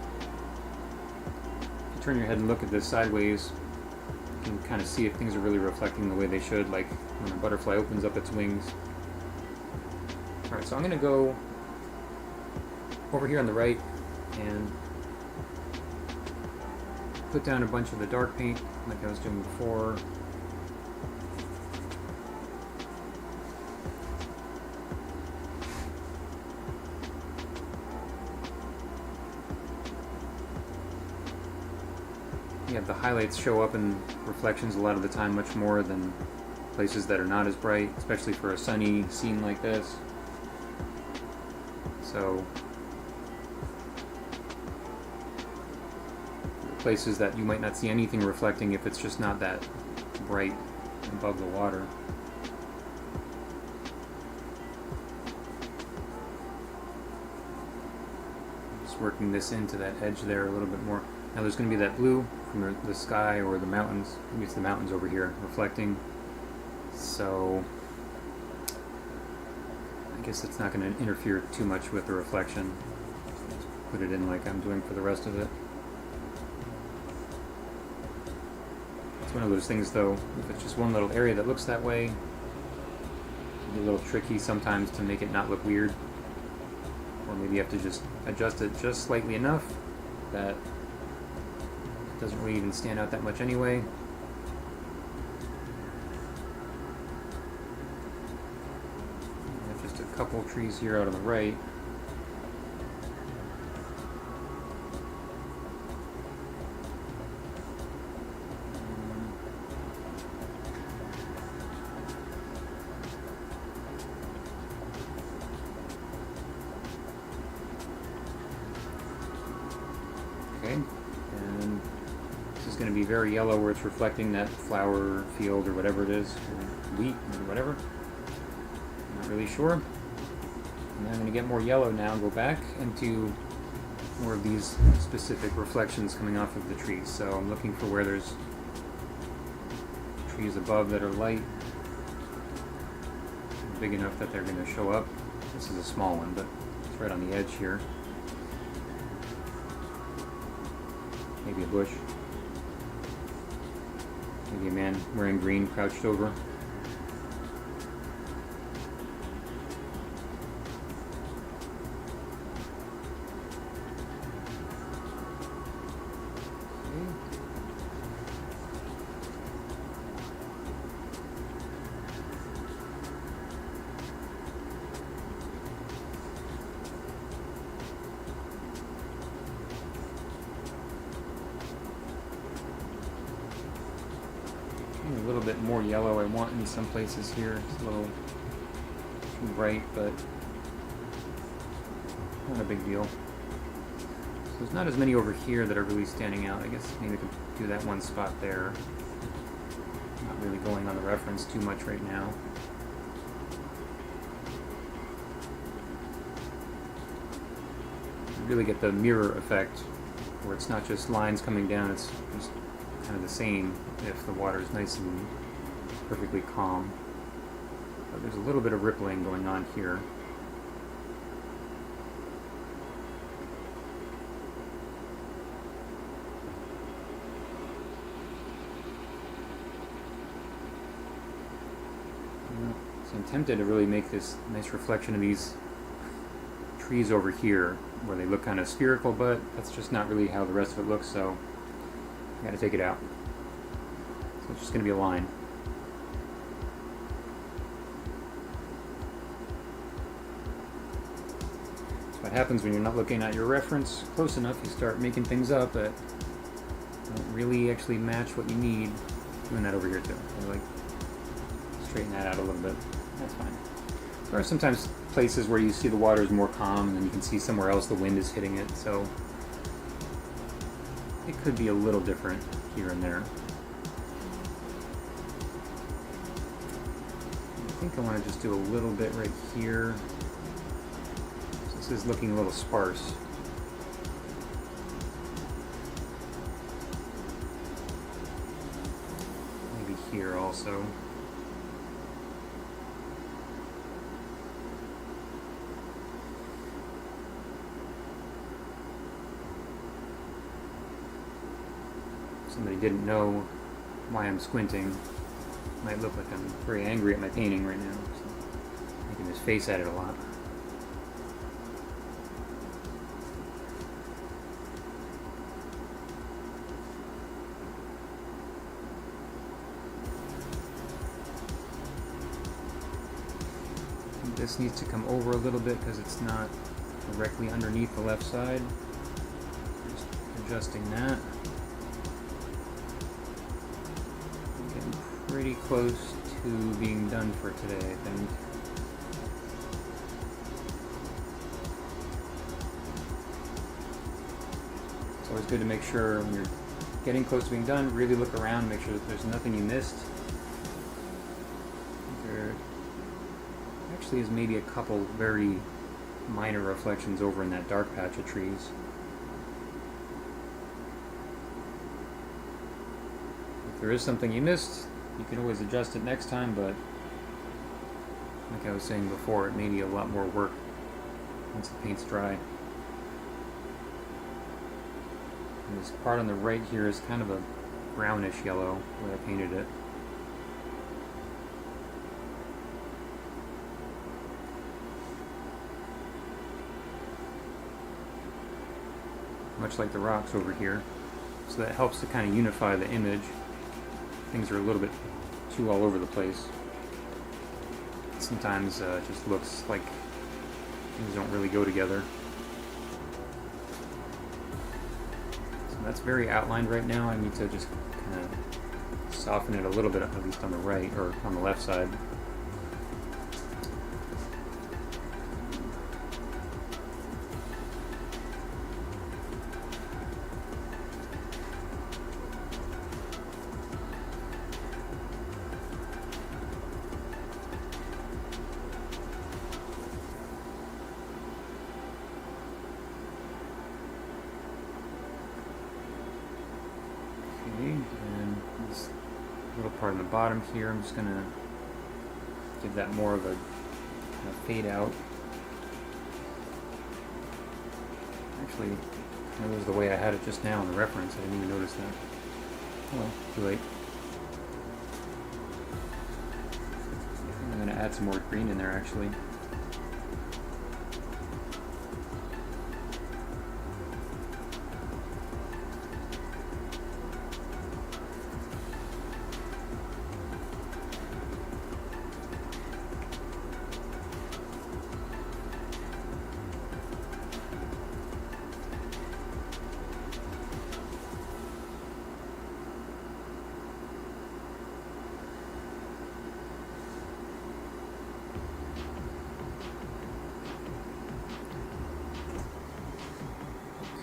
If you turn your head and look at this sideways, you can kind of see if things are really reflecting the way they should, like when a butterfly opens up its wings. Alright, so I'm going to go over here on the right and put down a bunch of the dark paint like I was doing before. Yeah, the highlights show up in reflections a lot of the time much more than places that are not as bright, especially for a sunny scene like this. So places that you might not see anything reflecting if it's just not that bright above the water. Just working this into that edge there a little bit more. Now there's going to be that blue from the sky or the mountains. Maybe it's the mountains over here reflecting. So I guess it's not going to interfere too much with the reflection. Just put it in like I'm doing for the rest of it. It's one of those things though, if it's just one little area that looks that way, it's a little tricky sometimes to make it not look weird. Or maybe you have to just adjust it just slightly enough that it doesn't really even stand out that much anyway. Just a couple trees here out on the right. Okay, and this is going to be very yellow where it's reflecting that flower field or whatever it is, or wheat or whatever. Not really sure. And I'm going to get more yellow now and go back into more of these specific reflections coming off of the trees. So I'm looking for where there's trees above that are light, big enough that they're going to show up. This is a small one, but it's right on the edge here. Maybe a bush. Maybe a man wearing green crouched over. A little bit more yellow I want in some places here. It's a little too bright, but not a big deal. So there's not as many over here that are really standing out. I guess maybe I could do that one spot there. Not really going on the reference too much right now. You really get the mirror effect where it's not just lines coming down, it's just kind of the same if the water is nice and perfectly calm. But there's a little bit of rippling going on here. So I'm tempted to really make this nice reflection of these trees over here where they look kind of spherical, but that's just not really how the rest of it looks, so I gotta take it out. So it's just gonna be a line. That's what happens when you're not looking at your reference close enough. You start making things up that don't really actually match what you need. Doing that over here too. So like straighten that out a little bit. That's fine. There are sometimes places where you see the water is more calm and then you can see somewhere else the wind is hitting it, so it could be a little different here and there. think I want to just do a little bit right here. This is looking a little sparse. Maybe here also. Somebody didn't know why I'm squinting. Might look like I'm very angry at my painting right now. So making his face at it a lot. This needs to come over a little bit because it's not directly underneath the left side. Just adjusting that. Getting pretty close to being done for today, I think. It's always good to make sure when you're getting close to being done, really look around, make sure that there's nothing you missed. Is maybe a couple very minor reflections over in that dark patch of trees. If there is something you missed, you can always adjust it next time, but like I was saying before, it may be a lot more work once the paint's dry. And this part on the right here is kind of a brownish yellow where I painted it. Much like the rocks over here, so that helps to kind of unify the image. Things are a little bit too all over the place. Sometimes it just looks like things don't really go together. So that's very outlined right now. I need to just kind of soften it a little bit, at least on the right, or on the left side. And this little part in the bottom here, I'm just going to give that more of a kind of fade out. Actually, that was the way I had it just now in the reference. I didn't even notice that. Oh well, too late. I'm going to add some more green in there actually.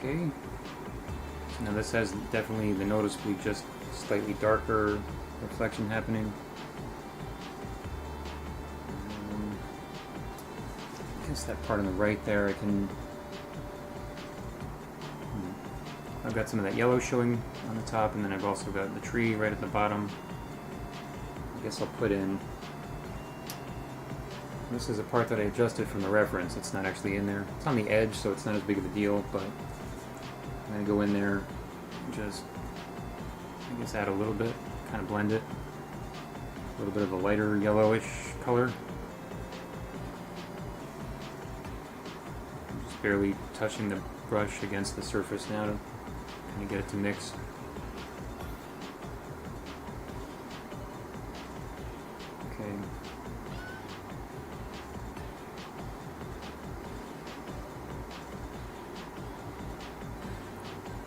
Okay, now this has definitely the noticeably just slightly darker reflection happening. I guess that part on the right there, I've got some of that yellow showing on the top, and then I've also got the tree right at the bottom. I guess I'll put in, this is a part that I adjusted from the reference. It's not actually in there. It's on the edge, so it's not as big of a deal, but I'm going to go in there and just, I guess, add a little bit, kind of blend it. A little bit of a lighter yellowish color. I'm just barely touching the brush against the surface now to kind of get it to mix. Okay.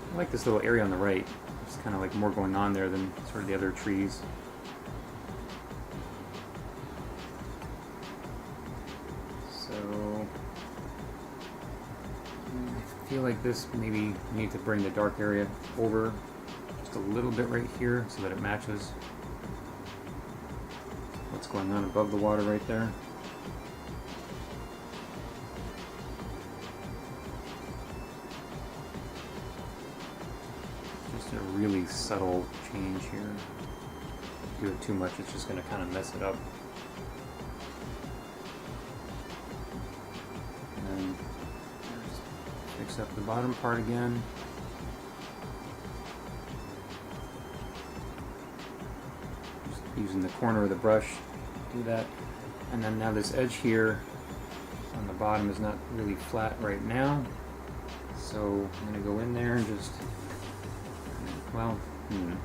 I like this little area on the right. It's kind of like more going on there than sort of the other trees. So I feel like this maybe need to bring the dark area over just a little bit right here so that it matches what's going on above the water right there. Just a really subtle change here. If you do it too much, it's just going to kind of mess it up. And then fix up the bottom part again. Using the corner of the brush to do that. And then now this edge here on the bottom is not really flat right now, so I'm going to go in there and just, well, I'm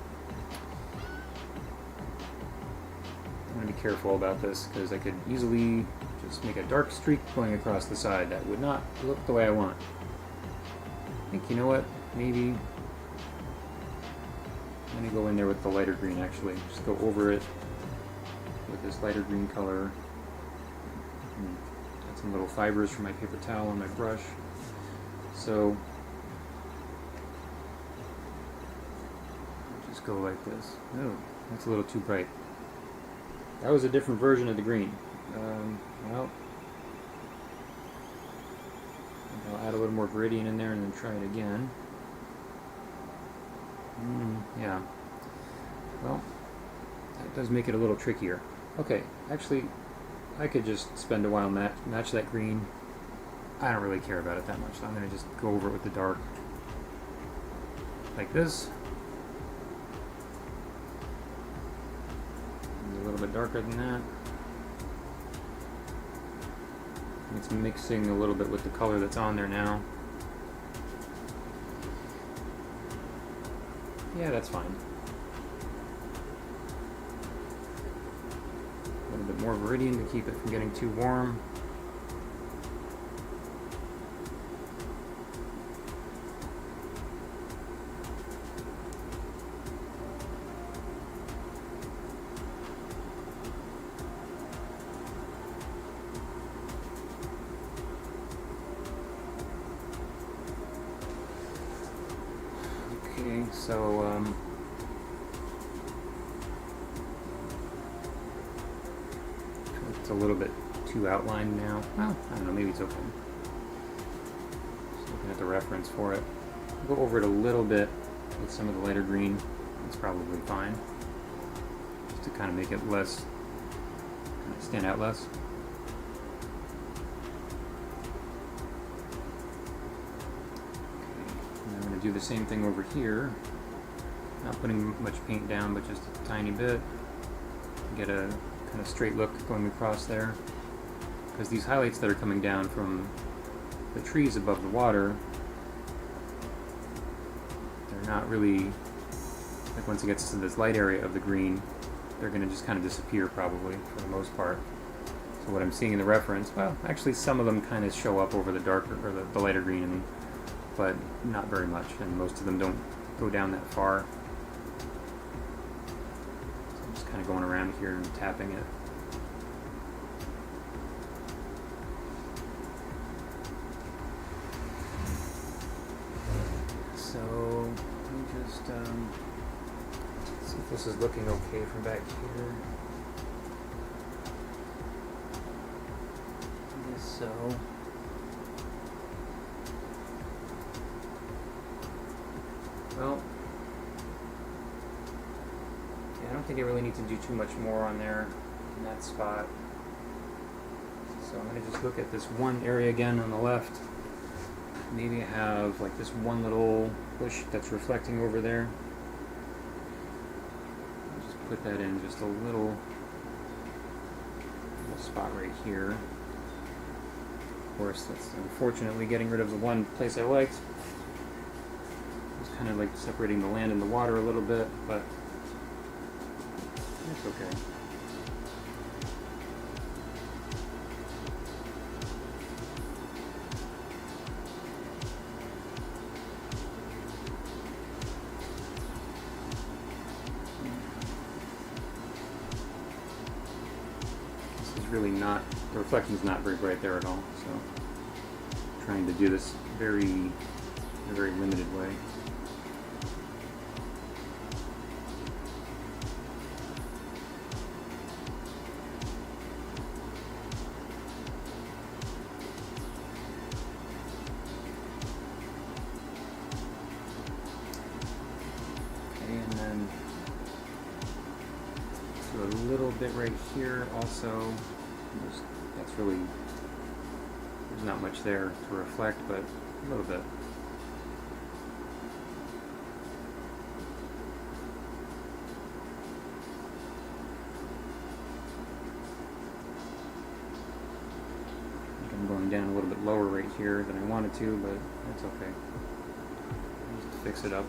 going to be careful about this because I could easily just make a dark streak going across the side that would not look the way I want. I think, you know what, maybe I'm going to go in there with the lighter green actually. Just go over it with this lighter green color. Got some little fibers from my paper towel on my brush. So just go like this. Oh, that's a little too bright. That was a different version of the green. Well, I'll add a little more gradient in there and then try it again. Yeah. Well, that does make it a little trickier. Okay, actually, I could just spend a while match that green. I don't really care about it that much, so I'm going to just go over it with the dark. Like this. A little bit darker than that. It's mixing a little bit with the color that's on there now. Yeah, that's fine. A little bit more viridian to keep it from getting too warm. Okay, so it's a little bit too outlined now. Well, I don't know, maybe it's okay. Just looking at the reference for it. I'll go over it a little bit with some of the lighter green. It's probably fine. Just to kind of make it less, stand out less. Do the same thing over here, not putting much paint down but just a tiny bit, get a kind of straight look going across there, because these highlights that are coming down from the trees above the water, they're not really, like once it gets to this light area of the green, they're going to just kind of disappear probably for the most part. So what I'm seeing in the reference, well actually some of them kind of show up over the darker or the lighter green, but not very much, and most of them don't go down that far. So I'm just kind of going around here and tapping it. So let me just see if this is looking okay from back here. I guess so. Well, yeah, I don't think I really need to do too much more on there in that spot. So I'm going to just look at this one area again on the left. Maybe I have like this one little bush that's reflecting over there. I'll just put that in just a little spot right here. Of course, that's unfortunately getting rid of the one place I liked. Kind of like separating the land and the water a little bit, but it's okay. This is really not, the reflection's not very bright there at all, so I'm trying to do this in a very limited way. bit right here also. That's really, there's not much there to reflect, but a little bit. I'm going down a little bit lower right here than I wanted to, but that's okay. Just fix it up.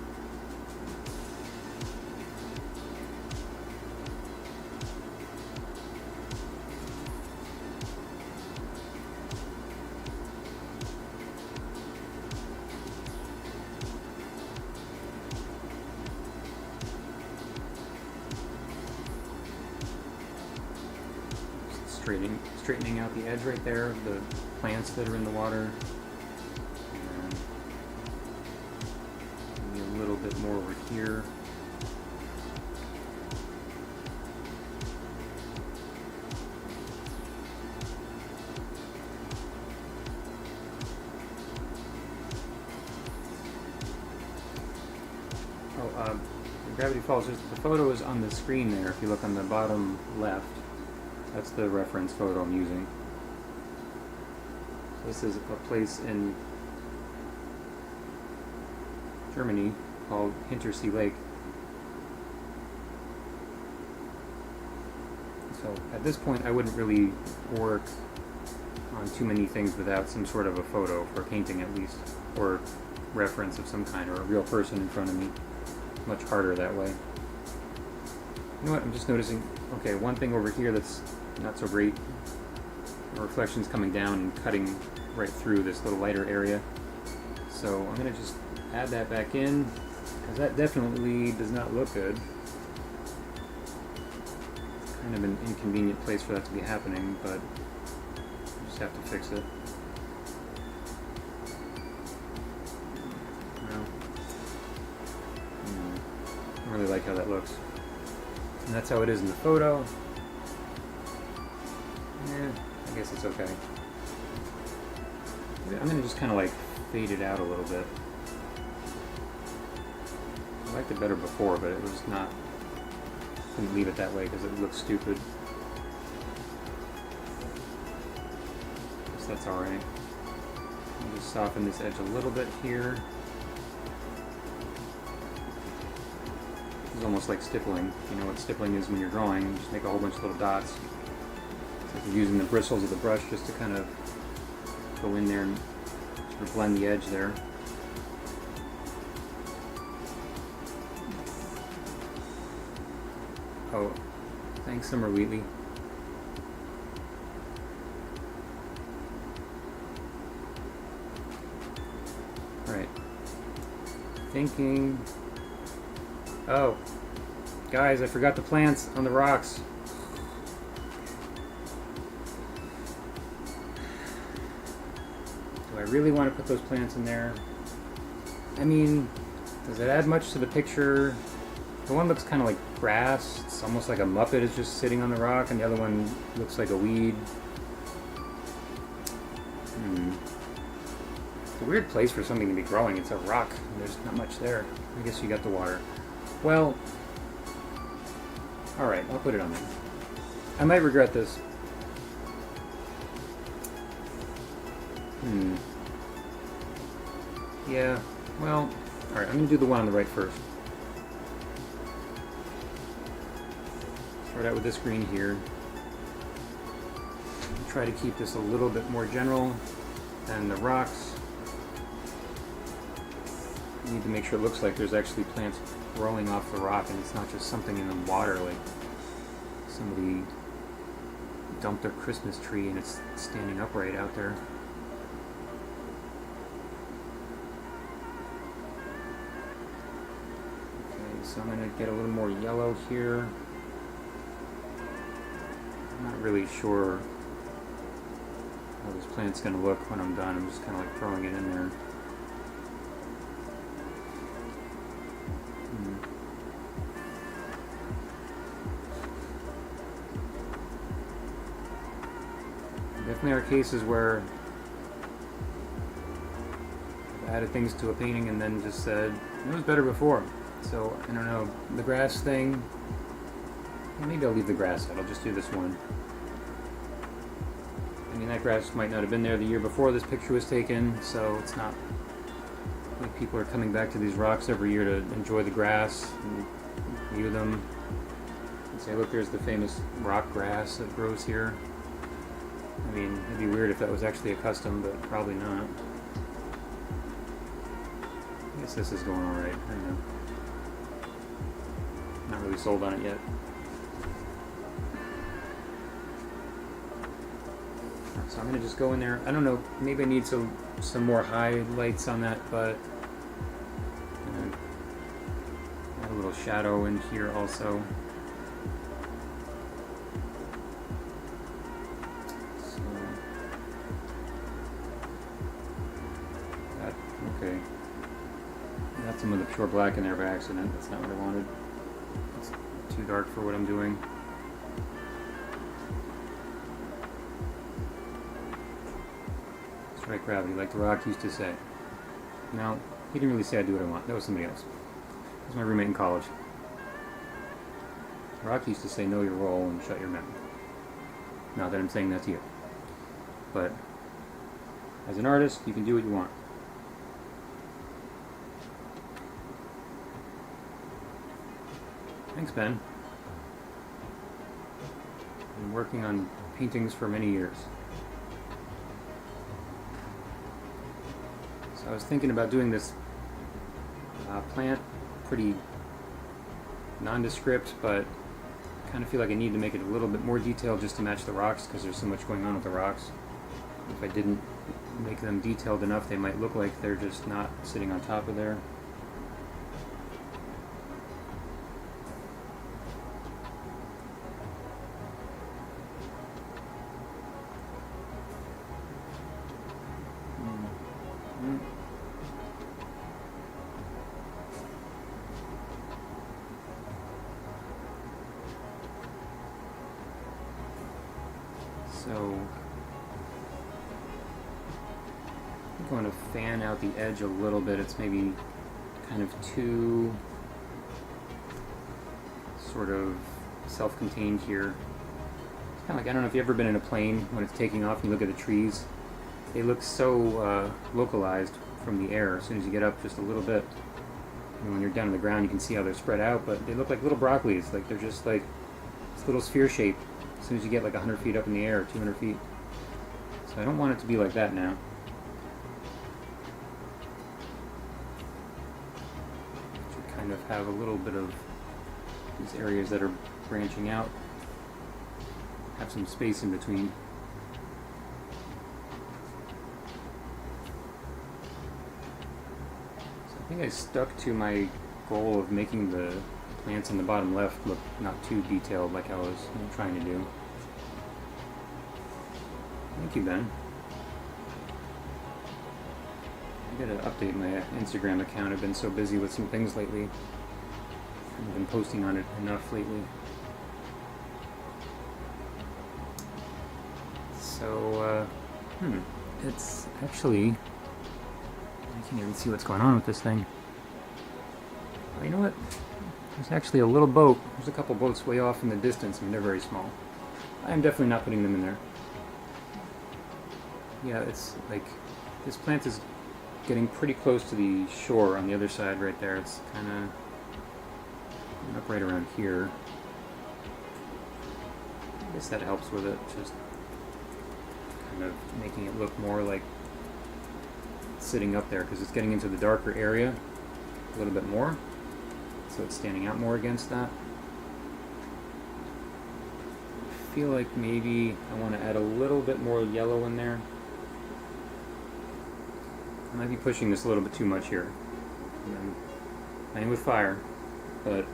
Straightening out the edge right there of the plants that are in the water. And maybe a little bit more over here. Gravity Falls, the photo is on the screen there. If you look on the bottom left, that's the reference photo I'm using. This is a place in Germany called Hintersee Lake. So at this point I wouldn't really work on too many things without some sort of a photo, for painting at least, or reference of some kind, or a real person in front of me. Much harder that way. You know what, I'm just noticing, okay, one thing over here that's not so great, the reflection's coming down and cutting right through this little lighter area. So I'm going to just add that back in, because that definitely does not look good. Kind of an inconvenient place for that to be happening, but I just have to fix it. I really like how that looks. And that's how it is in the photo. Yeah, I guess it's okay. I'm going to just kind of like fade it out a little bit. I liked it better before, but it was not, couldn't leave it that way because it looks stupid. Guess that's alright. I'll just soften this edge a little bit here. It's almost like stippling. You know what stippling is when you're drawing. You just make a whole bunch of little dots. It's like you're using the bristles of the brush just to kind of go in there and sort of blend the edge there. Oh, thanks, Summer Wheatley. Right. Thinking. Oh, guys, I forgot the plants on the rocks. Do I really want to put those plants in there? I mean, does it add much to the picture? The one looks kind of like grass. It's almost like a Muppet is just sitting on the rock, and the other one looks like a weed. It's a weird place for something to be growing. It's a rock. There's not much there. I guess you got the water. Well, alright, I'll put it on there. I might regret this. Yeah, well, alright, I'm going to do the one on the right first. Start out with this green here. Try to keep this a little bit more general than the rocks. You need to make sure it looks like there's actually plants growing off the rock and it's not just something in the water, like somebody dumped their Christmas tree and it's standing upright out there. Okay, so I'm going to get a little more yellow here. I'm not really sure how this plant's going to look when I'm done. I'm just kind of like throwing it in there. Definitely are cases where I've added things to a painting and then just said, it was better before. So, I don't know, the grass thing, Maybe I'll leave the grass out. I'll just do this one. I mean, that grass might not have been there the year before this picture was taken, so it's not like people are coming back to these rocks every year to enjoy the grass and view them. And say, look, there's the famous rock grass that grows here. I mean, it'd be weird if that was actually a custom, but probably not. I guess this is going alright. I don't know. Not really sold on it yet. So I'm going to just go in there. I don't know, maybe I need some more highlights on that, but add a little shadow in here also. So, okay. Got some of the pure black in there by accident. That's not what I wanted. It's too dark for what I'm doing. Right, gravity, like The Rock used to say. Now, he didn't really say I do what I want. That was somebody else. That was my roommate in college. The Rock used to say, know your role and shut your mouth. Not that I'm saying that to you. But, as an artist, you can do what you want. Thanks, Ben. Been working on paintings for many years. I was thinking about doing this plant pretty nondescript, but I kind of feel like I need to make it a little bit more detailed just to match the rocks because there's so much going on with the rocks. If I didn't make them detailed enough, they might look like they're just not sitting on top of there. So I'm going to fan out the edge a little bit. It's maybe kind of too sort of self-contained here. It's kind of like, I don't know if you've ever been in a plane when it's taking off and you look at the trees. They look so localized from the air as soon as you get up just a little bit. And when you're down on the ground you can see how they're spread out, but they look like little broccolis, like they're just like this little sphere shape as soon as you get like 100 feet up in the air, 200 feet. So I don't want it to be like that now. Should kind of have a little bit of these areas that are branching out, have some space in between. So I think I stuck to my goal of making the plants on the bottom left look not too detailed like I was trying to do. Thank you, Ben. I gotta update my Instagram account. I've been so busy with some things lately. I haven't been posting on it enough lately. So, it's actually, I can't even see what's going on with this thing. Oh, you know what? There's actually a little boat. There's a couple boats way off in the distance. I mean, they're very small. I'm definitely not putting them in there. Yeah, it's like, this plant is getting pretty close to the shore on the other side right there. It's kind of up right around here. I guess that helps with it, just kind of making it look more like sitting up there because it's getting into the darker area a little bit more. So it's standing out more against that. I feel like maybe I want to add a little bit more yellow in there. I might be pushing this a little bit too much here. I'm playing with fire, but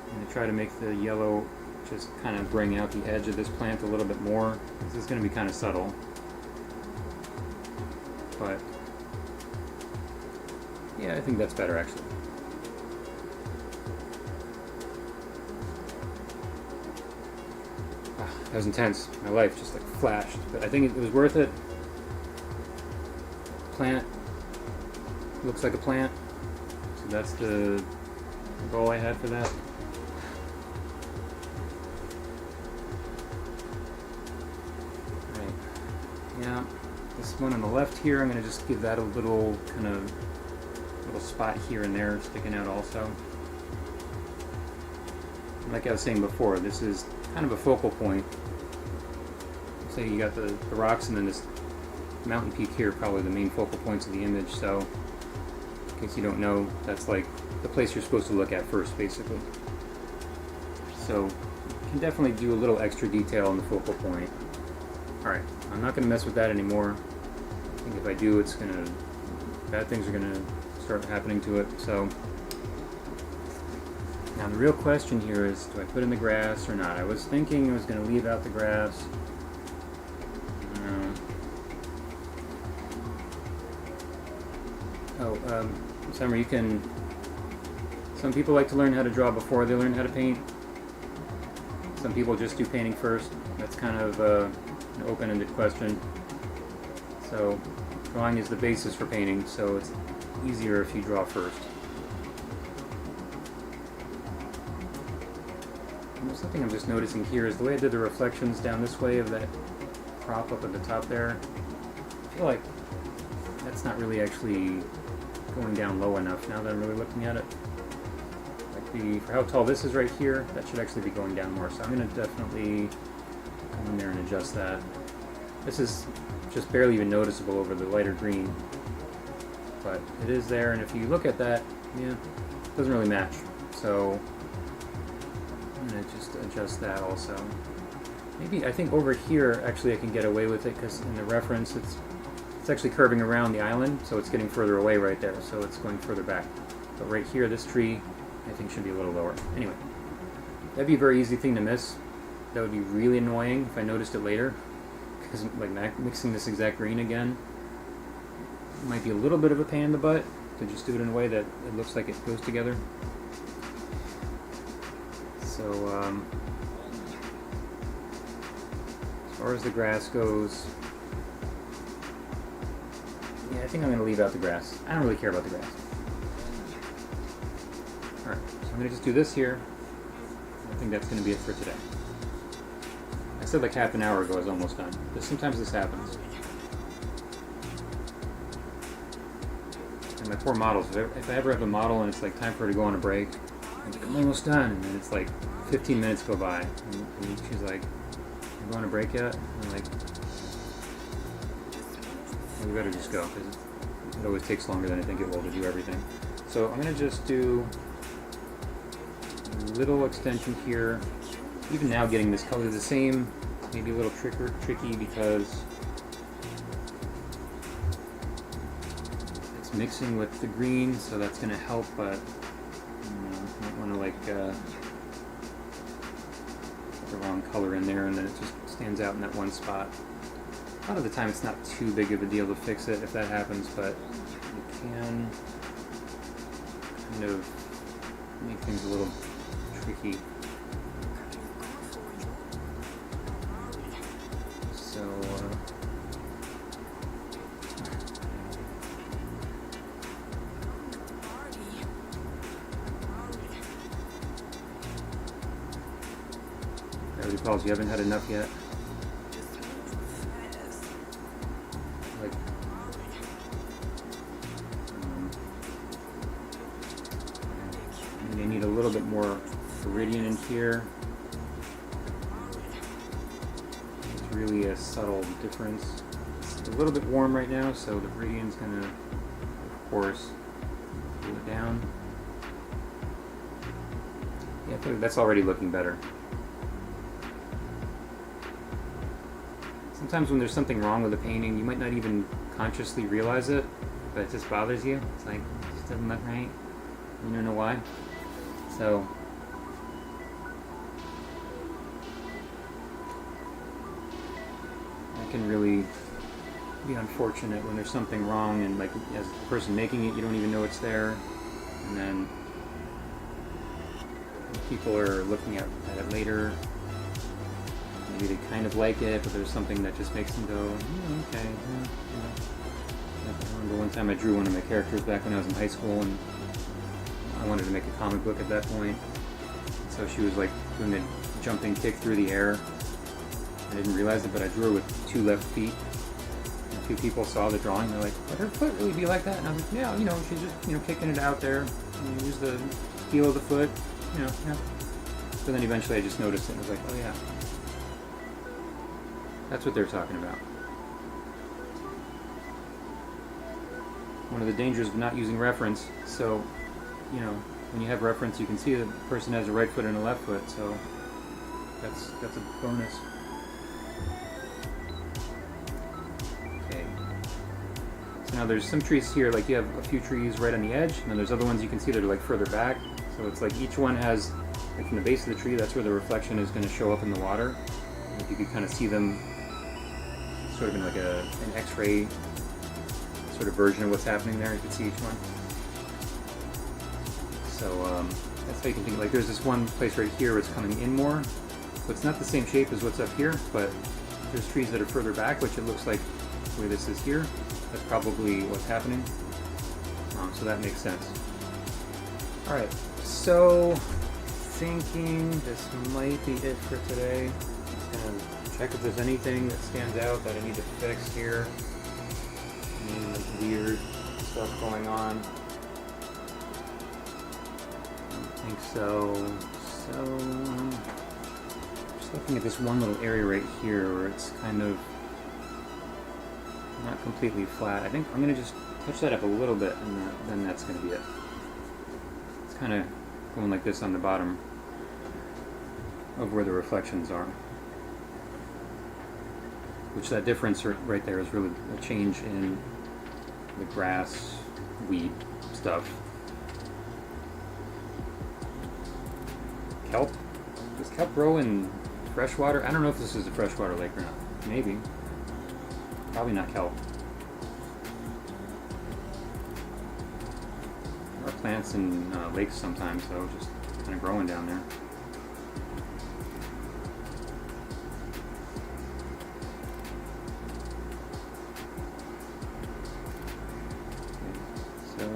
I'm going to try to make the yellow just kind of bring out the edge of this plant a little bit more. This is going to be kind of subtle, but yeah, I think that's better actually. That was intense. My life just like flashed, but I think it was worth it. Plant looks like a plant, so that's the goal I had for that. Now, this one on the left here, I'm going to just give that a little kind of little spot here and there sticking out also. Like I was saying before, this is kind of a focal point. Say you got the rocks and then this mountain peak here, probably the main focal points of the image, so in case you don't know, that's like the place you're supposed to look at first, basically. So you can definitely do a little extra detail on the focal point. Alright, I'm not going to mess with that anymore. I think if I do, it's going to, bad things are going to start happening to it. So now the real question here is, do I put in the grass or not? I was thinking I was going to leave out the grass. Summer, you can, some people like to learn how to draw before they learn how to paint. Some people just do painting first. That's kind of an open-ended question. So drawing is the basis for painting, so it's easier if you draw first. And something I'm just noticing here is the way I did the reflections down this way of that crop up at the top there. I feel like that's not really actually going down low enough now that I'm really looking at it. Like for how tall this is right here, that should actually be going down more. So I'm going to definitely go in there and adjust that. This is just barely even noticeable over the lighter green, but it is there. And if you look at that, yeah, it doesn't really match. So I'm going to just adjust that also. Maybe I think over here actually I can get away with it because in the reference it's actually curving around the island, so it's getting further away right there, so it's going further back. But right here, this tree, I think should be a little lower. Anyway, that'd be a very easy thing to miss. That would be really annoying if I noticed it later, because like mixing this exact green again might be a little bit of a pain in the butt to just do it in a way that it looks like it goes together. So, as far as the grass goes, yeah, I think I'm going to leave out the grass. I don't really care about the grass. Alright, so I'm going to just do this here. I think that's going to be it for today. I said like half an hour ago I was almost done, but sometimes this happens. And my poor models, if I ever have a model and it's like time for her to go on a break, I'm almost done, and then it's like 15 minutes go by, and she's like, "You going on a break yet?" And I'm like, we better just go, because it always takes longer than I think it will to do everything. So I'm going to just do a little extension here. Even now getting this color the same, maybe a little tricky because it's mixing with the green, so that's going to help, but you might want to like put the wrong color in there and then it just stands out in that one spot. A lot of the time it's not too big of a deal to fix it if that happens, but it can kind of make things a little tricky. So, Gravity Falls, you haven't had enough yet? Need a little bit more iridium in here. It's really a subtle difference. It's a little bit warm right now, so the iridium's gonna, of course, cool it down. Yeah, I think that's already looking better. Sometimes when there's something wrong with a painting, you might not even consciously realize it, but it just bothers you. It's like, it just doesn't look right. You don't know why. So that can really be unfortunate when there's something wrong and like as the person making it you don't even know it's there, and then people are looking at it later, maybe they kind of like it but there's something that just makes them go, okay, yeah. I remember one time I drew one of my characters back when I was in high school, and I wanted to make a comic book at that point. So she was like doing a jumping kick through the air. I didn't realize it, but I drew her with 2 left feet. few people saw the drawing. They're like, would her foot really be like that? And I was like, yeah, you know, she's just, you know, kicking it out there. You use the heel of the foot, you know, yeah. But then eventually I just noticed it and was like, oh yeah. That's what they're talking about. One of the dangers of not using reference. So, you know, when you have reference, you can see the person has a right foot and a left foot. So that's a bonus. Okay. So now there's some trees here, like you have a few trees right on the edge, and then there's other ones you can see that are like further back. So it's like each one has, like from the base of the tree, that's where the reflection is going to show up in the water. And if you could kind of see them sort of in like an X-ray sort of version of what's happening there, you can see each one. So that's how you can think. Like there's this one place right here where it's coming in more. So it's not the same shape as what's up here, but there's trees that are further back, which it looks like the way this is here. That's probably what's happening. So that makes sense. Alright, so thinking this might be it for today. Just gonna check if there's anything that stands out that I need to fix here. Any like weird stuff going on. I don't think so. So just looking at this one little area right here where it's kind of not completely flat. I think I'm gonna just touch that up a little bit, and then that's gonna be it. It's kind of going like this on the bottom of where the reflections are. Which that difference right there is really a change in the grass, wheat stuff. Kelp? Does kelp grow in freshwater? I don't know if this is a freshwater lake or not. Maybe. Probably not kelp. There are plants in lakes sometimes, though, just kind of growing down there. Okay, so you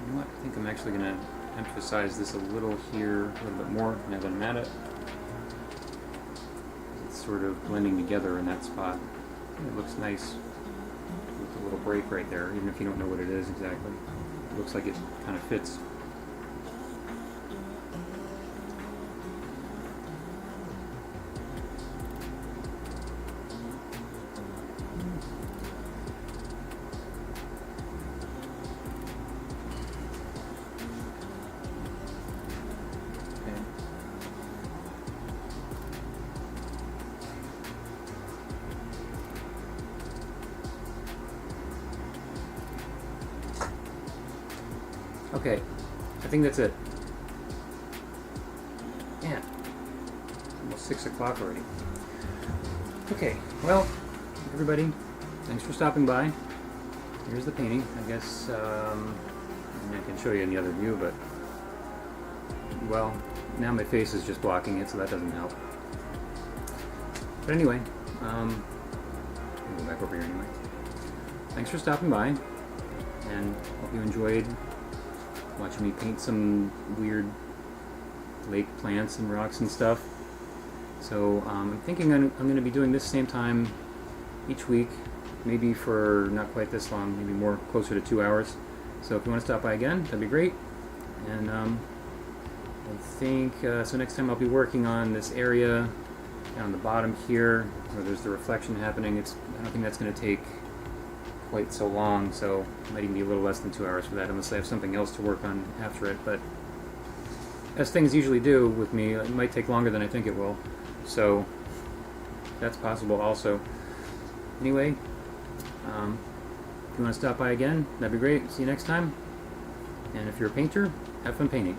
know what? I think I'm actually going to emphasize this a little here, a little bit more now that I'm at it. It's sort of blending together in that spot. It looks nice with a little break right there, even if you don't know what it is exactly. It looks like it kind of fits. Okay, I think that's it. Man, almost 6 o'clock already. Okay, well, everybody, thanks for stopping by. Here's the painting. I guess I can show you in the other view, but, well, now my face is just blocking it, so that doesn't help. But anyway, I'll go back over here anyway. Thanks for stopping by, and hope you enjoyed watching me paint some weird lake plants and rocks and stuff. So I'm thinking I'm going to be doing this same time each week, maybe for not quite this long, maybe more closer to 2 hours. So if you want to stop by again, that'd be great. And I think, so next time I'll be working on this area down the bottom here where there's the reflection happening. I don't think that's going to take quite so long, so it might even be a little less than 2 hours for that unless I have something else to work on after it. But as things usually do with me, it might take longer than I think it will, so that's possible also. Anyway, if you want to stop by again, that'd be great. See you next time, and if you're a painter, have fun painting.